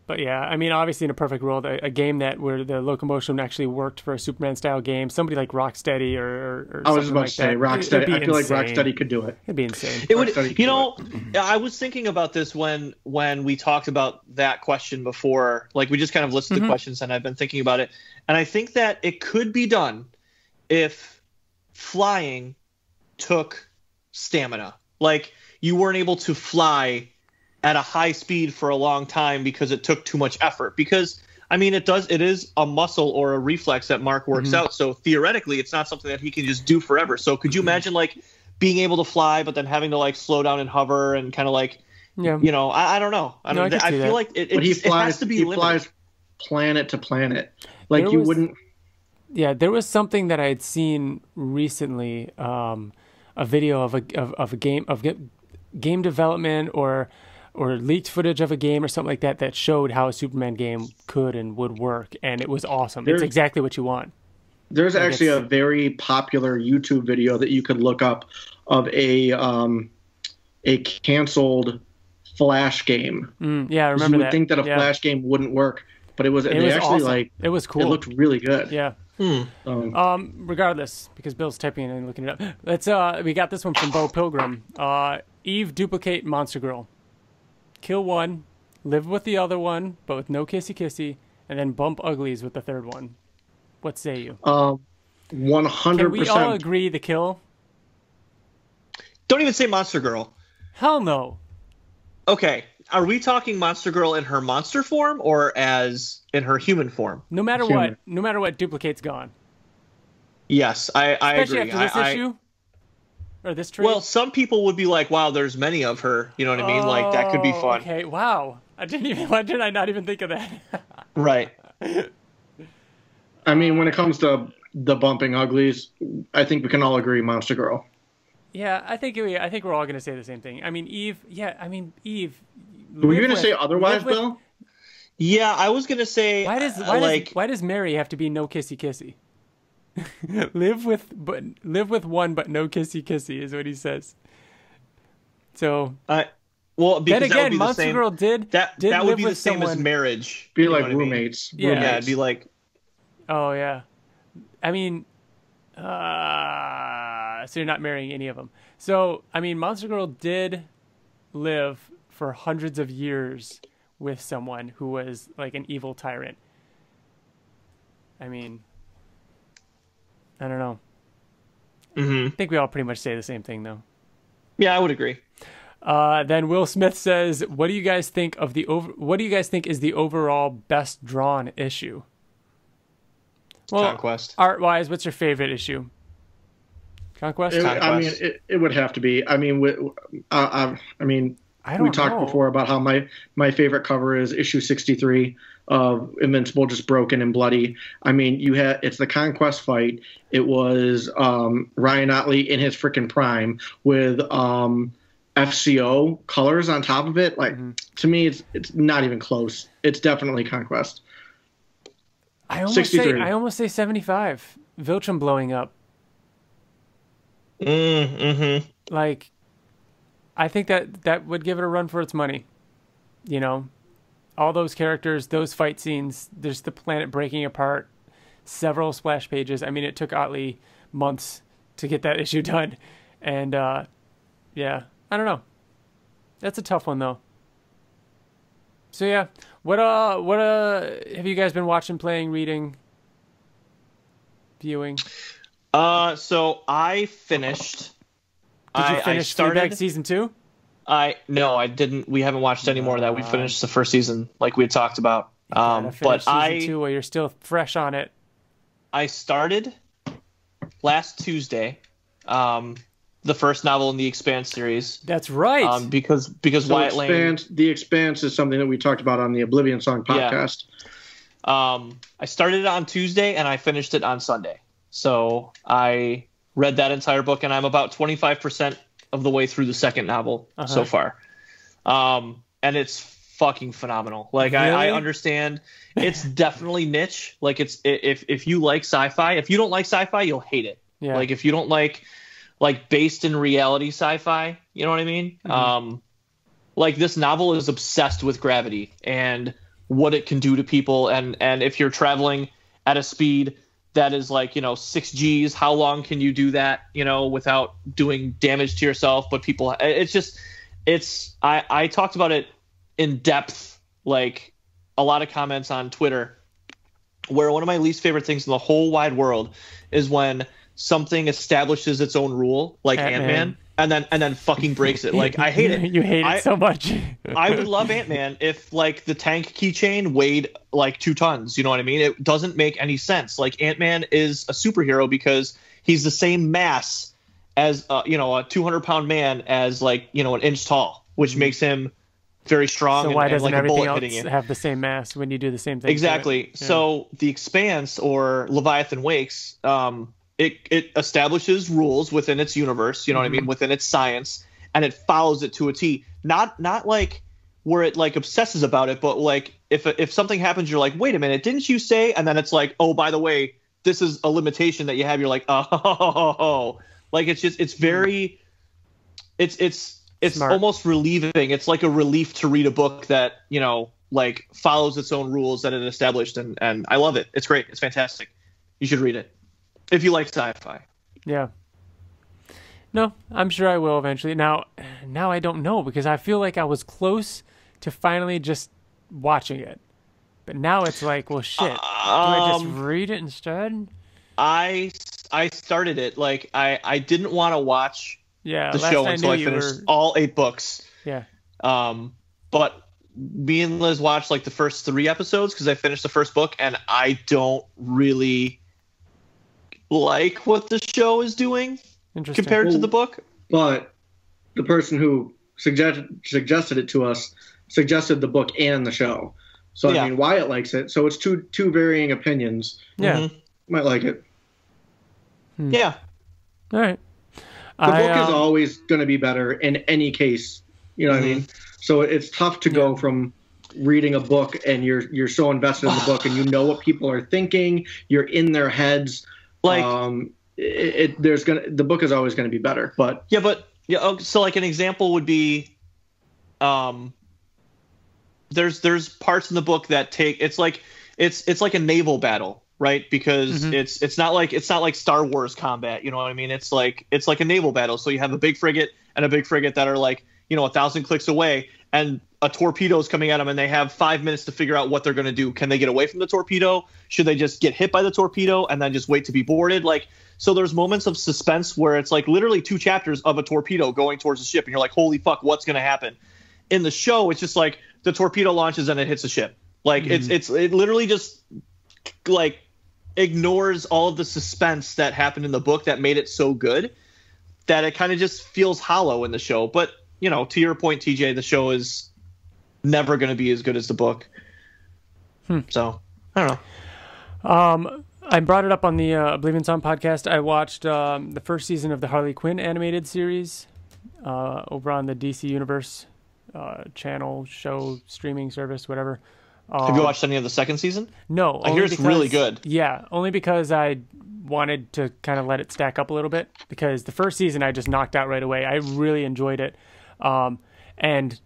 But yeah, I mean, obviously, in a perfect world, a game where the locomotion actually worked for a Superman-style game, somebody like Rocksteady or I was just about like to say that, Rocksteady. I feel like Rocksteady could do it. It'd be insane. It would. You know, I was thinking about this when we talked about that question before. Like, we just kind of listed the questions, and I've been thinking about it. And I think that it could be done if flying took stamina. Like, you weren't able to fly at a high speed for a long time because it took too much effort. Because, I mean, it is a muscle or a reflex that Mark works out. So theoretically, it's not something that he can just do forever. So could you imagine, like, being able to fly, but then having to, like, slow down and hover and kind of, like, you know, I don't know. I feel like it has to be limited. He flies planet to planet. Like, you wouldn't... Yeah, there was something that I had seen recently, a video of a game development or leaked footage of a game or something like that showed how a Superman game could and would work, and it was awesome. It's exactly what you want. There's actually a very popular YouTube video that you could look up of a canceled Flash game. Yeah, I remember that. You would think that a Flash game wouldn't work, but it was actually awesome. Like, it was cool. It looked really good. Yeah. Regardless, because Bill's typing it and looking it up. Let's we got this one from Bo Pilgrim. Eve duplicate Monster Girl. Kill one, live with the other one, but with no kissy kissy, and then bump uglies with the third one. What say you? 100%. Can we all agree the kill? Don't even say Monster Girl. Hell no. Okay, are we talking Monster Girl in her monster form or as in her human form? No matter what, duplicate's gone. Yes, I agree. Especially after this issue or this trade. Well, some people would be like, "Wow, there's many of her." You know what I mean? Like, that could be fun. Okay, wow. Why did I not even think of that? Right. I mean, when it comes to the bumping uglies, I think we can all agree Monster Girl. Yeah, I think we're all going to say the same thing. I mean, Eve. Yeah, I mean, Eve. Were you going to say otherwise, Bill? Yeah, I was going to say. Why does Mary have to be no kissy kissy? live with one, but no kissy kissy is what he says. So. Well, because then again, Monster Girl did would be the same as marriage. Be like roommates. Yeah. Yeah, it'd be like. Oh yeah, I mean, so you're not marrying any of them. So I mean, Monster Girl did live for hundreds of years with someone who was like an evil tyrant. I mean, I don't know. I think we all pretty much say the same thing, though. Yeah, I would agree. Then Will Smith says, "What do you guys think of What do you guys think is the overall best drawn issue?" Well, Conquest. Art-wise, what's your favorite issue? Conquest? I mean, it would have to be. I mean, we talked before about how my favorite cover is issue 63 of Invincible, just broken and bloody. I mean, it's the Conquest fight. It was Ryan Ottley in his freaking prime with FCO colors on top of it. Like, to me, it's not even close. It's definitely Conquest. I almost say 75. Viltrum blowing up. Like, I think that would give it a run for its money. You know, all those characters, those fight scenes, there's the planet breaking apart, several splash pages. I mean, it took Ottley months to get that issue done. And, yeah, I don't know. That's a tough one, though. So, yeah, what have you guys been watching, playing, reading, viewing? So I finished. Did you finish Fleabag season 2? No, I didn't. We haven't watched any more of that. We finished the first season, like we had talked about. But season 2 while you're still fresh on it. I started last Tuesday. The first novel in the Expanse series. That's right. Because Wyatt Layne. The Expanse is something that we talked about on the Oblivion Song podcast. Yeah. I started it on Tuesday and I finished it on Sunday. So I read that entire book and I'm about 25% of the way through the second novel so far. And it's fucking phenomenal. Like, really? I understand it's definitely niche. Like, it's if you like sci-fi, if you don't like sci-fi, you'll hate it. Yeah. Like, if you don't like based in reality sci-fi, you know what I mean? Like, this novel is obsessed with gravity and what it can do to people. And if you're traveling at a speed that is like, 6 Gs, how long can you do that, without doing damage to yourself? But people, I talked about it in depth, like a lot of comments on Twitter, where one of my least favorite things in the whole wide world is when something establishes its own rule, like Ant-Man, and then fucking breaks it. Like, I hate it. You hate it so much. I would love Ant-Man if, like, the tank keychain weighed like 2 tons. You know what I mean? It doesn't make any sense. Like, Ant-Man is a superhero because he's the same mass as a 200-pound man as, like, an inch tall, which makes him very strong. So why doesn't like everything else have the same mass when you do the same thing? Exactly. Yeah. So the Expanse, or Leviathan Wakes, it establishes rules within its universe, you know what I mean, within its science, and it follows it to a T. Not like where it like obsesses about it, but like if something happens, you're like, wait a minute, didn't you say? And then it's like, oh, by the way, this is a limitation that you have. You're like, oh, like it's very, it's Smart. Almost relieving. It's like a relief to read a book that, like follows its own rules that it established. And I love it. It's great. It's fantastic. You should read it if you like sci-fi. Yeah. No, I'm sure I will eventually. Now I don't know, because I feel like I was close to finally just watching it. But now it's like, well, shit. Do I just read it instead? I started it. Like, I didn't want to watch the show until I finished all 8 books. Yeah. But me and Liz watched like the first 3 episodes because I finished the first book, and I don't really like what the show is doing compared to the book. But the person who suggested it to us suggested the book and the show. So I mean, Wyatt likes it. So it's two varying opinions. Yeah, might like it. Yeah. All right. The book is always going to be better in any case. You know what I mean? So it's tough to go from reading a book and you're so invested in the book and you know what people are thinking. You're in their heads. Like the book is always going to be better. But so like an example would be, there's parts in the book that it's like a naval battle. Right, because it's not like Star Wars combat, you know what I mean? It's like a naval battle. So you have a big frigate and a big frigate that are like 1,000 clicks away, and a torpedo is coming at them, and they have 5 minutes to figure out what they're going to do. Can they get away from the torpedo? Should they just get hit by the torpedo and then just wait to be boarded? Like, so there's moments of suspense where it's like literally 2 chapters of a torpedo going towards the ship, and you're like, holy fuck, what's going to happen? In the show, it's just like the torpedo launches and it hits the ship. Like it literally just like ignores all of the suspense that happened in the book that made it so good that it kind of just feels hollow in the show. But, to your point, TJ, the show is never going to be as good as the book. So, I don't know. I brought it up on the Believe in Sound podcast. I watched the first season of the Harley Quinn animated series over on the DC Universe channel, show, streaming service, whatever. Have you watched any of the second season? No. I hear it's really good. Yeah, only because I wanted to kind of let it stack up a little bit, because the first season I just knocked out right away. I really enjoyed it. And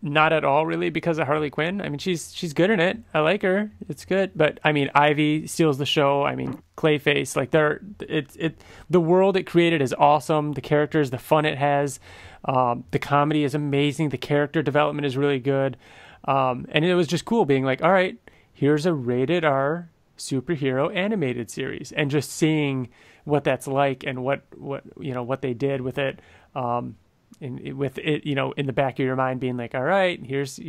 not at all really because of Harley Quinn. I mean, she's good in it. I like her. It's good. But I mean, Ivy steals the show. I mean, Clayface, like the world it created is awesome. The characters, the fun it has, the comedy is amazing. The character development is really good. And it was just cool being like, all right, here's a rated R superhero animated series, and just seeing what that's like and what they did with it. With it, in the back of your mind being like, all right, here's,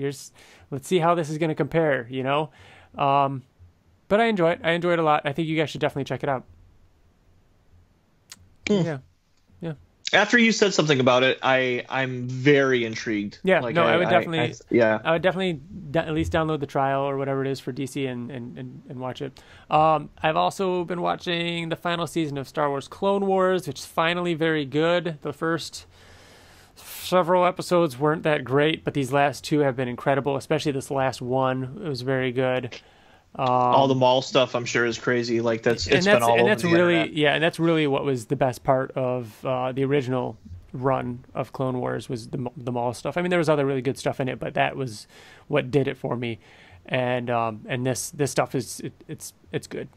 let's see how this is going to compare, but I enjoy it. I enjoy it a lot. I think you guys should definitely check it out. Yeah. After you said something about it, I'm very intrigued. Yeah, like, I would definitely at least download the trial or whatever it is for DC and watch it. I've also been watching the final season of Star Wars Clone Wars, which is finally very good. The first several episodes weren't that great, but these last 2 have been incredible, especially this last one. It was very good. All the mall stuff, I'm sure, is crazy. Like that's been all over the internet. Yeah, and that's really what was the best part of the original run of Clone Wars was the mall stuff. I mean, there was other really good stuff in it, but that was what did it for me. And this stuff is it's good.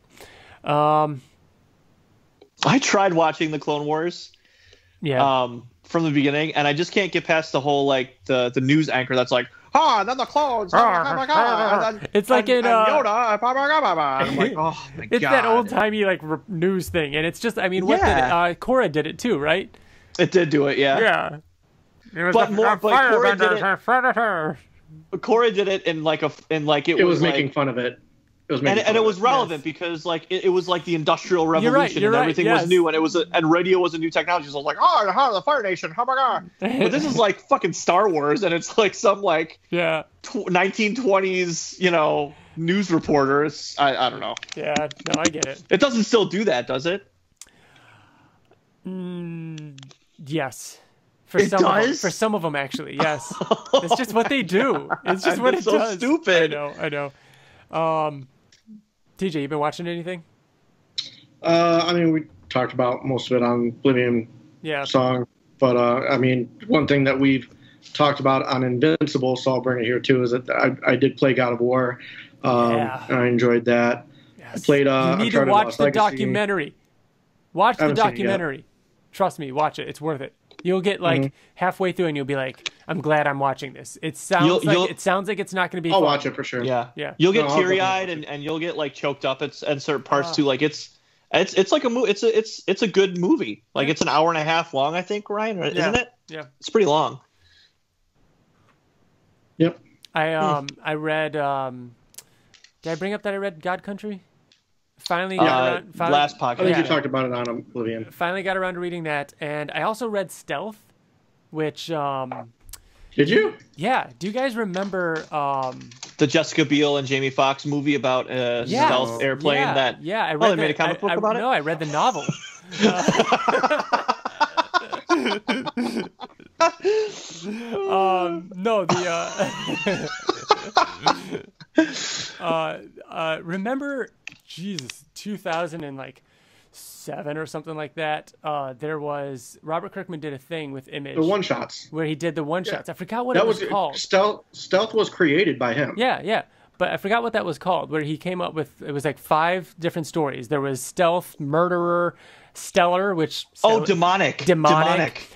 I tried watching the Clone Wars. Yeah. From the beginning, and I just can't get past the whole like the news anchor that's like, and then the clones. Oh my god! And then, It's like in Yoda. I'm like, oh my it's god! that old timey like news thing, and it's just, I mean, what did Korra did it too, right? It did do it, yeah. Yeah. It was But Korra did it. predator. Korra did it in like it was making fun of it. It was making and it was relevant because like it was like the Industrial Revolution you're and everything right, was new, and and radio was a new technology. So I was like, the Fire Nation, oh my god! But this is like fucking Star Wars, and it's like some like 1920s news reporters. I don't know. Yeah, no, I get it. It doesn't still do that, does it? Yes. For some of them, actually, yes. It's just what they do. It's just what it does. Stupid. I know. TJ, you been watching anything? I mean, we talked about most of it on Oblivion song, but I mean, one thing that we've talked about on Invincible, so I'll bring it here too, is that I did play God of War, and I enjoyed that. Yes. I played. You need to watch the Legacy. documentary. Watch the documentary. Trust me, watch it. It's worth it. You'll get like halfway through and you'll be like, "I'm glad I'm watching this." It sounds like it's not going to be. I'll fun. watch it for sure. Yeah. You'll get teary-eyed and you'll get like choked up at certain parts too. Like it's like a movie. It's a good movie. Like it's an hour and a half long, I think, Ryan, isn't it? Yeah. It's pretty long. Yep. I read. Did I bring up that I read God Country? Finally got around. Last podcast. I think you talked about it on Oblivion. Finally got around to reading that, and I also read Stealth, which. Did you? Yeah. Do you guys remember the Jessica Biel and Jamie Foxx movie about a stealth airplane? I read. They made a comic book about it. No, I read the novel. No, remember, Jesus, 2007 or something like that. There was Robert Kirkman did a thing with Image, the one shots, where he did the one shots. I forgot what it was called. Stealth was created by him. Yeah. But I forgot what that was called, where he came up with, it was like 5 different stories. There was Stealth, Murderer, Stellar, which... Demonic.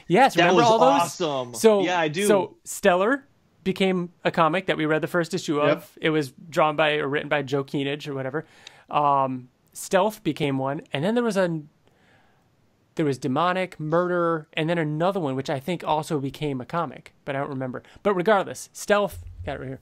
Yes, that remember all those? Awesome. So, yeah, I do. So Stellar became a comic that we read the first issue of. Yep. It was drawn by or written by Joe Keenage or whatever. Stealth became one. And then there was Demonic, Murderer, and then another one, which I think also became a comic, but I don't remember. But regardless, Stealth, got it right here.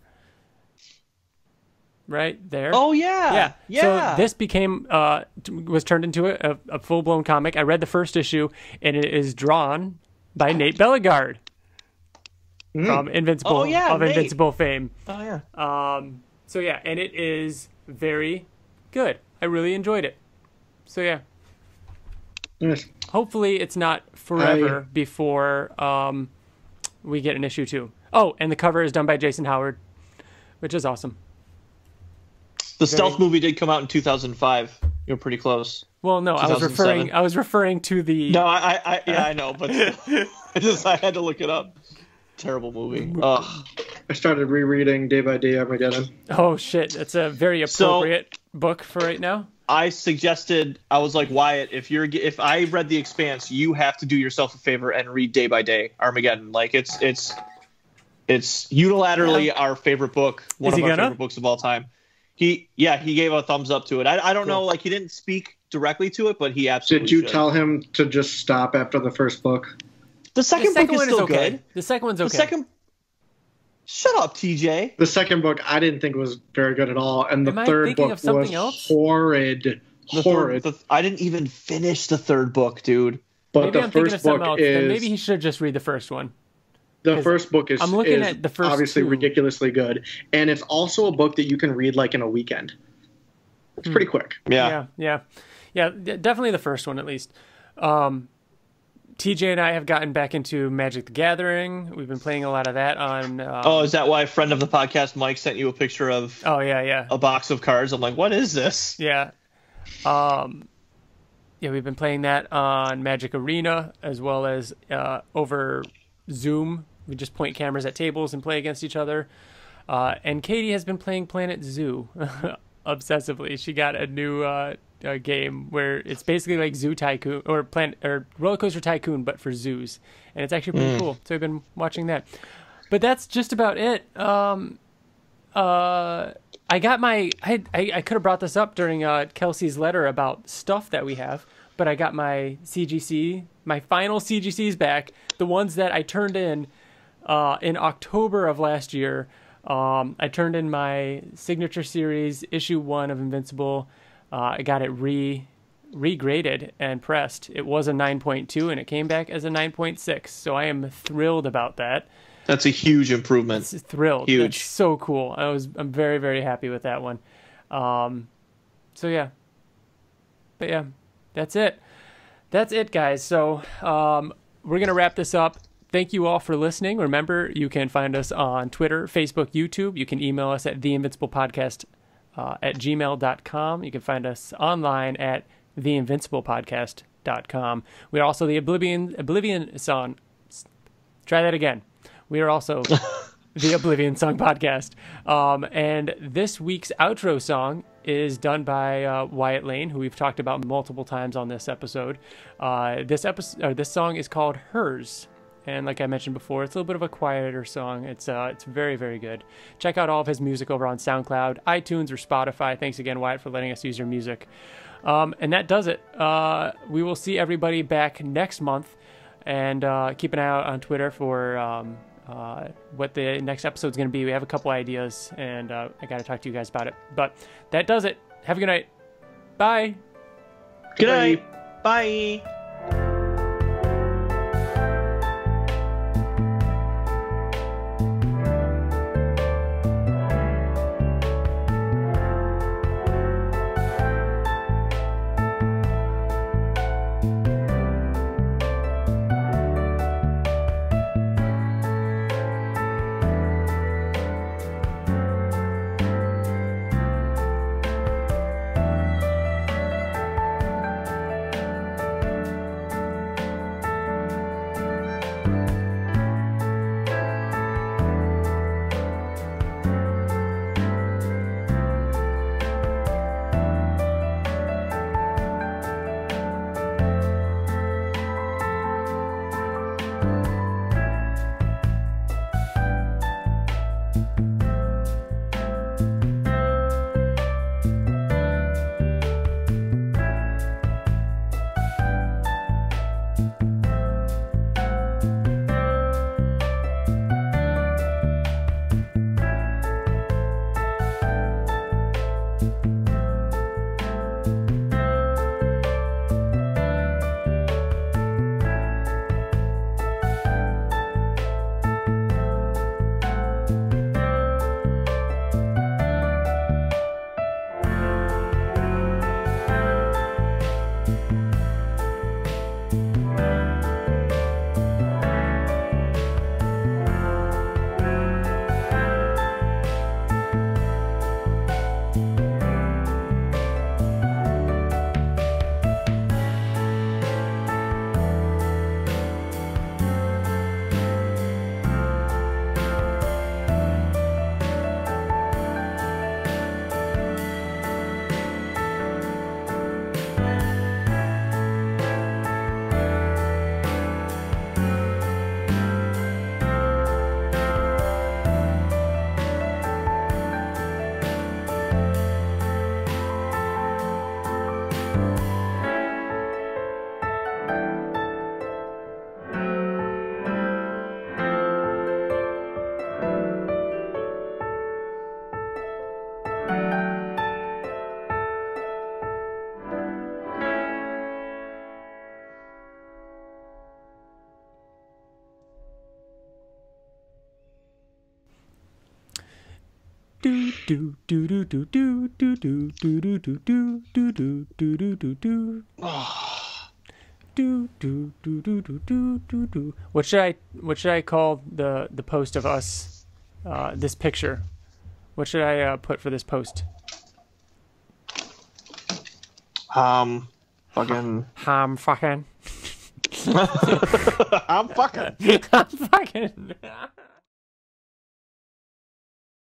Right there. Oh yeah. So this became was turned into a full blown comic. I read the first issue, and it is drawn by Nate Bellegarde from Invincible Invincible fame. Oh yeah. So yeah, and it is very good. I really enjoyed it. So yeah. Yes. Hopefully it's not forever before we get an issue 2. Oh, and the cover is done by Jason Howard, which is awesome. The Stealth movie did come out in 2005. You're pretty close. Well, no, I was referring to the. No, I know, but I had to look it up. Terrible movie. Ugh. I started rereading Day by Day Armageddon. Oh shit, it's a very appropriate book for right now. I was like, Wyatt, if I read The Expanse, you have to do yourself a favor and read Day by Day Armageddon. Like it's unilaterally our favorite book, one of our favorite books of all time. He gave a thumbs up to it. I don't know, like he didn't speak directly to it, but he absolutely Did you tell him to just stop after the first book? The second book is still okay. good. The second one's okay. Shut up, TJ. The second book I didn't think was very good at all, and the third book was horrid. I didn't even finish the third book, dude. But the first book is... Then maybe he should just read the first one. The first book is, I'm looking at the first obviously 2. ridiculously good, and it's also a book that you can read like in a weekend. It's pretty quick. Yeah, definitely the first one at least. TJ and I have gotten back into Magic the Gathering. We've been playing a lot of that on... is that why a friend of the podcast, Mike, sent you a picture of a box of cards? I'm like, what is this? Yeah. We've been playing that on Magic Arena as well as over Zoom. We just point cameras at tables and play against each other. And Katie has been playing Planet Zoo obsessively. She got a new game where it's basically like Zoo Tycoon or Roller Coaster Tycoon, but for zoos, and it's actually pretty cool. So I've been watching that. but that's just about it. I got my I could have brought this up during Kelsey's letter about stuff that we have, but I got my my final CGCs back, the ones that I turned in October of last year. I turned in my signature series issue 1 of Invincible. I got it regraded and pressed. It was a 9.2 and it came back as a 9.6. So I am thrilled about that. That's a huge improvement. It's thrilled. Huge. That's so cool. I'm very, very happy with that one. So yeah. But yeah, that's it. That's it, guys. So we're going to wrap this up. Thank you all for listening. Remember, you can find us on Twitter, Facebook, YouTube. You can email us at theinvinciblepodcast at gmail.com. You can find us online at theinvinciblepodcast.com. We are also the Oblivion Song. Try that again. We are also the Oblivion Song Podcast. And this week's outro song is done by Wyatt Layne, who we've talked about multiple times on this episode. This song is called Hers. And like I mentioned before, it's a little bit of a quieter song. It's very, very good. Check out all of his music over on Soundcloud, iTunes, or Spotify. Thanks again, Wyatt, for letting us use your music. And that does it. We will see everybody back next month. And keep an eye out on Twitter for what the next episode is going to be. We have a couple ideas, and I got to talk to you guys about it. But that does it. Have a good night. Bye. Good night. Bye. do do do do do do do do do do do do do do do do do. Do do do do do do do do. What should I call the post of us? This picture. What should I put for this post? Fucking. I'm fucking. I'm fucking. I'm fucking.